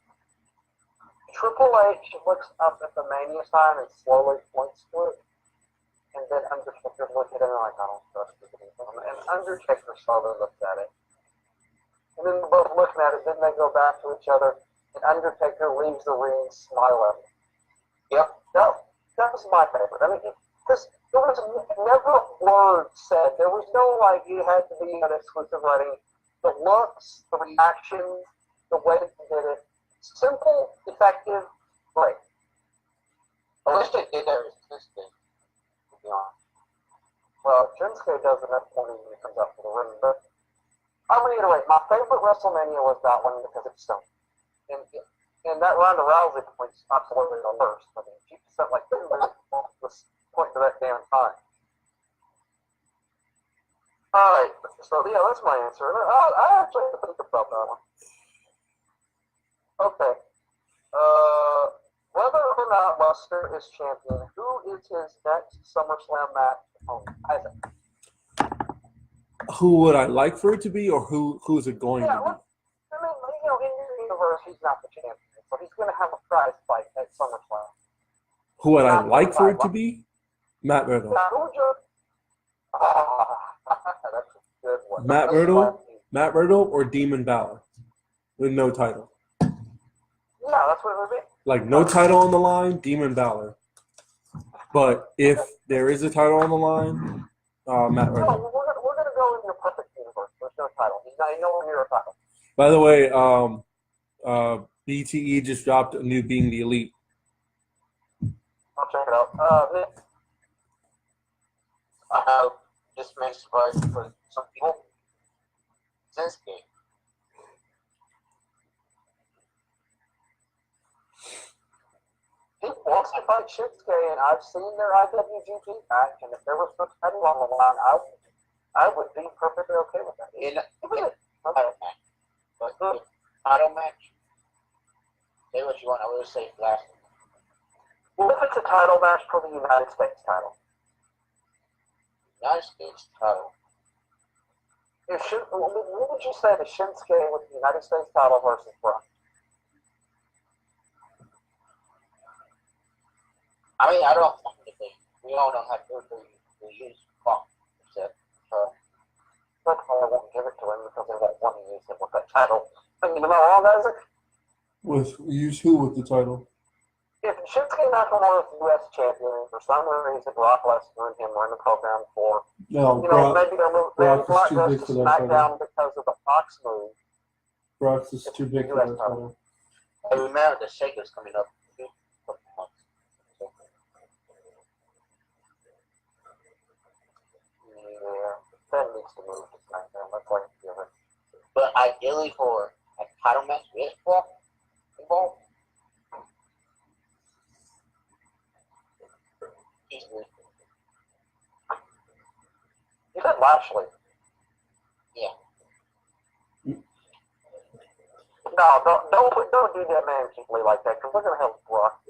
S2: Triple H looks up at the Mania sign and slowly points to it. And then Undertaker looks at it and like, I don't trust this anymore. And Undertaker slowly looks at it. And then they're both looking at it. Then they go back to each other. And Undertaker leaves the ring smiling. Yep, that was my favorite. I mean, because there was never a word said. There was no, like, you had to be an exclusive writing. The looks, the reactions, the way that he did it. Simple, effective, great.
S4: I wish they did that with Shinsuke, to be honest.
S2: Well, Shinsuke does enough when he comes up to the ring. But I'll reiterate, my favorite WrestleMania was that one because it's so. And that Ronda Rousey point's absolutely the worst. I mean, she spent like 2 minutes this point to that damn time. Alright, so yeah, that's my answer. I actually have to think about that one. Okay. Whether or not Lesnar is champion, who is his next SummerSlam match opponent? Isaac.
S1: Who would I like for it to be, or who's it going to be?
S2: I mean, in your universe, he's not the champion, so he's going to have a prize fight at SummerSlam.
S1: Who would I like for it to be? Matt Riddle.
S2: Now, who would you? That's a good one.
S1: Matt Riddle, or Demon Balor, with no title.
S2: Yeah, that's what it would be.
S1: Like, no title on the line, Demon Balor. But if there is a title on the line, Matt
S2: No,
S1: Riddle.
S2: we're gonna go in your perfect universe. There's no title. He's not nowhere near a title.
S1: By the way, BTE just dropped a new Being the Elite.
S2: I'll check it out. Nick,
S4: This may surprise for some people. Shinsuke.
S2: he wants to fight Shinsuke, and I've seen their IWGP match, and if there was no title on the line, I would be perfectly okay with that.
S4: In a title match. But title match, say what you want. I will say last.
S2: Well, if it's a title match for the United States title,
S4: United States title.
S2: what would you say to Shinsuke with the United States title versus Brock?
S4: I mean, I don't think we all know how to use Brock.
S2: But I won't give it to him because they won't want to use him with that title. I mean, you know, all guys,
S1: With use who with the title?
S2: if Shinsuke Nakamura is the U.S. champion, for some reason Brock Lesnar and him are in the program for,
S1: No,
S2: maybe they're moving
S1: Brock is
S2: Brock
S1: too
S2: goes
S1: big
S2: to
S1: for that
S2: SmackDown because of the Fox move.
S1: Brock's is too big for that title.
S4: Hey, remember the Shaker's coming up.
S2: Yeah, that needs to move to SmackDown. That's like given.
S4: But ideally for a title match with Brock involved, easily.
S2: You said Lashley.
S4: Yeah.
S2: No, don't do that man cheaply like that because we're gonna have Brock.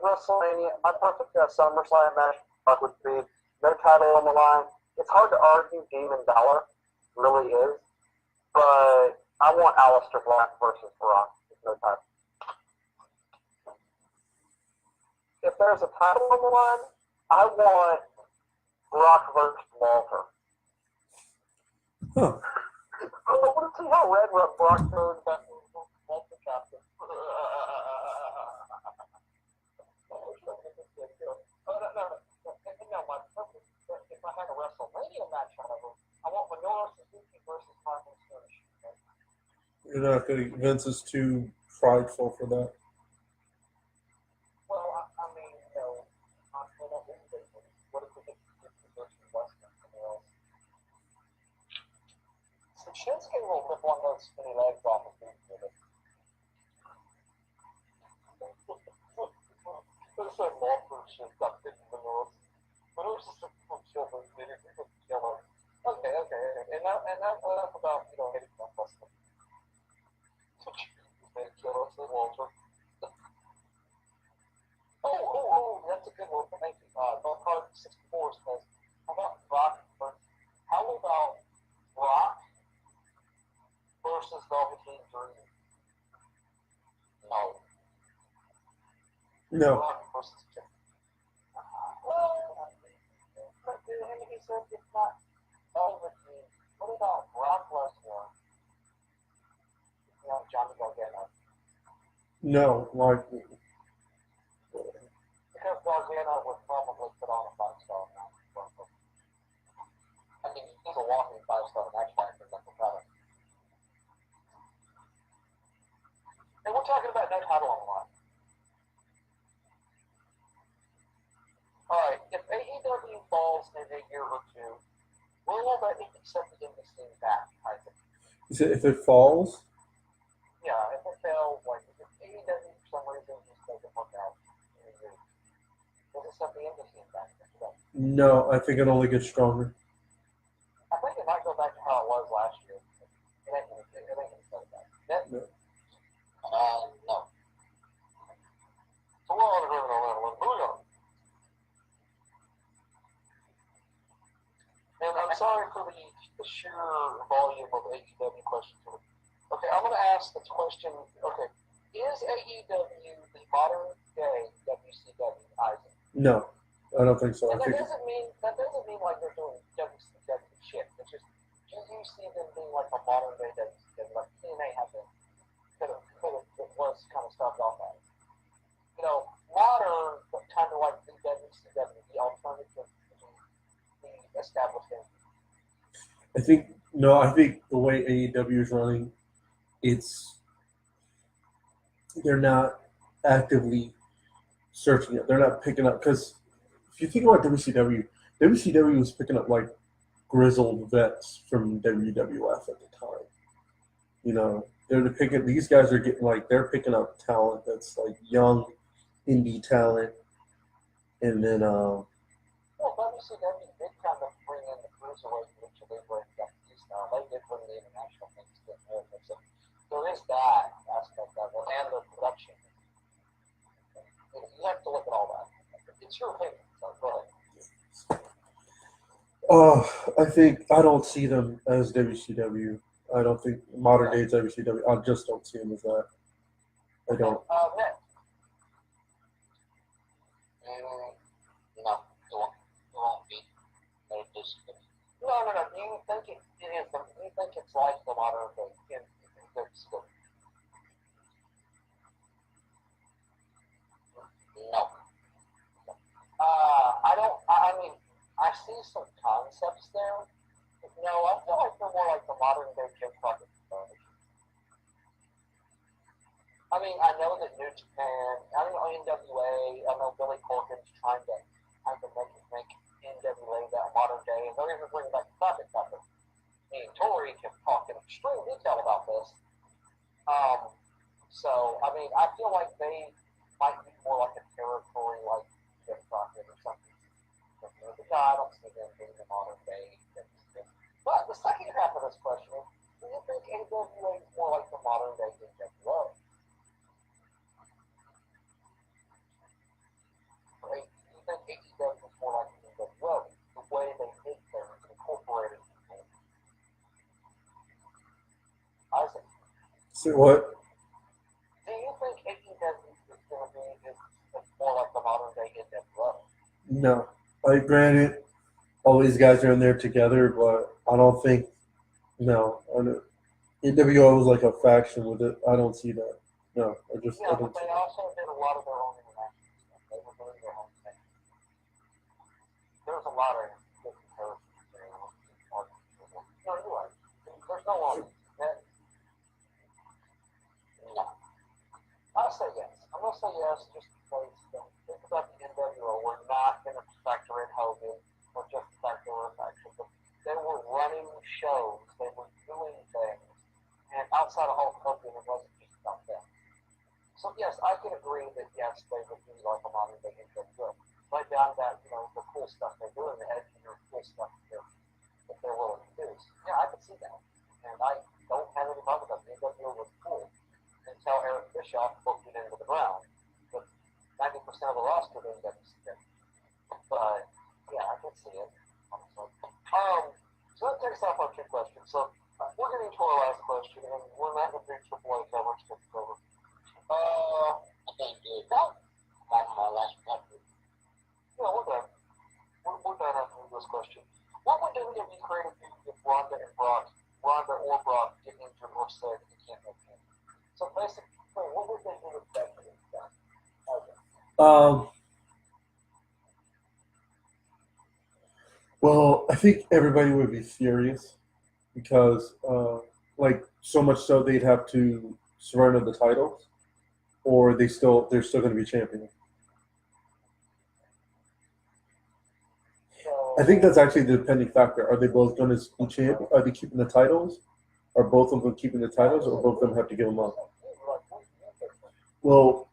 S2: WrestleMania, my perfect SummerSlam match would be no title on the line. It's hard to argue Demon Balor, really is, but I want Aleister Black versus Brock with no title. If there's a title on the line, I want Brock versus Walter.
S1: Huh.
S2: I want to see how red Brock turns that Walter captain. If I had a WrestleMania match, however, I want Minoru Suzuki versus Martin Sturridge.
S1: You're not going to. Vince is too prideful for that.
S2: Well, I mean, what if we get Suzuki versus Lesnar? So Shinsuke will rip one of those skinny legs off his feet with it. There's some monster shit stuck in the nose. But it was just a cool children's video. Okay. And now enough about, hitting that person. Walter. Oh, that's a good one. Thank you. North Card 64 says, how about Brock versus Velveteen Dream? No.
S1: No.
S2: Brock versus Jeff. Well, he said it's not Velveteen. What about Brock Lesnar? Johnny Gargano.
S1: No, like
S2: Because Gargano would probably put on a 5-star match. I mean, he's a walking 5-star match factor. That's a problem. And we're talking about no title on the line. Alright, if AEW falls in a year or two, will that accept the scene back, I think?
S1: if it falls,
S2: Yeah, if it fails, like, if AEW for some reason just doesn't work out in a year, will it accept the scene back?
S1: no, I think it only gets stronger.
S2: I think it might go back to how it was last year. It ain't gonna go back.
S1: No.
S2: No. So we're on a moving on. And I'm sorry for the sheer volume of AEW questions. Okay, I'm going to ask the question. Okay, is AEW the modern day WCW, Isaac?
S1: No, I don't think so.
S2: And
S1: I think
S2: that doesn't mean like they're doing WCW shit. It's just, do you see them being like a modern day WCW? Like TNA had been, it was kind of started off as. Modern, but kind of like the WCW, the alternative to the established entity.
S1: I think the way AEW is running, they're not actively searching it. They're not picking up, because if you think about WCW was picking up like grizzled vets from WWF at the time. These guys are getting they're picking up talent that's like young indie talent, and then
S2: Well, WCW did kind of bring in the cruiserweight, which they bring back to now. They did bring the international things to America. So there is that aspect of it, and the production. You have to look at all that. It's your opinion, so go ahead.
S1: I don't see them as WCW. I don't think modern day WCW. I just don't see them as that. I don't.
S2: Next.
S4: No, it won't be. No.
S2: Do you think it is? Do you think it's like the modern day in WCW?
S4: No.
S2: I don't. I mean, I see some concepts there. No, I feel like they're more like the modern day Jim Crockett. I mean, I know that New Japan, I know NWA, I know Billy Corgan's trying to make NWA that modern day, and they're even bringing back the Classic Tucker. Me and Tori can talk in extreme detail about this. So, I mean, I feel like they might be more like a territory like Jim Crockett or something. But I don't see them being the modern day. But the second half of this question is, do you think NWA is more like the modern day NWO? Right? Do you think AEW is more like the NWO? The way they did things, incorporated people. Isaac,
S1: So what?
S2: do you think AEW is going to be more like the modern day NWO?
S1: No. Granted, all these guys are in there together, but I don't think. No. NWO was like a faction with it. I don't see that. No. I
S2: Yeah,
S1: don't.
S2: but they also did a lot of their own international stuff. They were doing their own thing. There's a lot of good comparisons there. No, you're right. There's no one. No. I'll say yes. I'm going to say yes just because think about the NWO. We're not going to factor in Hogan or just factor in faction. They were running shows. They were doing things. can agree that yes, they would be like a modern day NWO. Right down that, you know, the cool stuff they're doing, the edgier cool stuff that they're willing to do. So, yeah, I can see that. And I don't have any problem with that. The NWO was cool until Eric Bischoff booked it into the ground. But 90% of the roster didn't get to see it. But yeah, I can see it. So that takes off our two questions. So we're getting to our last question, and we're not going to do AAA coverage to cover.
S3: I think good. Back to my last question.
S2: Yeah, we're done. We're done after this question. What would WWE creative do if Ronda or Brock get injured or sick and can't make it? So basically, what would they do with that?
S1: Well, I think everybody would be furious because, like, so much so they'd have to surrender the titles, or they're still going to be champions. I think that's actually the depending factor. Are they both going to be champions? Are they keeping the titles? Are both of them keeping the titles, or both of them have to give them up? Well,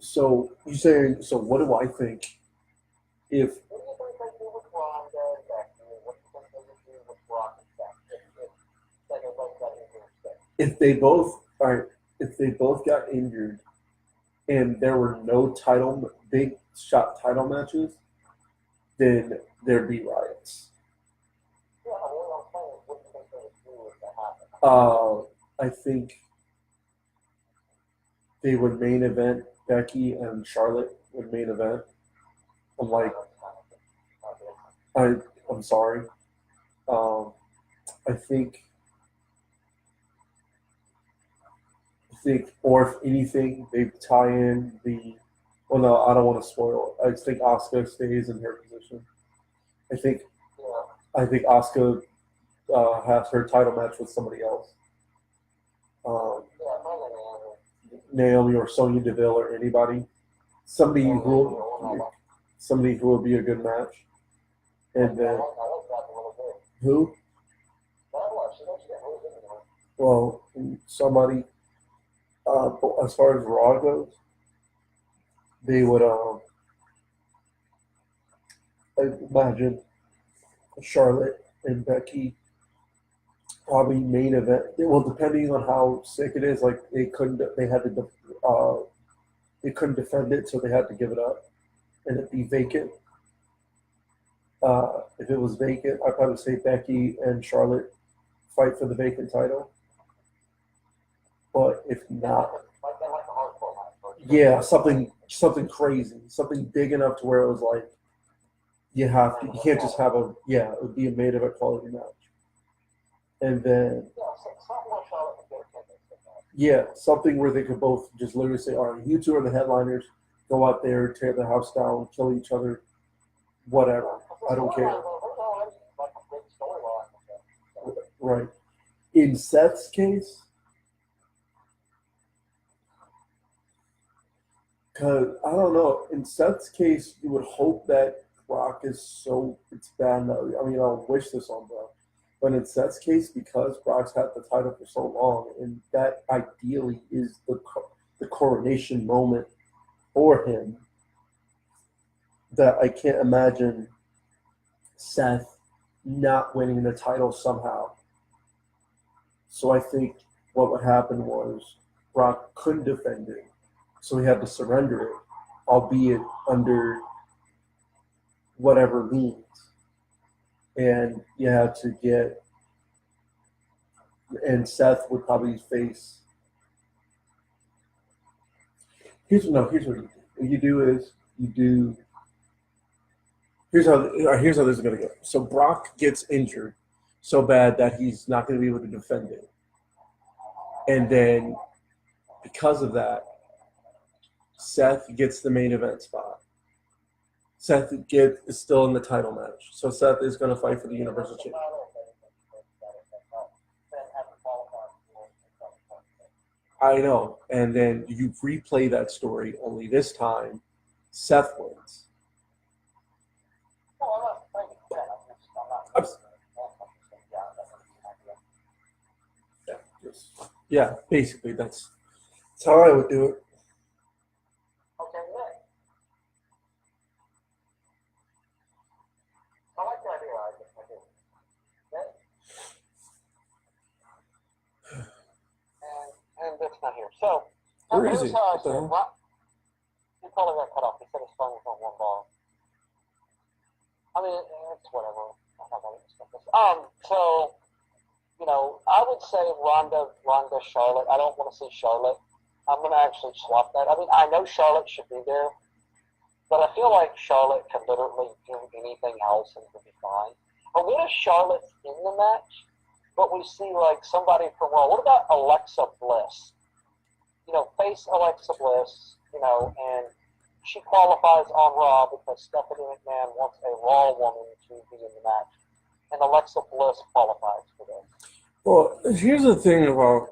S1: so you saying, so what do I think if they both got injured and there were no big shot title matches, then there'd be riots. I think they would main event Becky and Charlotte would main event. I'm like, I'm sorry. I think, or if anything, they tie in the. Well, no, I don't want to spoil it. I just think Asuka stays in her position. I think Asuka has her title match with somebody else. Naomi or Sonya Deville or anybody. Somebody who will be a good match. And then who? Well, somebody. As far as Raw goes, they would I imagine Charlotte and Becky probably main event. Well, depending on how sick it is, like they couldn't defend it, so they had to give it up, and it'd be vacant. If it was vacant, I'd probably say Becky and Charlotte fight for the vacant title. But if not, yeah, something crazy, something big enough to where it was like you can't just have it would be a main event quality match. And then something where they could both just literally say, all right, you two are the headliners, go out there, tear the house down, kill each other, whatever. I don't care. Right. In Seth's case, because I don't know. In Seth's case, you would hope that Brock it's bad. I mean, I don't wish this on Brock. But in Seth's case, because Brock's had the title for so long, and that ideally is the coronation moment for him, that I can't imagine Seth not winning the title somehow. So I think what would happen was Brock couldn't defend it. So he had to surrender it, albeit under whatever means. And you had to and Seth would probably face. Here's what you do. What you do is Here's how this is going to go. So Brock gets injured so bad that he's not going to be able to defend it. And then because of that, Seth gets the main event spot. Seth is still in the title match. So Seth is going to fight for the Universal Championship. I know. And then you replay that story, only this time, Seth wins. Yeah, basically that's how I would do it.
S4: not here. So,
S1: Where is
S4: here's
S1: he?
S4: how I
S1: What the
S4: see it.
S1: hell?
S4: He probably got cut off. He said his phone was on one bar. I mean, it's whatever. I'm not gonna discuss this. So, you know, I would say Ronda, Charlotte. I don't want to see Charlotte. I'm going to actually swap that. I mean, I know Charlotte should be there, but I feel like Charlotte can literally do anything else and it would be fine. Or what if Charlotte's in the match, but we see like somebody from Raw? What about Alexa Bliss? You know, face Alexa Bliss, you know, and she qualifies on Raw because Stephanie McMahon wants a Raw woman to be in the match. And Alexa Bliss qualifies for this.
S1: Well, here's the thing about.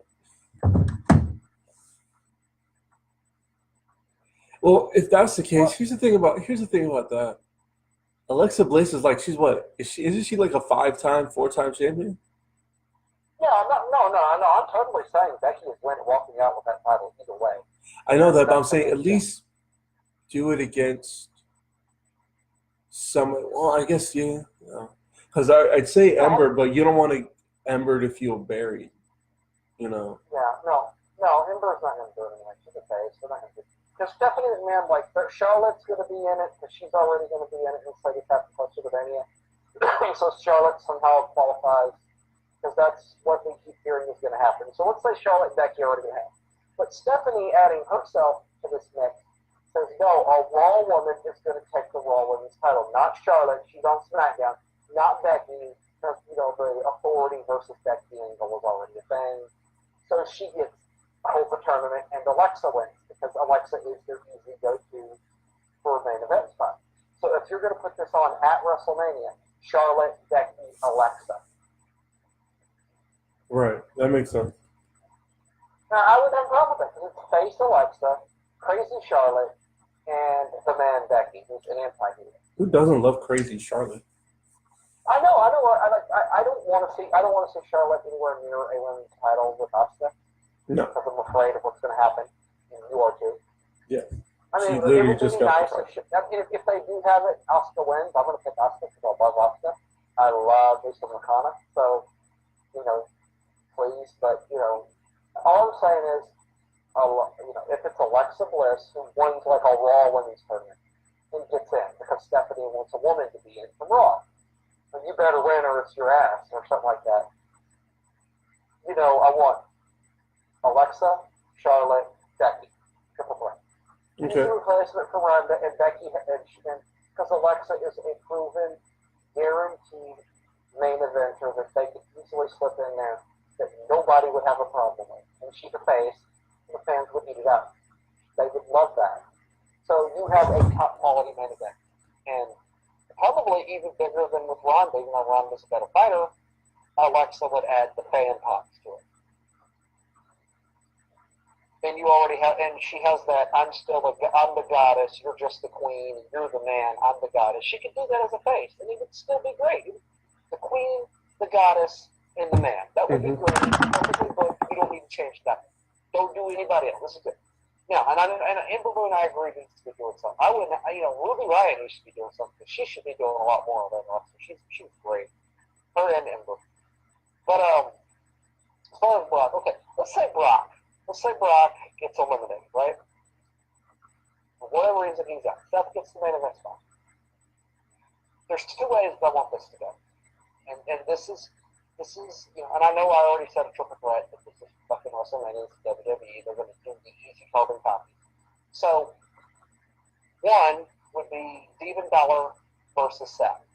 S1: Well, if that's the case, here's the thing about that. Alexa Bliss is like she's what? Isn't she like a 5-time, 4-time champion?
S4: Yeah, no. I'm totally saying Becky is walking out with that title either way.
S1: I know that, but I'm saying at least do it against someone. Well, I guess yeah. Because I'd say Ember, but you don't want Ember to feel buried. You know.
S4: Yeah, no, Ember's not going to do anything. She's a face. They're not going to do. Because Stephanie McMahon, like, Charlotte's going to be in it because she's already going to be in it. It's like it's after Pennsylvania. So Charlotte somehow qualifies because that's what we keep hearing is going to happen. So let's say Charlotte and Becky are already going to have. But Stephanie adding herself to this mix says, no, a Raw woman is going to take the Raw Women's title. Not Charlotte. She's on SmackDown. Not Becky. Because, you know, the authority versus Becky angle was already a thing. So she gets hold the tournament and Alexa wins because Alexa is their easy go-to for a main event spot. So if you're going to put this on at WrestleMania, Charlotte, Becky, Alexa.
S1: Right. That makes sense.
S4: Now, I would have a problem with that because it's face Alexa, crazy Charlotte, and the man Becky, who's an anti-hero.
S1: Who doesn't love crazy Charlotte?
S4: I know. I don't want to see Charlotte anywhere near a women's title with Asuka.
S1: No.
S4: Because I'm afraid of what's going to happen. And you are too.
S1: Yeah.
S4: I mean,
S1: She
S4: it
S1: literally
S4: would be
S1: just got
S4: nice if they do have it. Asuka wins. I'm going to pick Asuka because I love Asuka. I love Lisa McConnell. So, you know, please. But, you know, all I'm saying is, you know, if it's Alexa Bliss who wins like a Raw women's tournament and gets in because Stephanie wants a woman to be in from Raw, and you better win or it's your ass or something like that. You know, I want Alexa, Charlotte, Becky. Triple threat.
S1: Okay.
S4: Easy replacement for Ronda and Becky, because Alexa is a proven, guaranteed main eventer that they could easily slip in there that nobody would have a problem with. And she's a face, and the fans would eat it up. They would love that. So you have a top quality main event. And probably even bigger than with Ronda, even though Ronda's a better fighter, Alexa would add the fan pops to it. And you already have, and she has that, I'm the goddess, you're just the queen, you're the man, I'm the goddess. She could do that as a face, and it would still be great. The queen, the goddess, and the man. That would be great. Perfectly good. You don't need to change that. Don't do anybody else. This is good. Now, and Ember Moon, I agree, needs to be doing something. I wouldn't, you know, Ruby Riott needs to be doing something, because she should be doing a lot more of that. She's great. Her and Ember. But, as far as Brock, okay, let's say Brock gets eliminated, right? For whatever reason he's out. Seth gets the main event spot. There's two ways that I want this to go. And this is, you know, and I know I already said a triple threat, but this is fucking WrestleMania, it's WWE, they're going to do the easy carbon copy. So, one would be Demon Balor versus Seth.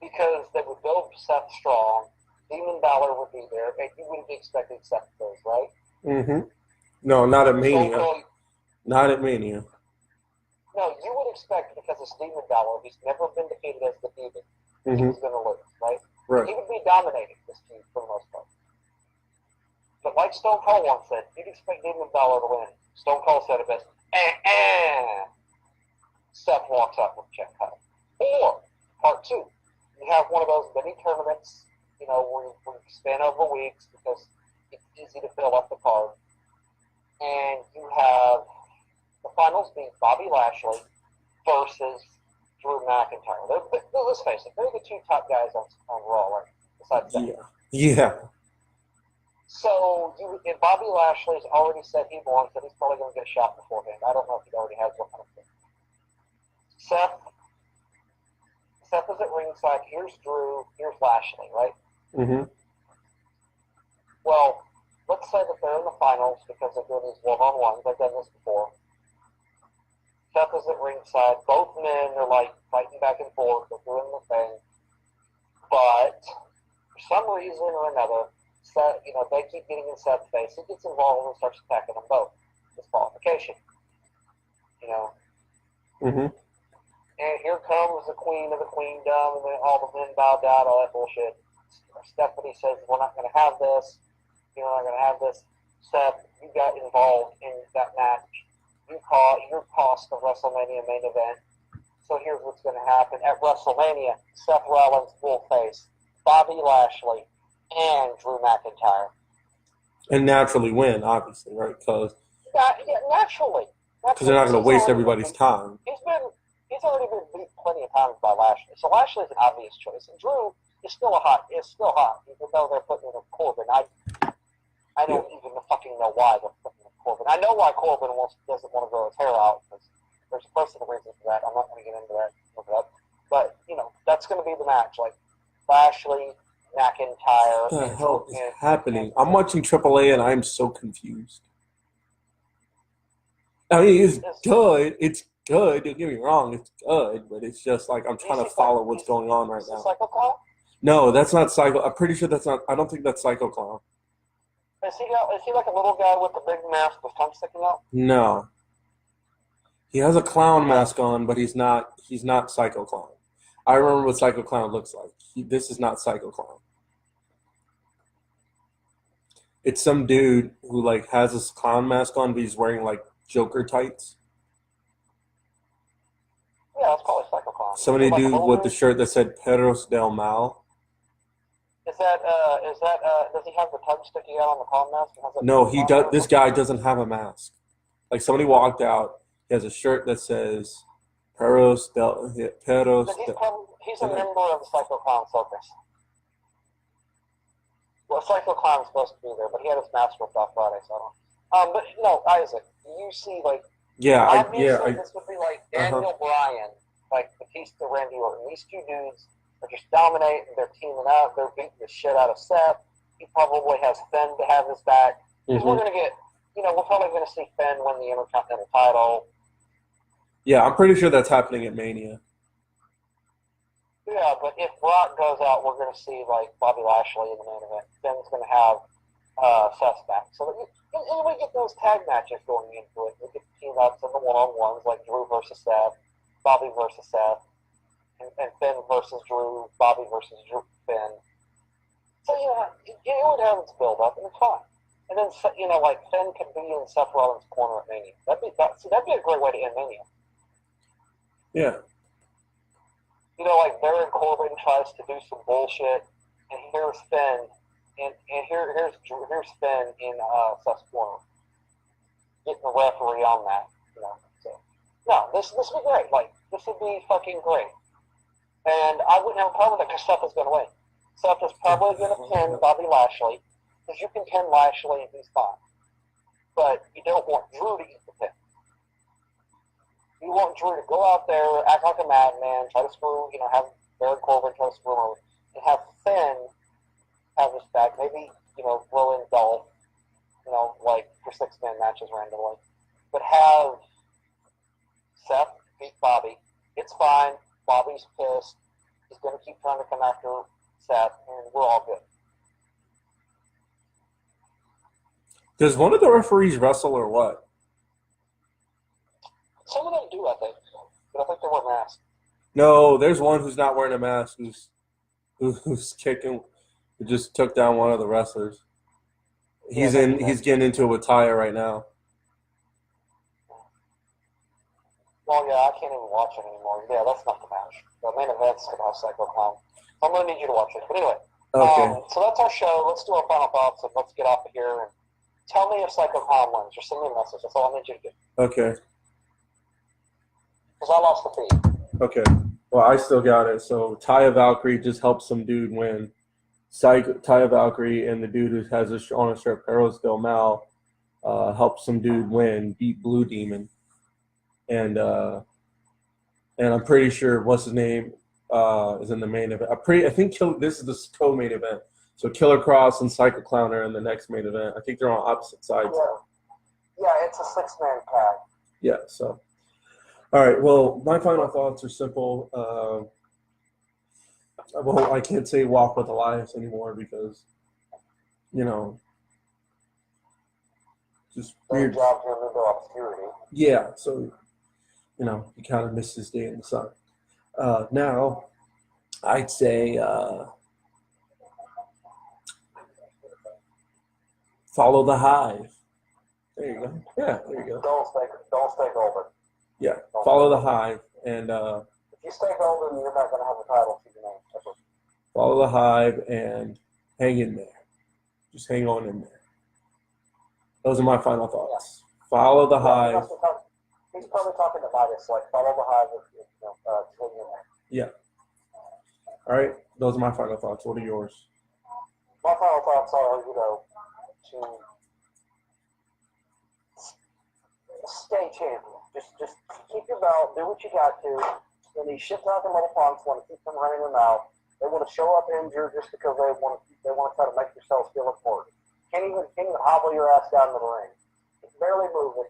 S4: Because they would go Seth strong, Demon Balor would be there, and you wouldn't be expecting Seth to lose, right?
S1: Mm-hmm. No, not at Mania.
S4: So,
S1: Not at Mania.
S4: no, you would expect, because it's Demon Balor, he's never been defeated as the Demon, he's going to lose, right?
S1: Right.
S4: He would be dominating this team for the most part. But like Stone Cold once said, you'd expect Demon Balor to win. Stone Cold said it best, Seth walks out with check cut. Or, part two, you have one of those mini tournaments, you know, where you span over weeks because it's easy to fill up the card. And you have the finals being Bobby Lashley versus Drew McIntyre. Let's face it, they're the two top guys on Raw, right? Besides that.
S1: Yeah.
S4: So and Bobby Lashley's already said he wants it. He's probably going to get a shot beforehand. I don't know if he already has one. Seth is at ringside. Here's Drew. Here's Lashley, right?
S1: Mm-hmm.
S4: Well, let's say that they're in the finals because they're doing these one-on-ones. I've done this before. Seth is at ringside. Both men are like fighting back and forth. They're doing the thing. But for some reason or another, Seth, they keep getting in Seth's face. He gets involved and starts attacking them both. Disqualification.
S1: Mm-hmm.
S4: And here comes the queen of the queendom, and then all the men bow down, all that bullshit. Stephanie says, we're not going to have this. You're not going to have this. Seth, you got involved in that match. You're cost the WrestleMania main event. So here's what's going to happen. At WrestleMania, Seth Rollins will face Bobby Lashley and Drew McIntyre.
S1: And naturally win, obviously, right? Because
S4: Naturally.
S1: they're not going to waste everybody's time.
S4: He's already been beat plenty of times by Lashley. So Lashley's an obvious choice. And Drew is still hot, even though they're putting in Corbin. I don't even fucking know why they're putting in Corbin. I know why Corbin doesn't want to grow his hair out, because there's a personal reason for that. I'm not going to get into that. But, that's going to be the match. Like, Lashley, McIntyre.
S1: What the hell is happening? I'm watching AAA and I'm so confused. I mean, it's good. It's good. Don't get me wrong. It's good, but it's just like I'm trying to follow what's going on right now.
S4: Is this Psycho Clown?
S1: No, that's not Psycho. I'm pretty sure that's not. I don't think that's Psycho Clown.
S4: Is he like a little guy with a big mask with tongue sticking out?
S1: No. He has a clown mask on, but he's not Psycho Clown. I remember what Psycho Clown looks like. This is not Psycho Clown. It's some dude who like has this clown mask on, but he's wearing like Joker tights.
S4: Yeah, that's probably Psycho Clown.
S1: Somebody dude with the shirt that said Perros del Mal.
S4: Is that does he have the tongue sticking out on the clown mask?
S1: No, he does. This guy doesn't have a mask. Like somebody walked out. He has a shirt that says Perros del.
S4: He's a member of the Psycho Clown Circus. Well, Psycho Clown's supposed to be there, but he had his mask ripped off Friday, so I don't. But no, Isaac, you see, like, this would be like Daniel Bryan, like Batista, Randy Orton. These two dudes are just dominating. They're teaming up. They're beating the shit out of Seth. He probably has Finn to have his back. Because we're gonna get, we're probably gonna see Finn win the Intercontinental title.
S1: Yeah, I'm pretty sure that's happening at Mania.
S4: Yeah, but if Brock goes out, we're going to see, like, Bobby Lashley in the main event. Finn's going to have Seth's back. So and we get those tag matches going into it. We get the team-ups and the one-on-ones, like Drew versus Seth, Bobby versus Seth, and Finn versus Drew, Bobby versus Finn. So, it would have its build-up, and it's fine. And then, like, Finn could be in Seth Rollins' corner at Mania. That'd be a great way to end Mania.
S1: Yeah.
S4: Like Baron Corbin tries to do some bullshit, and here's Finn, and here's Finn in Seth's corner, getting the referee on that. So no, this would be great. Like, this would be fucking great, and I wouldn't have a problem with it because Seth is going to win. Seth is probably going to pin Bobby Lashley, because you can pin Lashley and he's fine, but you don't want Drew to eat the pin. You want Drew to go out there, act like a madman, try to screw, have Baron Corbin try to screw him, and have Finn have his back. Maybe, throw in Dolph, like for 6-man matches randomly. But have Seth beat Bobby. It's fine. Bobby's pissed. He's going to keep trying to come after Seth, and we're all good.
S1: Does one of the referees wrestle or what?
S4: Some of them do, I think. But I think they wear masks.
S1: No, there's one who's not wearing a mask who's kicking, who just took down one of the wrestlers. He's getting into it with Taya right now.
S4: Well, yeah, I can't even watch it anymore. Yeah, that's not the match. The main event's going to have Psycho Clown. I'm going to need you to watch it. But anyway,
S1: okay.
S4: So that's our show. Let's do our final thoughts and let's get off of here. And tell me if Psycho Clown wins, or send me a message. That's all I need you to do.
S1: Okay.
S4: Because I lost the feed.
S1: Okay. Well, I still got it. So Taya Valkyrie just helped some dude win. Taya Valkyrie and the dude who has on a shirt, Perros Del Mal, helped some dude beat Blue Demon, and I'm pretty sure what's his name is in the main event. I think this is the co-main event. So Killer Cross and Psycho Clown are in the next main event. I think they're on opposite sides.
S2: Yeah, it's a 6-man tag.
S1: Yeah. So, all right. Well, my final thoughts are simple. Well, I can't say Walk with Elias anymore because, just
S2: They
S1: weird.
S2: dropped him into obscurity.
S1: Yeah. So, he kind of missed his day in the sun. Now, I'd say Follow the Hive. There you go. Yeah, there you go.
S2: Don't stay golden.
S1: Yeah, Follow the Hive. And
S2: If you stay golden, you're not going to have a title to your name. Ever.
S1: Follow the Hive and hang in there. Just hang on in there. Those are my final thoughts. Follow the Hive.
S2: He's probably talking about this, like follow the Hive with hang in there.
S1: Yeah. All right. Those are my final thoughts. What are yours?
S2: My final thoughts are, to stay champion. Just keep your belt, do what you got to. When these shit talking little punks want to keep them running their mouth, they want to show up injured just because they want to try to make themselves feel important. Can't even hobble your ass down to the ring. It's barely moving.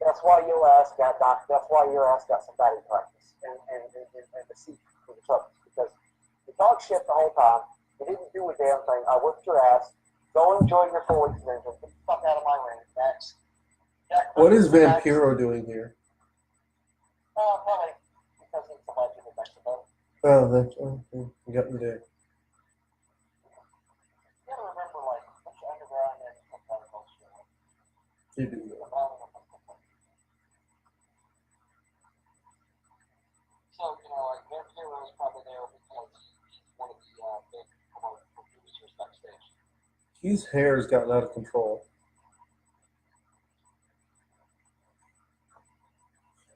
S2: That's why your ass got knocked. That's why your ass got some batting practice and the seat for the toughness. Because you talk shit the whole time. You didn't do a damn thing. I whipped your ass. Go enjoy your 4 weeks of injury. Get the fuck out of my ring. Next.
S1: What is Vampiro doing here?
S2: Probably because he's a legend in Mexico.
S1: Oh, that's okay. You got me there.
S2: You gotta remember, like, which underground and technical show.
S1: You do that.
S2: So, like, Vampiro is probably there because he's one of the big producers backstage.
S1: His hair's gotten out of control.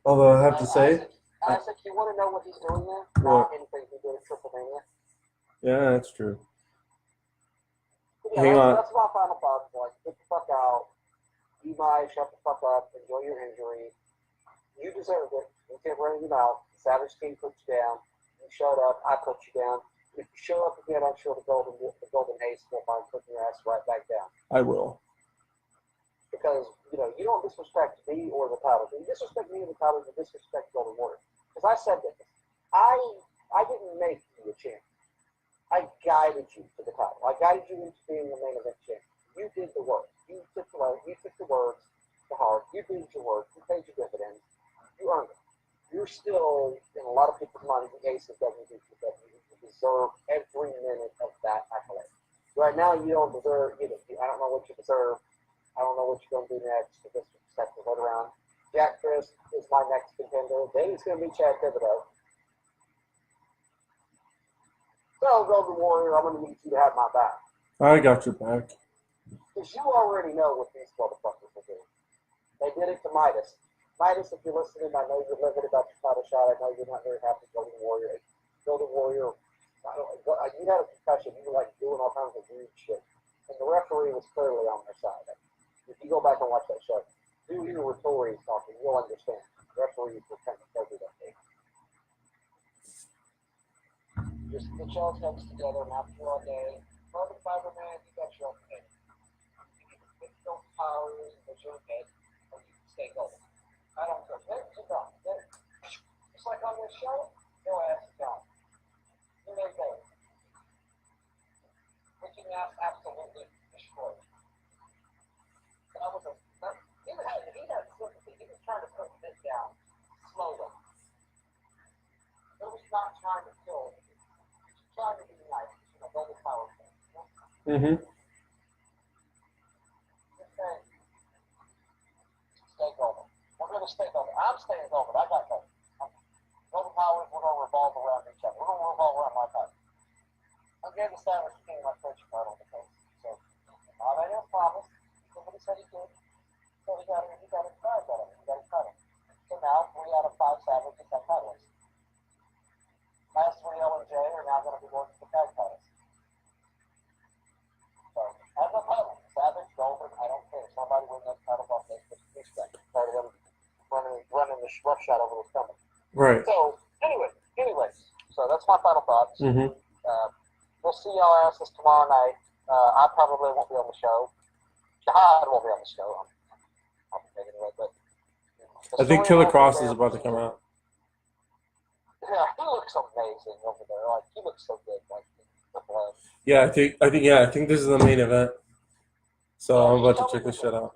S1: Although I have to say,
S2: Isaac, you want to know what he's doing there?
S1: What?
S2: Not anything he did at Triple Mania.
S1: yeah, that's true.
S2: Yeah,
S1: Hang on.
S2: That's my final thought. Like, get the fuck out. You might shut the fuck up. Enjoy your injury. You deserve it. You can't run your mouth. The Savage King put you down. You shut up. I put you down. If you show up again, I'm sure the Golden Ace will mind putting your ass right back down.
S1: I will.
S2: Because, you don't disrespect me or the title. You disrespect me or the title, you disrespect Golden Warrior. Because I said this. I didn't make you a champion. I guided you to the title. I guided you into being the main event champion. You did the work. You took the words to heart. You did your work. You paid your dividends. You earned it. You're still, in a lot of people's minds, the ace of WWW. You deserve every minute of that accolade. Right now, you don't deserve either. I don't know what you deserve. I don't know what you're going to do next. To disrespect the right around. Jack Chris is my next contender. Then it's going to be Chad Thibodeau. So, Golden Warrior, I'm going to need you to have my back.
S1: I got your back.
S2: Because you already know what these motherfuckers will do. They did it to Midas. Midas, if you're listening, I know you're livid about your title shot. I know you're not very happy with Golden Warrior. Golden Warrior, you had a concussion. You were like doing all kinds of weird shit. And the referee was clearly on their side. If you go back and watch that show, do hear what Tori is talking, you'll understand. Referees were kind of covered that day. Just get y'all's heads together and after all day. Carbon fiber man, you got your own head. You can fix those powers with your head, or you can stay golden. I don't care. Sit down. Just like on this show, your ass is down. You may go. Ricky Nass absolutely destroyed. That was he had sympathy. He was trying to put this down slowly. He was not trying to kill. He was trying to be nice. Double power thing.
S1: Mm-hmm.
S2: Stay golden. We're going to stay golden. I'm staying golden. I got golden. Golden powers, we're going to revolve around each other. We're going to revolve around my title. I gave the Savage King my first title because all I didn't promise. Somebody said he did. So he got his prize out of it. He got his title. So now 3 out of 5 Savages have titles. Last 3 L and J are now going to be going to the tag titles. just roughshod over the stomach.
S1: Right.
S2: So anyway, so that's my final thoughts.
S1: Mm-hmm.
S2: We'll see y'all asses tomorrow night. I probably won't be on the show. Jihad won't be on the show. I'll be taking it, but
S1: I think Killer Cross is about to come out.
S2: Yeah, he looks amazing over there. Like he looks so good. Like the blood.
S1: Yeah, I think this is the main event. So I'm about to check this shit out.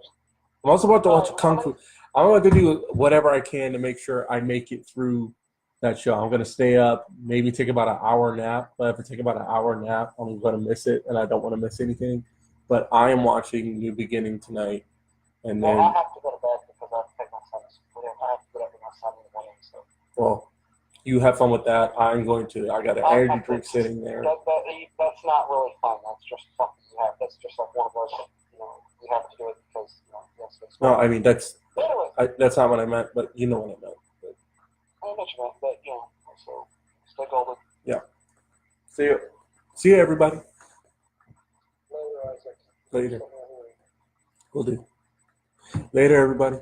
S1: I'm also about to watch Kung Fu. I'm about to do whatever I can to make sure I make it through that show. I'm gonna stay up, maybe take about an hour nap. But if I take about an hour nap, I'm gonna miss it, and I don't want to miss anything. But I am watching New Beginning tonight, and
S2: Well,
S1: then
S2: I have to go to bed because I have to take my son to school. I have to get up with my son in the morning. So
S1: well, you have fun with that. I got an energy drink sitting there.
S2: that's not really fun. That's just something you have. That's just like one of those. You have to do it because that's
S1: No, I mean that's
S2: anyway.
S1: that's not what I meant, but you know what I meant. But,
S2: I know what you meant, but so stay golden.
S1: see you, everybody.
S2: Later, Isaac.
S1: Later. Will do. Later, everybody.